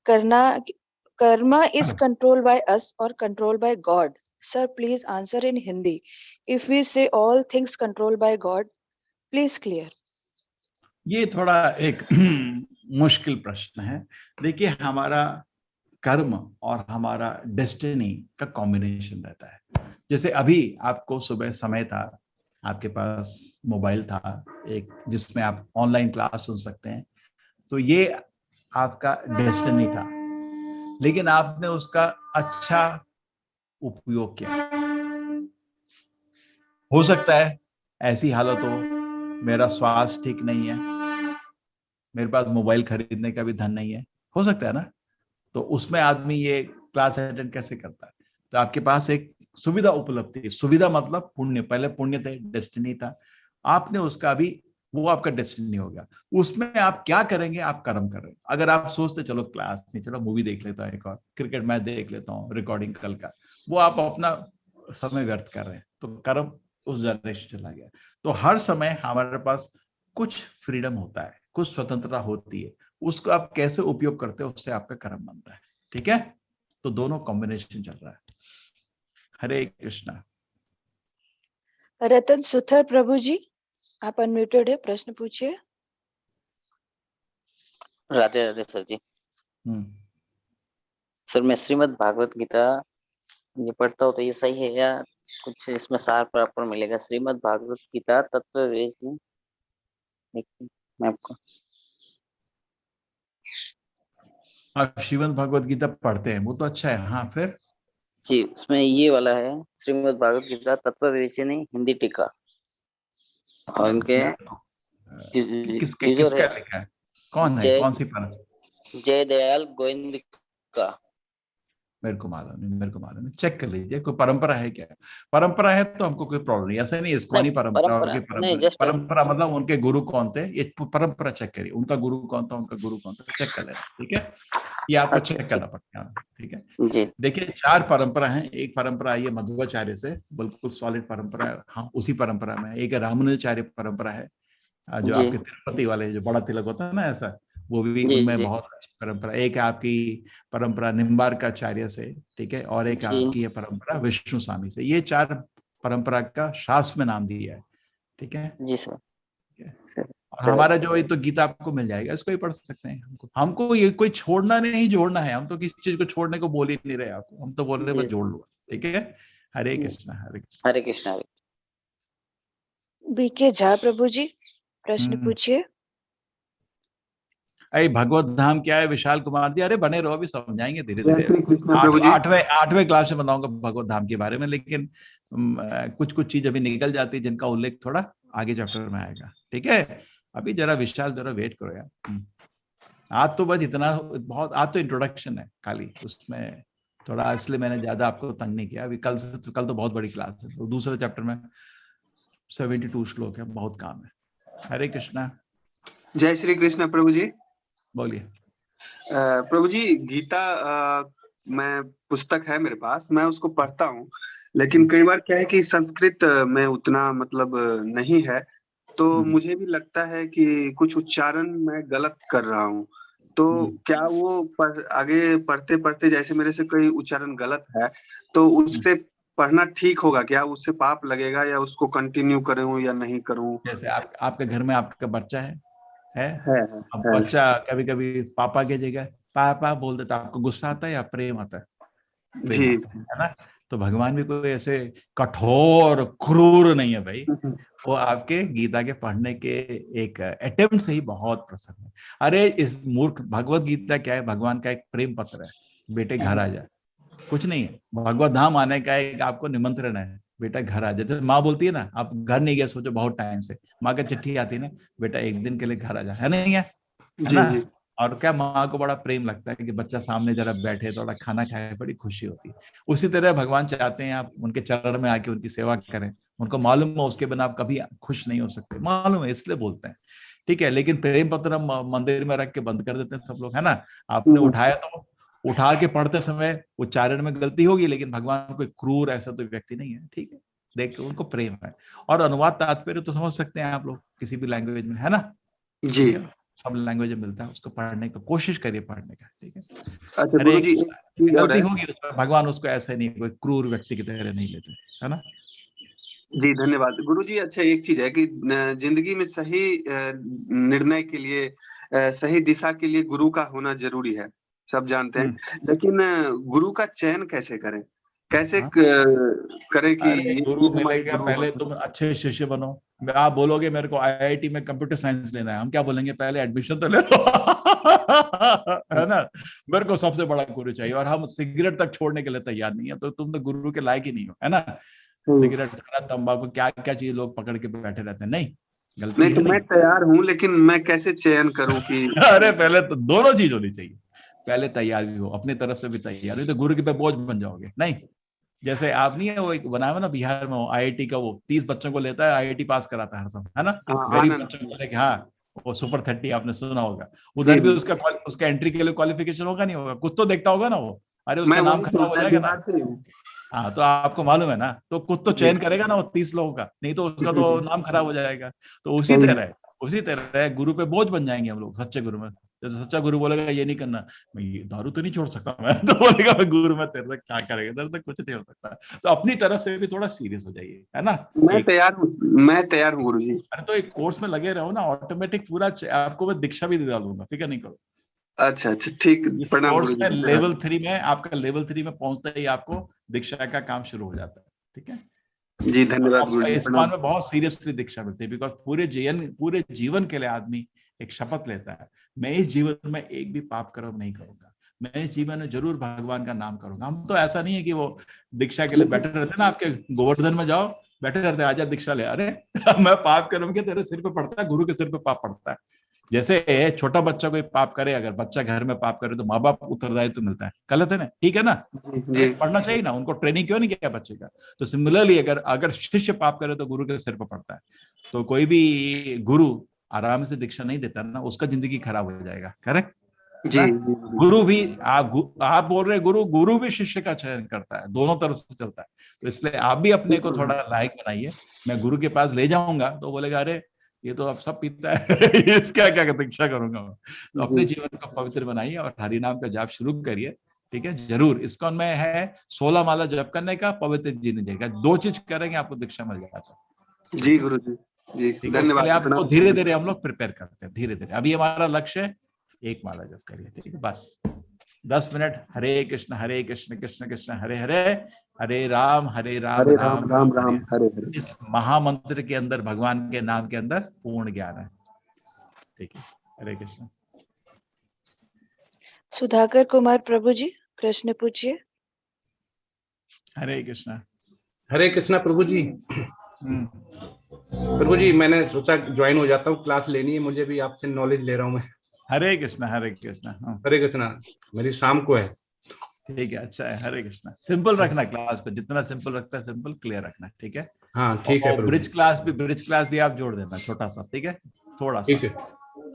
Karma is control by us और control by God? Sir please answer in Hindi. If we say all things control by God, please clear. ये थोड़ा एक मुश्किल प्रश्न है। देखिए हमारा कर्म और हमारा डेस्टिनी का कॉम्बिनेशन रहता है। जैसे अभी आपको सुबह समय था, आपके पास मोबाइल था एक, जिसमें आप ऑनलाइन क्लास सुन सकते हैं, तो ये आपका डेस्टिनी था, लेकिन आपने उसका अच्छा उपयोग किया। हो सकता है ऐसी हालत हो, मेरा स्वास्थ्य ठीक नहीं है, मेरे पास मोबाइल खरीदने का भी धन नहीं है, हो सकता है ना, तो उसमें आदमी ये क्लास अटेंड कैसे करता है? तो आपके पास एक सुविधा उपलब्ध थी, सुविधा मतलब पुण्य, पहले पुण्य थे, डेस्टिनी था, आपने उसका भी, वो आपका डेस्टिनी हो गया। उसमें आप क्या करेंगे? आप कर्म कर रहे हैं। अगर आप सोचते चलो क्लास नहीं, चलो मूवी देख लेता हूँ, एक और क्रिकेट मैच देख लेता हूँ, रिकॉर्डिंग कल का, वो आप अपना समय व्यर्थ कर रहे हैं, तो कर्म उस जनरेशन चला गया। तो हर समय हमारे पास कुछ फ्रीडम होता है, कुछ स्वतंत्रता होती है, उसको आप कैसे उपयोग करते हो उससे आपका कर्म बनता है। ठीक है, तो दोनों कॉम्बिनेशन चल रहा है। हरे कृष्णा। रतन सुथर प्रभु जी, आप अनम्यूटेड है, प्रश्न पूछिए। राधे राधे सर जी। सर मैं श्रीमद् भागवत गीता ये पढ़ता हूँ, तो ये सही है या कुछ इसमें सार प्रॉपर मिलेगा? श्रीमद् भागवत गीता तत्व वेद मैं आपको आप श्रीमद् भागवत गीता पढ़ते हैं, वो तो अच्छा है। हाँ फिर जी, उसमें ये वाला है श्रीमद् भागवत गीता तत्व विवेचनी हिंदी टीका, और इनके किसका लिखा है? कौन है? कौन सी पर? जय दयाल गोविंद का। मेरे को मालूम नहीं, चेक कर लीजिए। कोई परंपरा है क्या? परंपरा है तो हमको कोई प्रॉब्लम नहीं, ऐसा नहीं इस्कॉनी परंपरा, परंपरा मतलब उनके गुरु कौन थे, ये परंपरा चेक करिए, उनका गुरु कौन था, उनका गुरु कौन था, चेक कर लेना। ठीक है, ये आपको चेक करना पड़ेगा। ठीक है, देखिए 4 परंपरा है। एक परंपरा आई है मध्वाचार्य से, बिल्कुल सॉलिड परंपरा है, हम उसी परंपरा में। एक रामानुजाचार्य परंपरा है, जो आपके तिरुपति वाले जो बड़ा तिलक होता है ना, ऐसा, वो भी उनमें बहुत अच्छी परंपरा। एक आपकी परंपरा निम्बार्काचार्य से, ठीक है, और एक आपकी है परंपरा विष्णु स्वामी से। ये 4 परंपरा का शास्त्र में नाम दिया है। ठीक है जी सर। और हमारा जो ये तो गीता आपको मिल जाएगा, इसको ही पढ़ सकते हैं। हमको ये कोई छोड़ना नहीं, जोड़ना है। हम तो किसी चीज को छोड़ने को बोल ही नहीं रहे आपको, हम तो बोल रहे बस जोड़ लो। ठीक है, हरे कृष्णा। हरे कृष्णा। हरे कृष्णा। बीके झा प्रभु जी, प्रश्न पूछिए। अरे भगवत धाम क्या है विशाल कुमार जी? अरे बने रहो, अभी समझाएंगे धीरे धीरे। 8वें क्लास में बताऊंगा भगवत धाम के बारे में, लेकिन कुछ कुछ चीज अभी निकल जाती है जिनका उल्लेख थोड़ा आगे चैप्टर में आएगा। ठीक है, अभी जरा विशाल जरा वेट करो यार। आज तो बस इतना बहुत, आज तो इंट्रोडक्शन है खाली, उसमें थोड़ा, इसलिए मैंने ज्यादा आपको तंग नहीं किया। अभी कल तो बहुत बड़ी क्लास है, तो दूसरे चैप्टर में 72 श्लोक है, बहुत काम है। हरे कृष्णा। जय श्री कृष्ण प्रभु जी। बोलिए। प्रभु जी गीता मैं पुस्तक है मेरे पास, मैं उसको पढ़ता हूँ, लेकिन कई बार क्या है कि संस्कृत में उतना मतलब नहीं है, तो मुझे भी लगता है कि कुछ उच्चारण मैं गलत कर रहा हूँ। तो क्या वो आगे पढ़ते पढ़ते जैसे मेरे से कोई उच्चारण गलत है, तो उससे पढ़ना ठीक होगा क्या? उससे पाप लगेगा या उसको कंटिन्यू करूं या नहीं करूं? जैसे आपके घर में आपका बच्चा है? अब बच्चा कभी कभी पापा की जगह पापा बोल देता, आपको गुस्सा आता है या प्रेम आता है? जी, है ना। तो भगवान भी कोई ऐसे कठोर क्रूर नहीं है भाई, वो आपके गीता के पढ़ने के एक अटेम्प्ट से ही बहुत प्रसन्न है। अरे इस मूर्ख, भगवत गीता क्या है? भगवान का एक प्रेम पत्र है, बेटे घर आ जा, कुछ नहीं है। भगवत धाम आने का एक आपको निमंत्रण है, बेटा घर आ जाए। माँ बोलती है ना, आप घर नहीं गए सोचो बहुत टाइम से, माँ का चिट्ठी आती है ना, बेटा एक दिन के लिए घर आ जा, है नहीं है ना। और क्या माँ को बड़ा प्रेम लगता है कि बच्चा सामने जरा बैठे, थोड़ा खाना खाए, बड़ी खुशी होती है। उसी तरह भगवान चाहते हैं आप उनके चरण में आके उनकी सेवा करें। उनको मालूम है उसके बिना आप कभी खुश नहीं हो सकते, मालूम है, इसलिए बोलते हैं, ठीक है। लेकिन प्रेम पत्र हम मंदिर में रख के बंद कर देते हैं सब लोग, है ना। आपने उठाया तो उठा के पढ़ते समय उच्चारण में गलती होगी, लेकिन भगवान कोई क्रूर ऐसा तो व्यक्ति नहीं है, ठीक है। देख उनको प्रेम है। और अनुवाद तात्पर्य तो समझ सकते हैं आप लोग किसी भी लैंग्वेज में, है ना जी। सब लैंग्वेज में मिलता है, उसको पढ़ने की कोशिश करिए पढ़ने का, ठीक है। अच्छा गुरुजी, गलती होगी उसमें, भगवान उसको ऐसे नहीं कोई क्रूर व्यक्ति की तरह नहीं लेते, है ना। जी धन्यवाद गुरुजी। अच्छा एक चीज है कि जिंदगी में सही निर्णय के लिए, सही दिशा के लिए गुरु का होना जरूरी है, सब जानते हैं। लेकिन गुरु का चयन कैसे करें, कैसे करें कि गुरु मिलेगा, पहले तुम अच्छे शिष्य बनो। आप बोलोगे मेरे को आईआईटी में कंप्यूटर साइंस लेना है, हम क्या बोलेंगे, पहले एडमिशन तो ले लो है ना। मेरे को सबसे बड़ा गुरु चाहिए, और हम सिगरेट तक छोड़ने के लिए तैयार नहीं है, तो तुम तो गुरु के लायक ही नहीं हो, है ना। सिगरेट, तंबाकू, क्या क्या चीज लोग पकड़ के बैठे रहते हैं। नहीं, गलती नहीं तो मैं तैयार हूँ, लेकिन मैं कैसे चयन करूँ कि अरे पहले तो दोनों चीज होनी चाहिए, पहले तैयार भी हो, अपनी तरफ से भी तैयार, नहीं तो गुरु के पे बोझ बन जाओगे। नहीं, जैसे आप नहीं है वो एक बनाया हुआ ना बिहार में, आईआईटी का, वो 30 बच्चों को लेता है, आईआईटी पास कराता है हर समय, है ना। गरीब बच्चों को लेके, हाँ वो सुपर 30 आपने सुना होगा। उधर भी उसका एंट्री के लिए क्वालिफिकेशन होगा नहीं होगा, कुछ तो देखता होगा ना वो, अरे उसका नाम खराब हो जाएगा ना। हाँ तो आपको मालूम है ना, तो कुछ तो चयन करेगा ना वो 30 लोगों का, नहीं तो उसका तो नाम खराब हो जाएगा। तो उसी तरह गुरु पे बोझ बन जाएंगे हम लोग सच्चे गुरु में। जैसे सच्चा गुरु बोलेगा ये नहीं करना, मैं ये दारू तो नहीं छोड़ सकता मैं, तो बोलेगा मैं गुरु में तेरे तक क्या करेगा, तेरे तक कुछ नहीं हो सकता। तो अपनी तरफ से भी थोड़ा सीरियस हो जाइए, है ना। मैं तैयार हूँ गुरु जी। अरे तो एक कोर्स में लगे रहो ना, ऑटोमेटिक पूरा आपको मैं दीक्षा भी दे डालूंगा, फिक्र नहीं करो। अच्छा ठीक, प्रणाम कोर्स गुरुजी। में लेवल 3 में, आपका लेवल 3 में पहुंचते ही आपको दीक्षा का काम शुरू हो जाता है, ठीक है जी। धन्यवाद गुरुजी। इस बात में बहुत सीरियसली दीक्षा मिलती है, बिकॉज पूरे जीवन के लिए आदमी एक शपथ लेता है, मैं इस जीवन में एक भी पाप कर्म नहीं करूंगा, मैं इस जीवन में जरूर भगवान का नाम करूंगा। हम तो ऐसा नहीं है कि वो दीक्षा के लिए बैठे रहते ना, आपके गोवर्धन में जाओ बैठे रहते, आजा दीक्षा ले, अरे मैं पाप कर्म के तेरे सिर पे पड़ता है, गुरु के सिर पे पाप पड़ता है। जैसे छोटा बच्चा कोई पाप करे, अगर बच्चा घर में पाप करे तो माँ बाप उत्तरदायित्व मिलता है, गलत है ना, ठीक है ना। पढ़ना चाहिए ना, उनको ट्रेनिंग क्यों नहीं किया बच्चे का। तो सिमिलरली अगर शिष्य पाप करे तो गुरु के सिर पर पड़ता है। तो कोई भी गुरु आराम से दीक्षा नहीं देता ना, उसका जिंदगी खराब हो जाएगा, करेक्ट जी। गुरु भी आप बोल रहे गुरु भी शिष्य का चयन करता है, दोनों तरफ से चलता है। तो इसलिए आप भी अपने को थोड़ा लायक बनाइए। मैं गुरु के पास ले जाऊंगा तो बोलेगा अरे ये तो अब सब पीता है इसका क्या दीक्षा करूंगा मैं। तो अपने जीवन को पवित्र बनाइए और हरि नाम का जाप शुरू करिए, ठीक है। जरूर इस्कॉन में है 16 माला जप करने का, पवित्र जीने देगा, 2 चीज करेंगे आपको दीक्षा मिल जाता है। जी गुरु जी, धन्यवाद। आपको धीरे धीरे हम लोग प्रिपेयर करते हैं, धीरे धीरे। अभी हमारा लक्ष्य है 1 माला जप करिए, ठीक है, बस 10 मिनट। हरे कृष्ण कृष्ण कृष्ण हरे हरे, हरे राम राम राम हरे हरे। इस महामंत्र के अंदर, भगवान के नाम के अंदर पूर्ण ज्ञान है, ठीक है। हरे कृष्ण। सुधाकर कुमार प्रभु जी प्रश्न पूछिए। हरे कृष्ण। हरे कृष्णा प्रभु जी। प्रभु जी मैंने सोचा ज्वाइन हो जाता हूँ, क्लास लेनी है मुझे भी, आपसे नॉलेज ले रहा हूँ मैं। हरे कृष्णा हरे कृष्णा। हरे कृष्णा, मेरी शाम को है। ठीक है, अच्छा है। हरे कृष्णा। सिंपल रखना क्लास को, जितना सिंपल रखता है सिंपल क्लियर रखना, ठीक है। हाँ ठीक है। ब्रिज क्लास भी आप जोड़ देना छोटा सा, ठीक है, थोड़ा सा,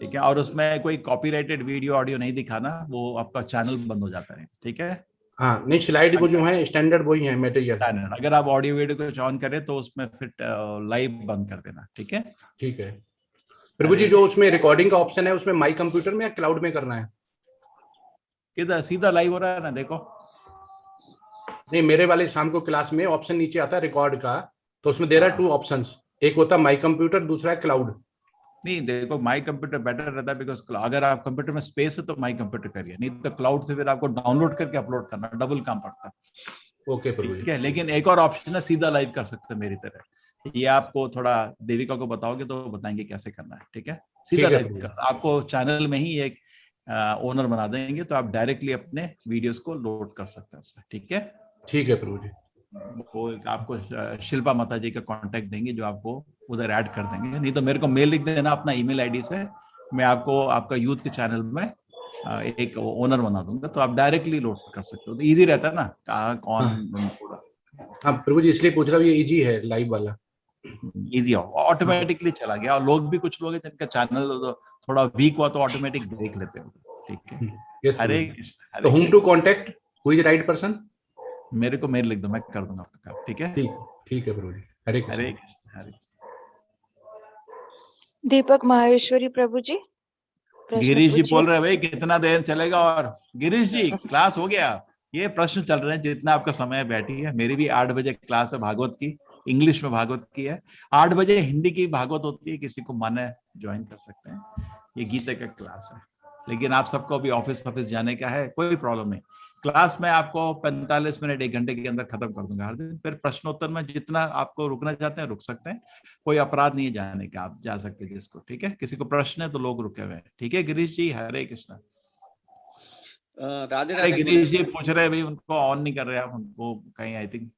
ठीक है। और उसमें कोई कॉपीराइटेड वीडियो ऑडियो नहीं दिखाना, वो आपका चैनल बंद हो जाता है, ठीक है। हाँ नहीं, स्लाइड वो जो है स्टैंडर्ड वही है मटेरियल। अगर आप ऑडियो वीडियो को ऑन करें तो उसमें फिर लाइव बंद कर देना, ठीक है। ठीक है प्रभु जी। जो उसमें रिकॉर्डिंग का ऑप्शन है उसमें माई कंप्यूटर में या क्लाउड में करना है? किधर सीधा लाइव हो रहा है ना, देखो। नहीं, मेरे वाले शाम को क्लास में ऑप्शन नीचे आता है रिकॉर्ड का, तो उसमें देर आर 2 ऑप्शंस, एक होता है माई कंप्यूटर, दूसरा है क्लाउड। नहीं देखो, माई कंप्यूटर बेटर रहता है, बिकॉज अगर आप कंप्यूटर में स्पेस है तो माई कंप्यूटर करिए, नहीं तो क्लाउड से फिर आपको डाउनलोड करके अपलोड करना, डबल काम पड़ता है। ओके प्रभु जी। लेकिन एक और ऑप्शन है, सीधा लाइव कर सकते हैं मेरी तरह। ये आपको थोड़ा देविका को बताओगे तो बताएंगे कैसे करना है, ठीक है। सीधा लाइव कर, आपको चैनल में ही एक ओनर बना देंगे, तो आप डायरेक्टली अपने वीडियोस को लोड कर सकते हैं उसमें, ठीक है। ठीक है प्रभु जी। वो आपको शिल्पा माता जी का कांटेक्ट देंगे जो आपको उधर ऐड कर देंगे, नहीं तो मेरे को मेल लिख देना अपना ईमेल आईडी से, मैं आपको आपका यूथ के चैनल में एक ओनर बना दूंगा, तो आप डायरेक्टली लोड कर सकते हो, तो इजी रहता है ना कहाँ कौन। हाँ प्रभु जी इसलिए पूछ रहा हूँ, ये इजी है लाइव वाला, इजी ऑटोमेटिकली चला गया। और लोग भी कुछ लोग हैं जिनका चैनल थोड़ा वीक हुआ तो ऑटोमेटिक देख लेते हो। ठीक है, हरे कृष्ण। तो whom to contact, who is the right person? मेरे को मेल लिख दो, मैं कर दूंगा आपका काम। ठीक है, ठीक है प्रभु जी। हरे कृष्ण। हरे कृष्ण। हरे दीपक माहेश्वरी प्रभु जी, गिरीश जी बोल रहे हैं भाई कितना देर चलेगा। और गिरीश जी क्लास हो गया, ये प्रश्न चल रहे हैं जितना आपका समय बैठी है। मेरी भी 8 बजे क्लास है भागवत की, इंग्लिश में भागवत की है, 8 बजे हिंदी की भागवत होती है, किसी को मन है ज्वाइन कर सकते हैं। ये गीता का क्लास है, लेकिन आप सबको अभी ऑफिस जाने का है, कोई प्रॉब्लम नहीं। क्लास में आपको 45 मिनट 1 घंटे के अंदर खत्म कर दूंगा हर दिन। फिर प्रश्नोत्तर में जितना आपको रुकना चाहते हैं रुक सकते हैं, कोई अपराध नहीं है जाने का, आप जा सकते हैं जिसको। ठीक है, किसी को प्रश्न है तो लोग रुके हुए हैं। ठीक है गिरीश जी, हरे कृष्णा। राधे राधे। गिरीश जी पूछ रहे हैं भाई, उनको ऑन नहीं कर रहे आप, उनको कहीं आई थिंक।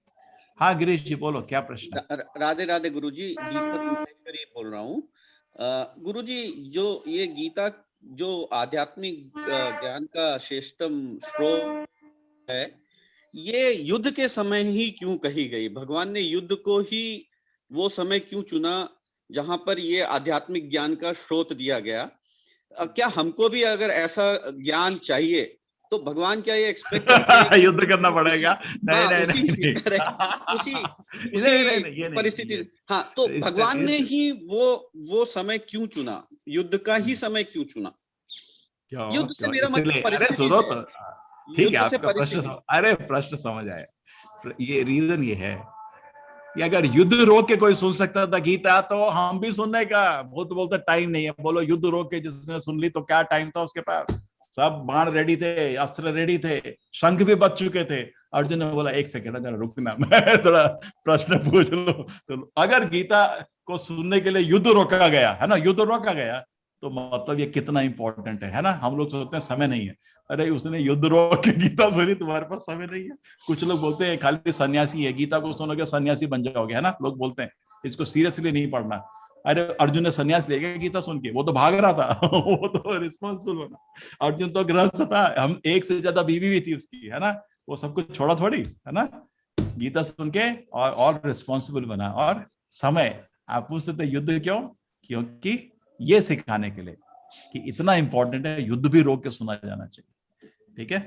हाँ गिरीश जी बोलो, क्या प्रश्न? राधे राधे गुरुजी, दीपक माहेश्वरी बोल रहा हूँ। गुरुजी, जो ये गीता जो आध्यात्मिक ज्ञान का श्रेष्ठतम स्रोत है, ये युद्ध के समय ही क्यों कही गई? भगवान ने युद्ध को ही वो समय क्यों चुना जहां पर ये आध्यात्मिक ज्ञान का स्रोत दिया गया? क्या हमको भी अगर ऐसा ज्ञान चाहिए तो भगवान क्या ये एक्सपेक्ट करते हैं युद्ध करना पड़ेगा? नहीं उसी परिस्थिति। हाँ, तो भगवान ने ही वो समय क्यों चुना, युद्ध का ही समय क्यों चुना? युद्ध से मेरा मतलब परिस्थिति से। ठीक है, आपका प्रश्न, अरे प्रश्न समझ आया। ये रीजन ये है कि अगर युद्ध रोक के कोई सुन सकता था गीता, तो हम भी सुनने का। वो तो बोलता टाइम नहीं है, बोलो युद्ध रोक के जिसने सुन ली तो क्या टाइम था उसके पास? सब बाण रेडी थे, अस्त्र रेडी थे, शंख भी बच चुके थे। अर्जुन ने बोला 1 सेकंड जरा रुकना, मैं थोड़ा प्रश्न पूछ लो। तो अगर गीता को सुनने के लिए युद्ध रोका गया है ना, युद्ध रोका गया, तो मतलब ये कितना इंपॉर्टेंट है ना। हम लोग सोचते हैं समय नहीं है, अरे उसने युद्ध रोक के गीता सुनी, तुम्हारे पास समय नहीं है। कुछ लोग बोलते हैं खाली सन्यासी है, गीता को सुनोगे सन्यासी बन जाओगे, है ना। लोग बोलते हैं इसको सीरियसली नहीं पढ़ना। अरे अर्जुन ने सन्यास ले गया गीता सुन के, वो तो भाग रहा था वो तो रिस्पॉन्सिबल होना। अर्जुन तो गृहस्थ था, हम 1 से ज्यादा बीवी भी थी उसकी, है ना। वो सब कुछ छोड़ा थोड़ी, है ना। गीता सुन के और रिस्पॉन्सिबल बना। और समय आप पूछते थे युद्ध क्यों? क्योंकि ये सिखाने के लिए कि इतना इंपॉर्टेंट है, युद्ध भी रोक के सुना जाना चाहिए। ठीक है,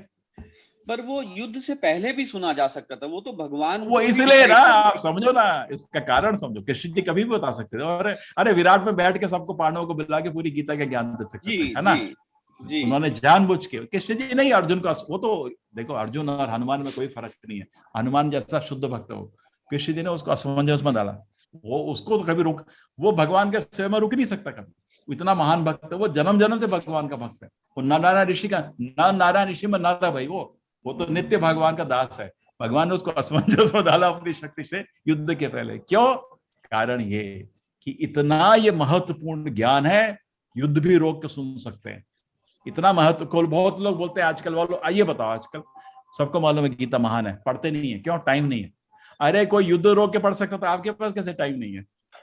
पर वो युद्ध से पहले भी सुना जा सकता था, वो तो भगवान वो इसलिए ना, आप समझो ना, इसका कारण समझो। कृष्ण जी कभी भी बता सकते थे, और अरे विराट में बैठ के सबको पांडवों को बुला के पूरी गीता का ज्ञान दे सकते थे, है ना। जी। उन्होंने जानबूझ के, कृष्ण जी नहीं अर्जुन का, वो तो देखो अर्जुन और हनुमान में कोई फर्क नहीं है। हनुमान जैसा शुद्ध भक्त हो, कृष्ण जी ने उसको असमंजस में डाला। वो उसको तो कभी रुक, वो भगवान के सेवा में रुक नहीं सकता कभी। इतना महान भक्त है वो, जन्म जन्म से भगवान का भक्त है। वो नारायण ऋषि का, नारायण ऋषि में नारा भाई, वो तो नित्य भगवान का दास है। भगवान ने उसको असमंजस में डाला अपनी शक्ति से युद्ध के पहले। क्यों? कारण ये कि इतना ये महत्वपूर्ण ज्ञान है, युद्ध भी रोक के सुन सकते हैं। इतना महत्वपूर्ण, बहुत लोग बोलते हैं आजकल वालों, आइए बताओ, आजकल सबको मालूम है गीता महान है, पढ़ते नहीं है। क्यों? टाइम नहीं है। अरे कोई युद्ध रोक के पढ़ सकता था, आपके पास कैसे टाइम नहीं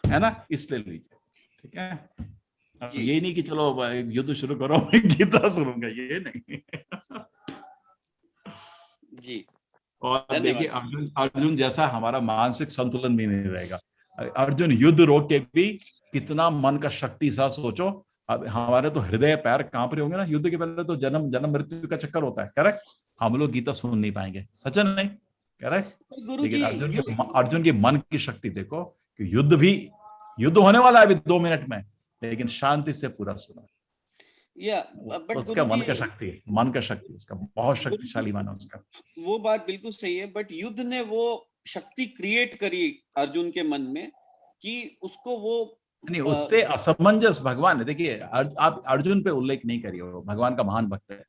है ना। इसलिए लीजिए, ठीक है। ये नहीं कि चलो युद्ध शुरू करो गीता सुनूंगा, ये नहीं जी। और देखिए अर्जुन जैसा हमारा मानसिक संतुलन भी नहीं रहेगा। अर्जुन युद्ध रोक के भी कितना मन का शक्ति सा सोचो। अब हमारे तो हृदय पैर कांप रहे होंगे ना। युद्ध के पहले तो जन्म मृत्यु का चक्कर होता है, करेक्ट। हम लोग गीता सुन नहीं पाएंगे, सच नहीं, करेक्ट। लेकिन अर्जुन की मन की शक्ति देखो कि युद्ध होने वाला है अभी 2 मिनट में, लेकिन शांति से पूरा सुना। उसका मन का शक्ति उसका बहुत शक्तिशाली मन है उसका। वो बात बिल्कुल सही है, बट युद्ध ने वो शक्ति क्रिएट करी अर्जुन के मन में कि उसको वो नहीं, उससे असमंजस भगवान है। देखिए आप अर्जुन पे उल्लेख नहीं करिए, वो भगवान का महान भक्त है,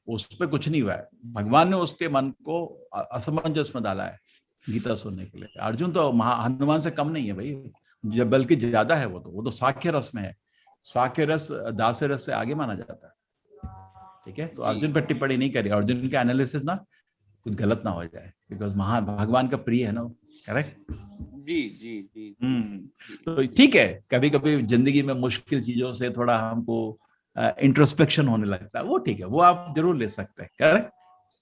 उस पे कुछ नहीं हुआ है। भगवान ने उसके मन को असमंजस में डाला है गीता सुनने के लिए। अर्जुन तो हनुमान से कम नहीं है भाई, बल्कि ज्यादा है। वो तो साख्य रस में है। साख्य रस दास्य रस से आगे माना जाता है, ठीक है। तो अर्जुन पर टिप्पणी नहीं करिए। अर्जुन का एनालिसिस ना कुछ गलत ना हो जाए, बिकॉज महान भगवान का प्रिय है ना, करेक्ट। जी जी जी तो ठीक है, कभी कभी जिंदगी में मुश्किल चीजों से थोड़ा हमको इंट्रोस्पेक्शन होने लगता है, वो ठीक है, वो आप जरूर ले सकते हैं, करेक्ट।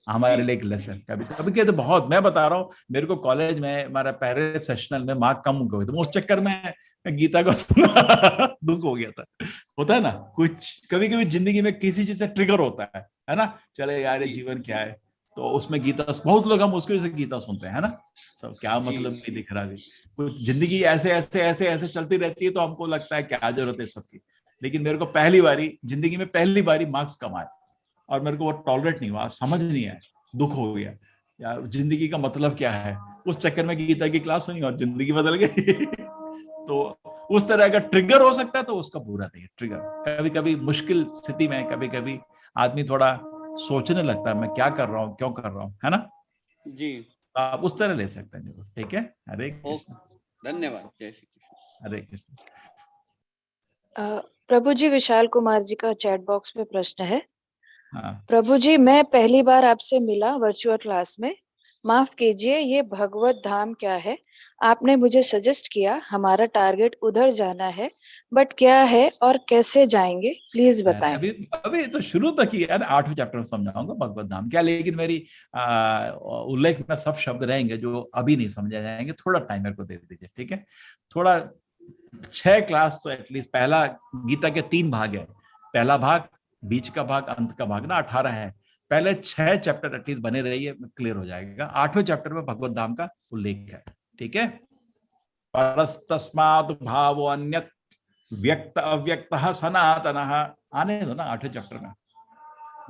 हमारे लिए एक लेसन कभी कभी के तो बहुत, मैं बता रहा हूँ, मेरे को कॉलेज में हमारा पहले सेशनल में मार्क कम हो गए थे, उस चक्कर में गीता को सुना दुख हो गया था। होता है ना, कुछ कभी कभी जिंदगी में किसी चीज से ट्रिगर होता है ना, चले यार ये जीवन क्या है, तो उसमें गीता, बहुत लोग हम उसकी वजह से गीता सुनते हैं, है ना, सब क्या मतलब नहीं दिख रहा है, कुछ जिंदगी ऐसे ऐसे ऐसे ऐसे चलती रहती है, तो हमको लगता है क्या जरूरत है सबकी। लेकिन मेरे को पहली बारी जिंदगी में पहली बारी मार्क्स कम आए और मेरे को वो टॉलरेट नहीं हुआ, समझ नहीं आया, दुख हो गया यार, जिंदगी का मतलब क्या है। उस चक्कर में गीता की क्लास सुनी और जिंदगी बदल गई। तो उस तरह का ट्रिगर हो सकता है, तो उसका बुरा नहीं है ट्रिगर। कभी कभी मुश्किल स्थिति में कभी कभी आदमी थोड़ा सोचने लगता है, मैं क्या कर रहा हूँ, क्यों कर रहा हूँ, है ना जी। आप उस तरह ले सकते हैं, ठीक है। हरे कृष्ण, धन्यवाद, जय श्री कृष्ण। हरे कृष्ण। प्रभु जी, विशाल कुमार जी का चैट बॉक्स में प्रश्न है। हाँ। प्रभु जी, मैं पहली बार आपसे मिला वर्चुअल क्लास में, माफ कीजिए, ये भगवत धाम क्या है? आपने मुझे सजेस्ट किया, हमारा टारगेट उधर जाना है, बट क्या है और कैसे जाएंगे, प्लीज बताएं। अभी तो शुरू तक ही है, 8वें चैप्टर में समझाऊंगा भगवत धाम क्या, लेकिन मेरी उल्लेख में सब शब्द रहेंगे जो अभी नहीं समझे जाएंगे, थोड़ा टाइम मेरे को दे दीजिए, ठीक है। थोड़ा 6 क्लास तो एटलीस्ट, पहला गीता के 3 भाग है, पहला भाग, बीच का भाग, अंत का भाग ना 18 है, पहले 6 चैप्टर एटलीस्ट बने रहिए, क्लियर हो जाएगा। 8वें चैप्टर में भगवत धाम का उल्लेख है, ठीक है। परस्तस्मात् भावो अन्यत् व्यक्त अव्यक्तः सनातनः, आने दो ना 8वें चैप्टर में,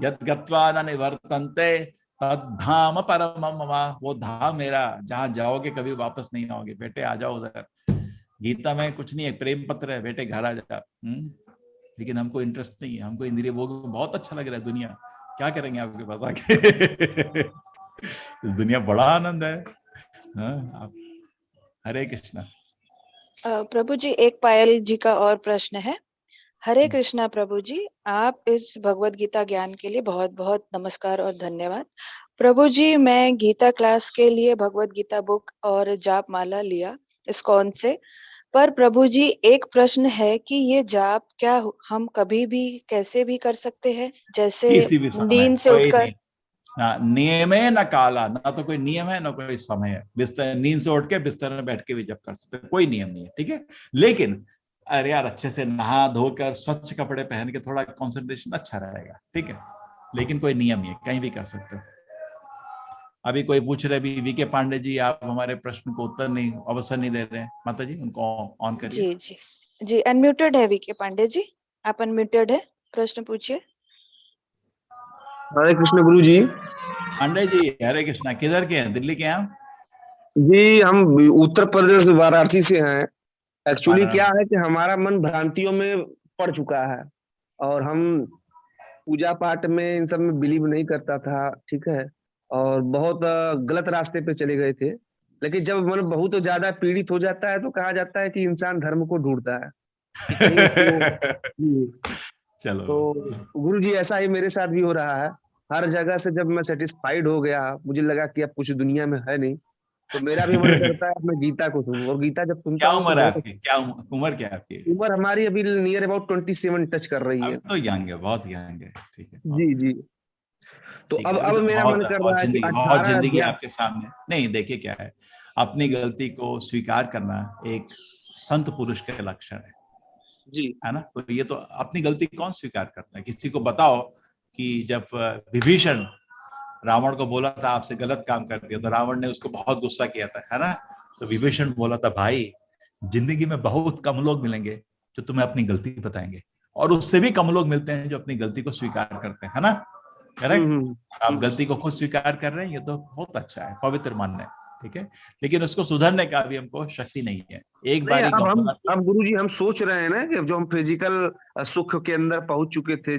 यद गत्वा न निवर्तन्ते तद्धाम परमं मम, वो धाम मेरा, जहां जाओगे कभी वापस नहीं आओगे, बेटे आ जाओ उधर। गीता में कुछ नहीं है, प्रेम पत्र है, बेटे घर आ जा। लेकिन हमको इंटरेस्ट नहीं है, हमको इंद्रिय भोग बहुत अच्छा लग रहा है, दुनिया क्या करेंगे आपके पास आके। इस दुनिया बड़ा आनंद है। हाँ, हरे कृष्णा। प्रभु जी, एक पायल जी का और प्रश्न है। हरे कृष्णा प्रभु जी, आप इस भगवत गीता ज्ञान के लिए बहुत बहुत नमस्कार और धन्यवाद। प्रभु जी, मैं गीता क्लास के लिए भगवत गीता बुक और जाप माला लिया इस्कॉन से, पर प्रभु जी एक प्रश्न है कि ये जाप क्या हम कभी भी कैसे भी कर सकते हैं, जैसे नींद से उठकर? नियम है ना काला, ना तो कोई नियम है ना कोई समय है, बिस्तर नींद से उठ के बिस्तर में बैठ के भी जब कर सकते हैं, कोई नियम नहीं है, ठीक है। लेकिन अरे यार, अच्छे से नहा धोकर स्वच्छ कपड़े पहन के थोड़ा कंसंट्रेशन अच्छा रहेगा, ठीक है। लेकिन कोई नियम नहीं है, कहीं भी कर सकते हो। अभी कोई पूछ रहे, भी वीके पांडे जी, आप हमारे प्रश्न को उत्तर नहीं, अवसर नहीं दे रहे हैं, माता जी उनको ऑन करिए। जी जी जी, अनम्यूटेड है वीके पांडे जी, आप अनम्यूटेड है, प्रश्न पूछिए। हरे कृष्ण गुरु जी। पांडे जी, हरे कृष्णा। किधर के हैं, दिल्ली के हैं जी? हम उत्तर प्रदेश वाराणसी से हैं। एक्चुअली क्या है कि हमारा मन भ्रांतियों में पड़ चुका है और हम पूजा पाठ में इन सब में बिलीव नहीं करता था, ठीक है, और बहुत गलत रास्ते पे चले गए थे। लेकिन जब मन बहुत ज्यादा पीड़ित हो जाता है तो कहा जाता है कि इंसान धर्म को ढूंढता है। चलो, तो गुरु जी ऐसा ही मेरे साथ भी हो रहा है। हर जगह से जब मैं सेटिस्फाइड हो गया, मुझे लगा कि अब कुछ दुनिया में है नहीं, तो मेरा भी मन करता है मैं गीता को सुनूं। और गीता जब सुनता हूँ, उम्र है आपकी? क्या उम्र क्या है आपकी? उम्र हमारी अभी नियर अबाउट 27 टच कर रही है। तो यंग है, बहुत यंग है, ठीक है। जी जी। तो अब मेरा मन कर रहा है कि बहुत जिंदगी आपके सामने। नहीं, देखिए क्या है, अपनी गलती को स्वीकार करना एक संत पुरुष के लक्षण है जी, है ना। तो ये तो अपनी गलती कौन स्वीकार करता है? किसी को बताओ कि जब विभीषण रावण को बोला था आपसे गलत काम कर दिया, तो रावण ने उसको बहुत गुस्सा किया था, है ना। तो विभीषण बोला था, भाई जिंदगी में बहुत कम लोग मिलेंगे जो तुम्हें अपनी गलती बताएंगे, और उससे भी कम लोग मिलते हैं जो अपनी गलती को स्वीकार करते हैं, है ना। करेक्ट। आप गलती को खुद स्वीकार कर रहे हैं, ये तो बहुत अच्छा है, पवित्र मन है, ठीक है। लेकिन उसको सुधरने का भी हमको शक्ति नहीं है। एक बार अब गुरु जी हम सोच रहे हैं ना कि जो हम फिजिकल सुख के अंदर पहुंच चुके थे,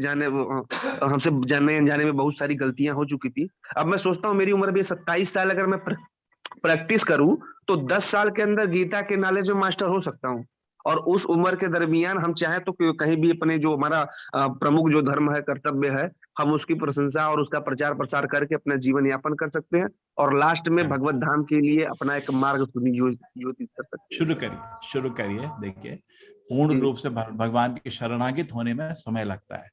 हमसे जाने अनजाने में बहुत सारी गलतियां हो चुकी थी। अब मैं सोचता हूँ मेरी उम्र भी 27 साल, अगर मैं प्रैक्टिस करूं तो 10 साल के अंदर गीता के नॉलेज में मास्टर हो सकता हूं। और उस उम्र के दरमियान हम चाहे तो कहीं भी अपने जो हमारा प्रमुख जो धर्म है, कर्तव्य है, हम उसकी प्रशंसा और उसका प्रचार प्रसार करके अपना जीवन यापन कर सकते हैं और लास्ट में भगवत धाम के लिए अपना एक मार्ग सुनियोजित कर सकते हैं। शुरू करिए। देखिए, पूर्ण रूप से भगवान के शरणागत होने में समय लगता है,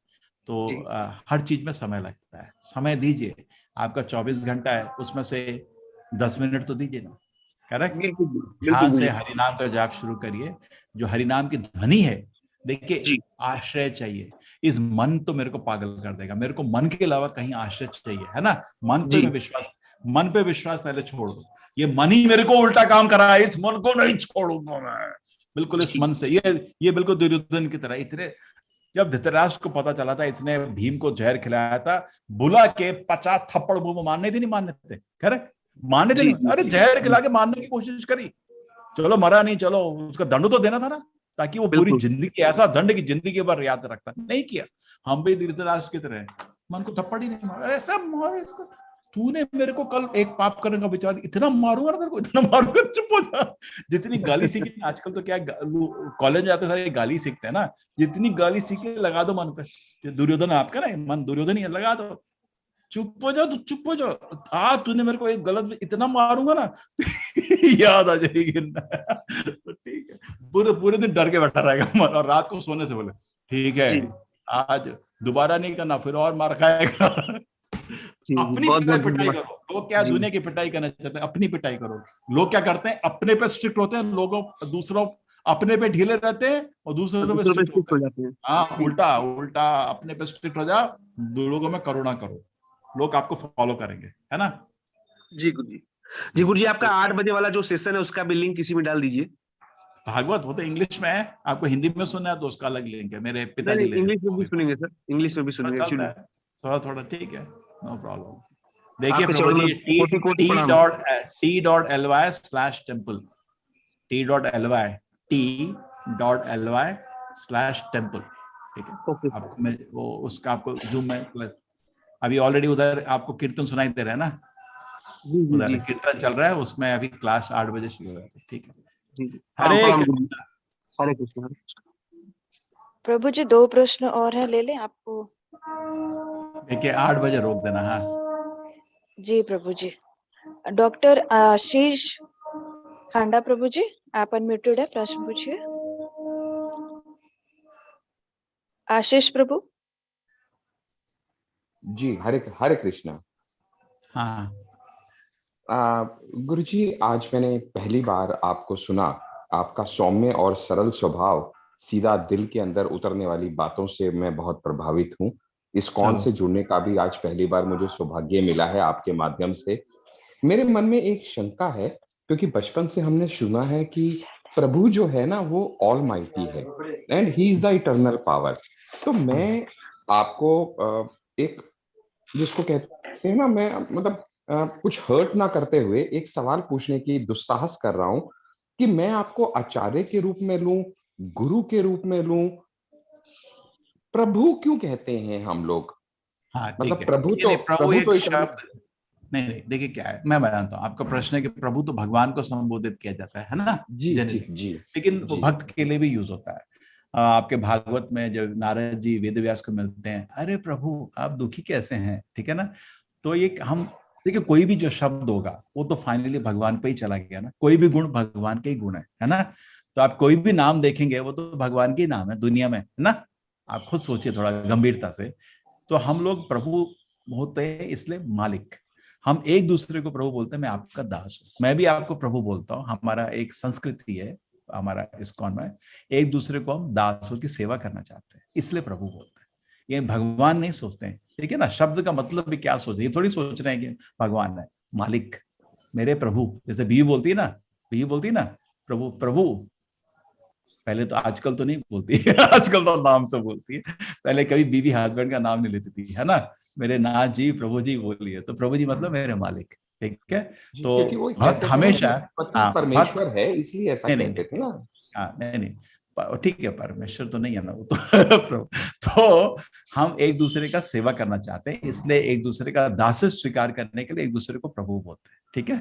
तो हर चीज में समय लगता है। समय दीजिए। आपका 24 घंटा है, उसमें से 10 मिनट तो दीजिए ना। करेक्ट? ध्यान से हरिनाम का जाप शुरू करिए। जो हरिनाम की ध्वनि है, देखिए, आश्रय चाहिए। इस मन तो मेरे को पागल कर देगा, मेरे को मन के अलावा कहीं आश्रय चाहिए, है ना। मन पे विश्वास पहले छोड़ दो। ये मन ही मेरे को उल्टा काम कर रहा है, इस मन को नहीं छोड़ूंगा मैं, बिल्कुल इस मन से। ये बिल्कुल दुर्योधन की तरह। इतने जब धृतराष्ट्र को पता चला था इसने भीम को जहर खिलाया था, बुला के 50 थप्पड़ वो मारने थे, नहीं मारने थे? करेक्ट, मारने थे नहीं। अरे जहर खिला के मारने की कोशिश करी, चलो मरा नहीं, चलो उसका दंड तो देना था ना, ताकि वो पूरी जिंदगी, ऐसा दंड की जिंदगी भर याद रखता। नहीं किया। हम भी धृतराष्ट्र की तरह मन को थप्पड़ ही नहीं मारा, ऐसा मारे इसको। तूने मेरे को कल एक पाप करने का विचार, इतना मारूंगा ना तेरे को, इतना मारूंगा, चुप हो जा। जितनी गाली सीखी आजकल, तो क्या कॉलेज जाते सारे गाली सीखते हैं ना, जितनी गाली सीखे लगा दो मन पे। दुर्योधन आपका ना मन दुर्योधन ही लगा दो, चुप हो जाओ, तू चुप हो जाओ। तूने मेरे को एक गलत इतना मारूंगा ना याद आ जाएगी ना। तो ठीक है, पूरे दिन डर के बैठा रहेगा मन, और रात को सोने से बोले ठीक है आज दोबारा नहीं करना, फिर और मार खाएगा। अपनी पिटाई करो। लोग क्या दुनिया की पिटाई करना चाहते हैं, अपनी पिटाई करो। लोग क्या करते हैं, अपने पे स्ट्रिक्ट होते हैं, लोगों दूसरों अपने पे ढीले रहते हैं और दूसरों पे स्ट्रिक्ट हो जाते हैं। हाँ, उल्टा अपने पे स्ट्रिक्ट हो जाओ, लोगों में करुणा करो, लोग आपको फॉलो करेंगे, है ना। जी गुरुजी, आपका 8 बजे वाला जो सेशन है उसका भी लिंक इसी में डाल दीजिए। भागवत वो तो इंग्लिश में है, आपको हिंदी में सुनना है तो उसका अलग लिंक है। मेरे पिताजी इंग्लिश में भी सुनेंगे सर, इंग्लिश में भी सुनेंगे थोड़ा ठीक है, नो प्रॉब्लम। देखिए प्रभु जी, t.ly/temple, t.ly/temple, ठीक है। आपको मैं वो उसका आपको जूम में अभी ऑलरेडी उधर आपको कीर्तन सुनाई दे रहा है ना, उधर कीर्तन चल रहा है, उसमें अभी क्लास 8 बजे शुरू हो रहा है। ठीक है, हरे कृष्ण। प्रभु जी 2 प्रश्न और हैं, ले लें आपको? देखिए 8 बजे रोक देना। हाँ जी प्रभु जी। डॉक्टर आशीष खांडा प्रभु जी, आप अनम्यूटेड है, प्रश्न पूछिए। आशीष प्रभु जी, हरे कृष्णा। हाँ गुरुजी, आज मैंने पहली बार आपको सुना। आपका सौम्य और सरल स्वभाव, सीधा दिल के अंदर उतरने वाली बातों से मैं बहुत प्रभावित हूँ। इस्कॉन से जुड़ने का भी आज पहली बार मुझे सौभाग्य मिला है आपके माध्यम से। मेरे मन में एक शंका है, क्योंकि बचपन से हमने सुना है कि प्रभु जो है ना वो ऑल माइटी है and he is the eternal power. तो मैं आपको एक जिसको कहते हैं ना, मैं मतलब कुछ हर्ट ना करते हुए एक सवाल पूछने की दुस्साहस कर रहा हूं कि मैं आपको आचार्य के रूप में लूं, गुरु के रूप में लूं, प्रभु क्यों कहते हैं हम लोग? हाँ, मतलब प्रभु तो शब्द नहीं। देखिए क्या है, मैं बताता हूँ। आपका प्रश्न है कि प्रभु तो भगवान को संबोधित किया जाता है ना। जी जी। लेकिन वो भक्त के लिए भी यूज होता है। आपके भागवत में जब नारद जी वेदव्यास को मिलते हैं, अरे प्रभु आप दुखी कैसे हैं, ठीक है ना। तो ये हम देखिए, कोई भी जो शब्द होगा वो तो फाइनली भगवान पे ही चला गया ना। कोई भी गुण भगवान के ही गुण है ना। तो आप कोई भी नाम देखेंगे वो तो भगवान के ही नाम है दुनिया में, है ना। आप खुद सोचिए थोड़ा गंभीरता से। तो हम लोग प्रभु होते हैं इसलिए मालिक। हम एक दूसरे को प्रभु बोलते हैं, मैं आपका दास हूँ, मैं भी आपको प्रभु बोलता हूँ। हमारा एक संस्कृति है हमारा इस्कॉन में, एक दूसरे को हम दासों की सेवा करना चाहते हैं, इसलिए प्रभु बोलते हैं। ये भगवान नहीं सोचते हैं, ठीक है ना। शब्द का मतलब भी क्या सोचे, ये थोड़ी सोच रहे हैं कि भगवान है मालिक, मेरे प्रभु। जैसे बीवी बोलती है ना प्रभु प्रभु। पहले तो, आजकल तो नहीं बोलती है आजकल तो नाम से बोलती है। पहले कभी बीवी हस्बैंड का नाम नहीं लेती थी, है ना। मेरे नाथ जी प्रभु जी बोलिए, तो प्रभु जी मतलब मेरे मालिक, ठीक है। तो भक्त हमेशा परमेश्वर है, इसलिए ऐसा कहते थे ना। नहीं ठीक है, परमेश्वर तो नहीं है ना वो तो हम एक दूसरे का सेवा करना चाहते हैं, इसलिए एक दूसरे का दास स्वीकार करने के लिए एक दूसरे को प्रभु बोलते हैं, ठीक है।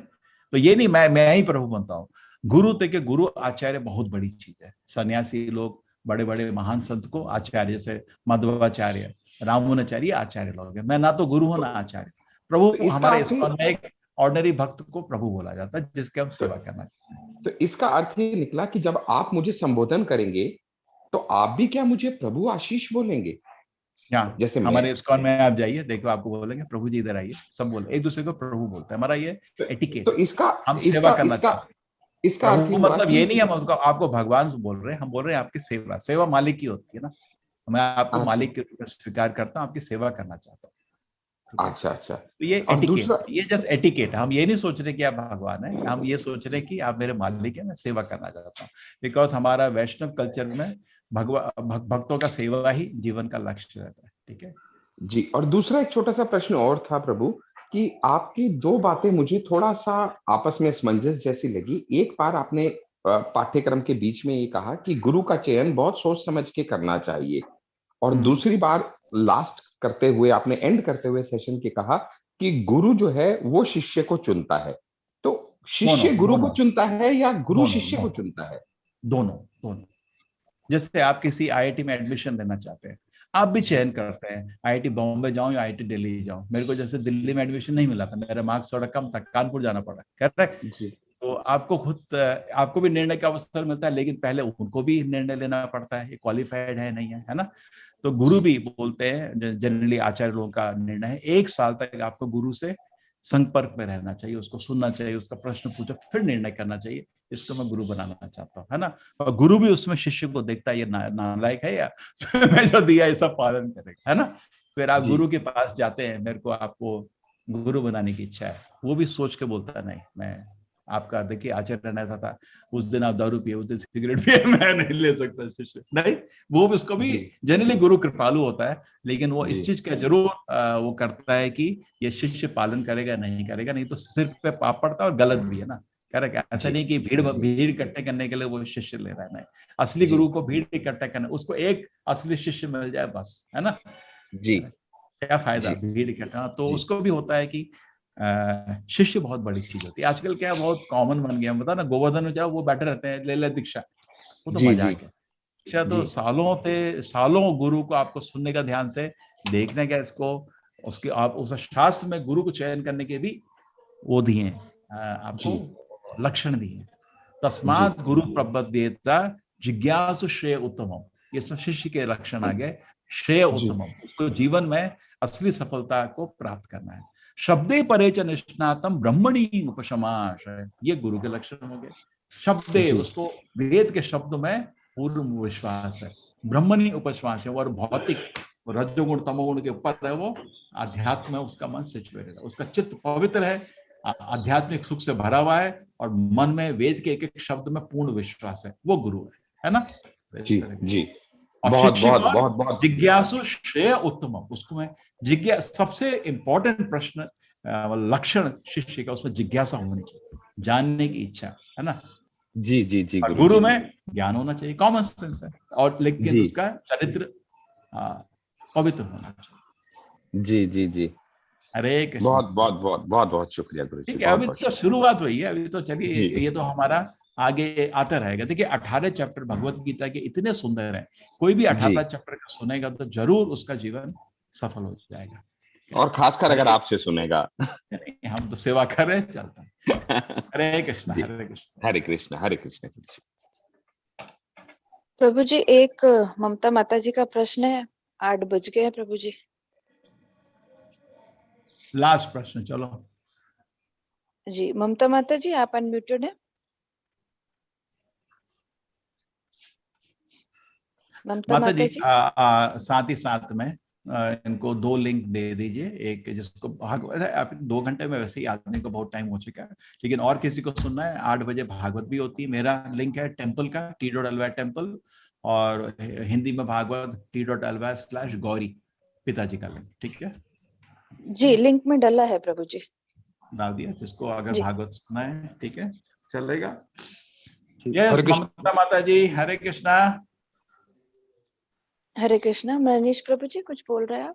तो ये नहीं मैं ही प्रभु बनता हूँ। गुरु आचार्य बहुत बड़ी चीज है। सन्यासी लोग बड़े बड़े महान संत को आचार्य से, मध्वाचार्य रामानुचारी आचार्य लोग हैं। मैं ना तो गुरु हूं ना आचार्य। प्रभु हमारे इस्कॉन में एक ऑर्डिनरी भक्त को प्रभु बोला जाता है, जिसके हम सेवा करना चाहते हैं। तो इसका अर्थ ये निकला कि जब आप मुझे संबोधन करेंगे तो आप भी क्या मुझे प्रभु आशीष बोलेंगे? जैसे हमारे इस्कॉन में आप जाइए, देखो आपको बोलेंगे प्रभु जी इधर आइए, सब बोले, एक दूसरे को प्रभु बोलते हैं। हमारा ये एटिकेट। तो इसका हम सेवा करना चाहते हैं। इसका अर्थ मतलब ये नहीं हम उसको आपको भगवान से बोल रहे हैं, हम बोल रहे हैं आपकी सेवा। सेवा मालिक की होती है ना, मैं आपको मालिक के रूप में स्वीकार करता हूँ, आपकी सेवा करना चाहता हूँ। अच्छा अच्छा। तो ये एटिकेट, ये जस्ट एटिकेट। हम ये नहीं सोच रहे कि आप भगवान हैं, हम ये सोच रहे कि आप मेरे मालिक हैं, मैं सेवा करना चाहता हूँ। बिकॉज हमारा वैष्णव कल्चर में भक्तों का सेवा ही जीवन का लक्ष्य रहता है। ठीक है जी। और दूसरा एक छोटा सा प्रश्न और था प्रभु, कि आपकी दो बातें मुझे थोड़ा सा आपस में असमंजस जैसी लगी। एक बार आपने पाठ्यक्रम के बीच में ये कहा कि गुरु का चयन बहुत सोच समझ के करना चाहिए, और दूसरी बार लास्ट करते हुए आपने एंड करते हुए सेशन के कहा कि गुरु जो है वो शिष्य को चुनता है। तो शिष्य गुरु को चुनता है या गुरु शिष्य को चुनता है? दोनों। जैसे आप किसी आईआईटी में एडमिशन लेना चाहते हैं, आप भी चयन करते हैं आईआईटी बॉम्बे जाऊं या आईआईटी दिल्ली जाऊं। मेरे को जैसे दिल्ली में एडमिशन नहीं मिला था, मेरा मार्क्स थोड़ा कम था, कानपुर जाना पड़ा। करेक्ट। तो आपको भी निर्णय का अवसर मिलता है, लेकिन पहले उनको भी निर्णय लेना पड़ता है, ये क्वालिफाइड है नहीं है ना। तो गुरु भी बोलते हैं, जनरली आचार्य लोगों का निर्णय है 1 साल तक आपको गुरु से संपर्क में रहना चाहिए, उसको सुनना चाहिए, उसका प्रश्न पूछो, फिर निर्णय करना चाहिए, इसको मैं गुरु बनाना चाहता हूँ, है ना। और गुरु भी उसमें शिष्य को देखता है, ये नालायक है या मैं जो दिया ये सब पालन करेगा, है ना। फिर आप गुरु के पास जाते हैं, मेरे को आपको गुरु बनाने की इच्छा है, वो भी सोच के बोलता है नहीं, मैं आपका देखिए आचरण ऐसा था, उस दिन आप दारू पिए, उस दिन सिगरेट पिए, मैं नहीं ले सकता शिष्य। नहीं, वो भी उसको भी जनरली गुरु कृपालु होता है, लेकिन वो इस चीज का जरूर वो करता है कि ये शिष्य पालन करेगा नहीं करेगा, नहीं तो सिर पे पाप पड़ता है और गलत भी है ना। करेक्ट। ऐसा नहीं कि भीड़ इकट्ठे करने के लिए वो शिष्य ले रहा है, नहीं, असली गुरु को भीड़ इकट्ठा करना, उसको एक असली शिष्य मिल जाए बस, है ना जी। क्या फायदा भीड़ इकट्ठा। तो उसको भी होता है कि शिष्य बहुत बड़ी चीज होती है। आजकल क्या बहुत कॉमन बन गया, बता ना, गोवर्धन में जाओ वो बैठे रहते हैं, ले ले दीक्षा, वो तो मजाक है। दीक्षा तो सालों गुरु को आपको सुनने का, ध्यान से देखने का, इसको उसके आप उस शास्त्र में गुरु को चयन करने के भी वो दिए आपको लक्षण दिए। तस्मात् गुरु प्रबध्येत जिज्ञासु श्रेय उत्तमम, ये शिष्य के लक्षण आ गए। श्रेय उत्तमम, उसको जीवन में असली सफलता को प्राप्त करना है। शब्दे परे च निष्णातम ब्रह्मणि उपशमाश, ये गुरु के लक्षण हो गए। शब्दे, उसको वेद के शब्द में पूर्ण विश्वास है। ब्रह्मणि उपशमाश है, और भौतिक रजोगुण तमोगुण के ऊपर है, वो अध्यात्म है, उसका मन सिचुएटेड है, उसका चित्त पवित्र है, आध्यात्मिक सुख से भरा हुआ है, और मन में वेद के एक एक शब्द में पूर्ण विश्वास है, वो गुरु है ना। जी जी। बहुत जिज्ञासु श्रेय उत्तम, उसको मैं सबसे इंपॉर्टेंट प्रश्न लक्षण शिष्य का, उसमें जिज्ञासा होनी चाहिए, जानने की इच्छा, है ना। जी जी जी। गुरु में ज्ञान होना चाहिए, कॉमन सेंस है, और लेकिन उसका चरित्र पवित्र होना चाहिए। जी जी जी। हरे कृष्ण। बहुत शुक्रिया गुरु जी। ठीक है, अभी तो शुरुआत हुई है, अभी तो चलिए, ये तो हमारा आगे आता रहेगा। देखिए 18 चैप्टर भगवत गीता के इतने सुंदर हैं, कोई भी 18 चैप्टर का सुनेगा तो जरूर उसका जीवन सफल हो जाएगा, और खासकर अगर आपसे सुनेगा। हम तो सेवा कर रहे हैं, चलता है। हरे कृष्ण हरे कृष्ण हरे कृष्ण हरे कृष्ण। प्रभु जी, एक ममता माता जी का प्रश्न है, 8 बज गए हैं प्रभु जी। लास्ट प्रश्न, चलो जी। ममता माता जी, आप अनम्यूटेड हैं। माता जी साथ ही साथ में इनको 2 लिंक दे दीजिए। एक जिसको आप 2 घंटे में वैसे ही आदमी को बहुत टाइम हो चुका है, लेकिन और किसी को सुनना है, 8 बजे भागवत भी होती है। मेरा लिंक है टेम्पल का, t.ly टेम्पल, और हिंदी में भागवत t.ly/गौरी, पिताजी का लिंक। ठीक है जी, लिंक में डाला है प्रभु जी, डाल दिया, जिसको अगर भागवत सुनना है। ठीक है, चलेगा। यस ममता माता जी, हरे कृष्णा। हरे कृष्णा। मनीष प्रभु जी कुछ बोल रहे हैं आप?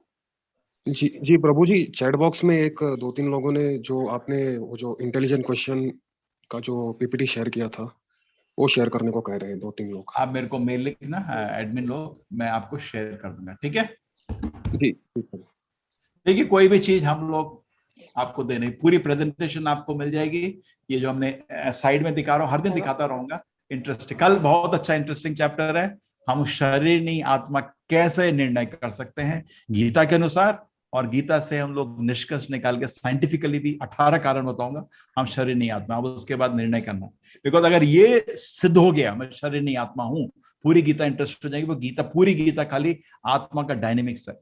जी जी प्रभु जी, चैट बॉक्स में 2-3 लोगों ने जो आपने वो जो इंटेलिजेंट क्वेश्चन का जो पीपीटी शेयर किया था, वो शेयर करने को कह रहे हैं 2-3 लोग। आप मेरे को मेल लिखना, एडमिन लोग, मैं आपको शेयर कर दूंगा। ठीक है, देखिए कोई भी चीज हम लोग आपको देने, पूरी प्रेजेंटेशन आपको मिल जाएगी। ये जो हमने साइड में दिखा रहा हूँ, हर दिन दिखाता रहूंगा। इंटरेस्टिंग, कल बहुत अच्छा इंटरेस्टिंग चैप्टर है, हम शरीर नहीं आत्मा कैसे निर्णय कर सकते हैं गीता के अनुसार। और गीता से हम लोग निष्कर्ष निकाल के साइंटिफिकली भी 18 कारण बताऊंगा, हम शरीर नहीं आत्मा। अब उसके बाद निर्णय करना, बिकॉज अगर ये सिद्ध हो गया मैं शरीर नहीं आत्मा हूं, पूरी गीता इंटरेस्ट हो जाएगी। वो गीता, पूरी गीता खाली आत्मा का डायनेमिक्स है।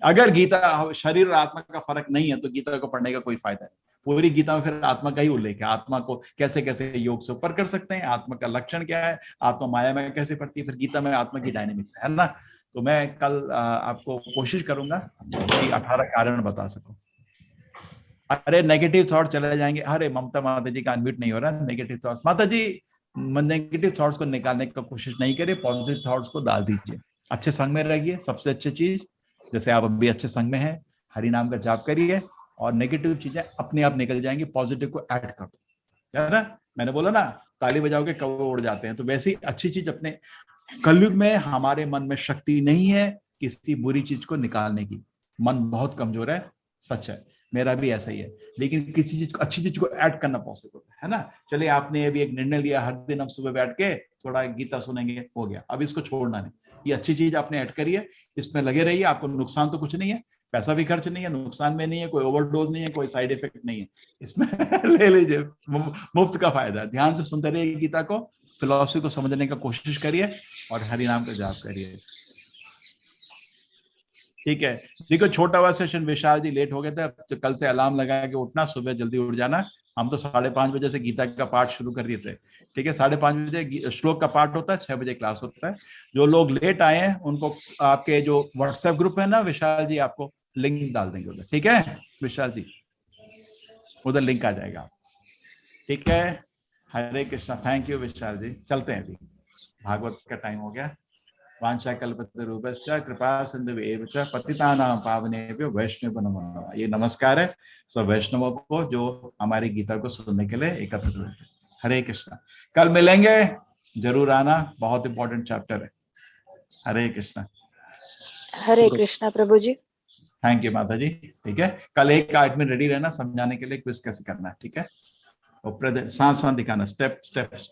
अगर गीता शरीर और आत्मा का फर्क नहीं है तो गीता को पढ़ने का कोई फायदा है। पूरी गीता में फिर आत्मा का ही उल्लेख है, आत्मा को कैसे कैसे योग से ऊपर कर सकते हैं, आत्मा का लक्षण क्या है, आत्मा माया में कैसे पड़ती है, फिर गीता में आत्मा की डायनेमिक्स है ना। तो मैं कल आपको कोशिश करूंगा कि 18 कारण बता सकूं। अरे नेगेटिव थॉट चले जाएंगे। अरे ममता माता जी का अनम्यूट नहीं हो रहा। नेगेटिव थॉट्स, माता जी नेगेटिव थॉट्स को निकालने की कोशिश नहीं करिए, पॉजिटिव थॉट्स को डाल दीजिए। अच्छे संग में रहिए, सबसे अच्छी चीज। जैसे आप अभी अच्छे संग में हैं, हरि नाम का जाप करिए और नेगेटिव चीजें अपने आप निकल जाएंगी, पॉजिटिव को ऐड कर दो, है ना। मैंने बोला ना ताली बजाओगे कौवे उड़ जाते हैं, तो वैसे ही अच्छी चीज अपने। कलयुग में हमारे मन में शक्ति नहीं है किसी बुरी चीज को निकालने की, मन बहुत कमजोर है, सच है, मेरा भी ऐसा ही है। लेकिन किसी चीज को, अच्छी चीज को ऐड करना पॉसिबल है ना। चलिए आपने अभी एक निर्णय लिया, हर दिन हम सुबह बैठ के थोड़ा गीता सुनेंगे, हो गया। अब इसको छोड़ना नहीं, ये अच्छी चीज आपने ऐड करी है, इसमें लगे रहिए। आपको नुकसान तो कुछ नहीं है, पैसा भी खर्च नहीं है, नुकसान में नहीं है, कोई ओवरडोज नहीं है, कोई साइड इफेक्ट नहीं है इसमें। ले लीजिए, मुफ्त का फायदा। ध्यान से सुनते रहिए गीता को, फिलॉसफी को समझने का कोशिश करिए और हरि नाम का जाप करिए, ठीक है। देखो छोटा हुआ सेशन, विशाल जी लेट हो गए थे, तो कल से अलार्म लगा के उठना, सुबह जल्दी उठ जाना। हम तो 5:30 बजे से गीता का पाठ शुरू कर दिए थे, ठीक है। 5:30 बजे श्लोक का पाठ होता है, 6 बजे क्लास होता है। जो लोग लेट आए हैं उनको आपके जो व्हाट्सएप ग्रुप है ना, विशाल जी आपको लिंक डाल देंगे उधर, ठीक है विशाल जी, उधर लिंक आ जाएगा, ठीक है। हरे कृष्णा, थैंक यू विशाल जी। चलते हैं, अभी भागवत का टाइम हो गया। वांछाकल्पतरुभ्यश्च कृपा सिन्धुभ्येव च पतितानां पावनेभ्यो वैष्णवेभ्यो नमो नमः। ये नमस्कार है सब वैष्णवों को जो हमारी गीता को सुनने के लिए एकत्रित हुए थे। हरे कृष्णा, कल मिलेंगे, जरूर आना, बहुत इंपॉर्टेंट चैप्टर है। हरे कृष्णा। हरे कृष्णा प्रभु जी। थैंक यू माता जी, ठीक है। कल एक आदमी रेडी रहना समझाने के लिए क्विज कैसे करना है, ठीक है। और साथ साथ दिखाना, स्टेप स्टेप स्टेप।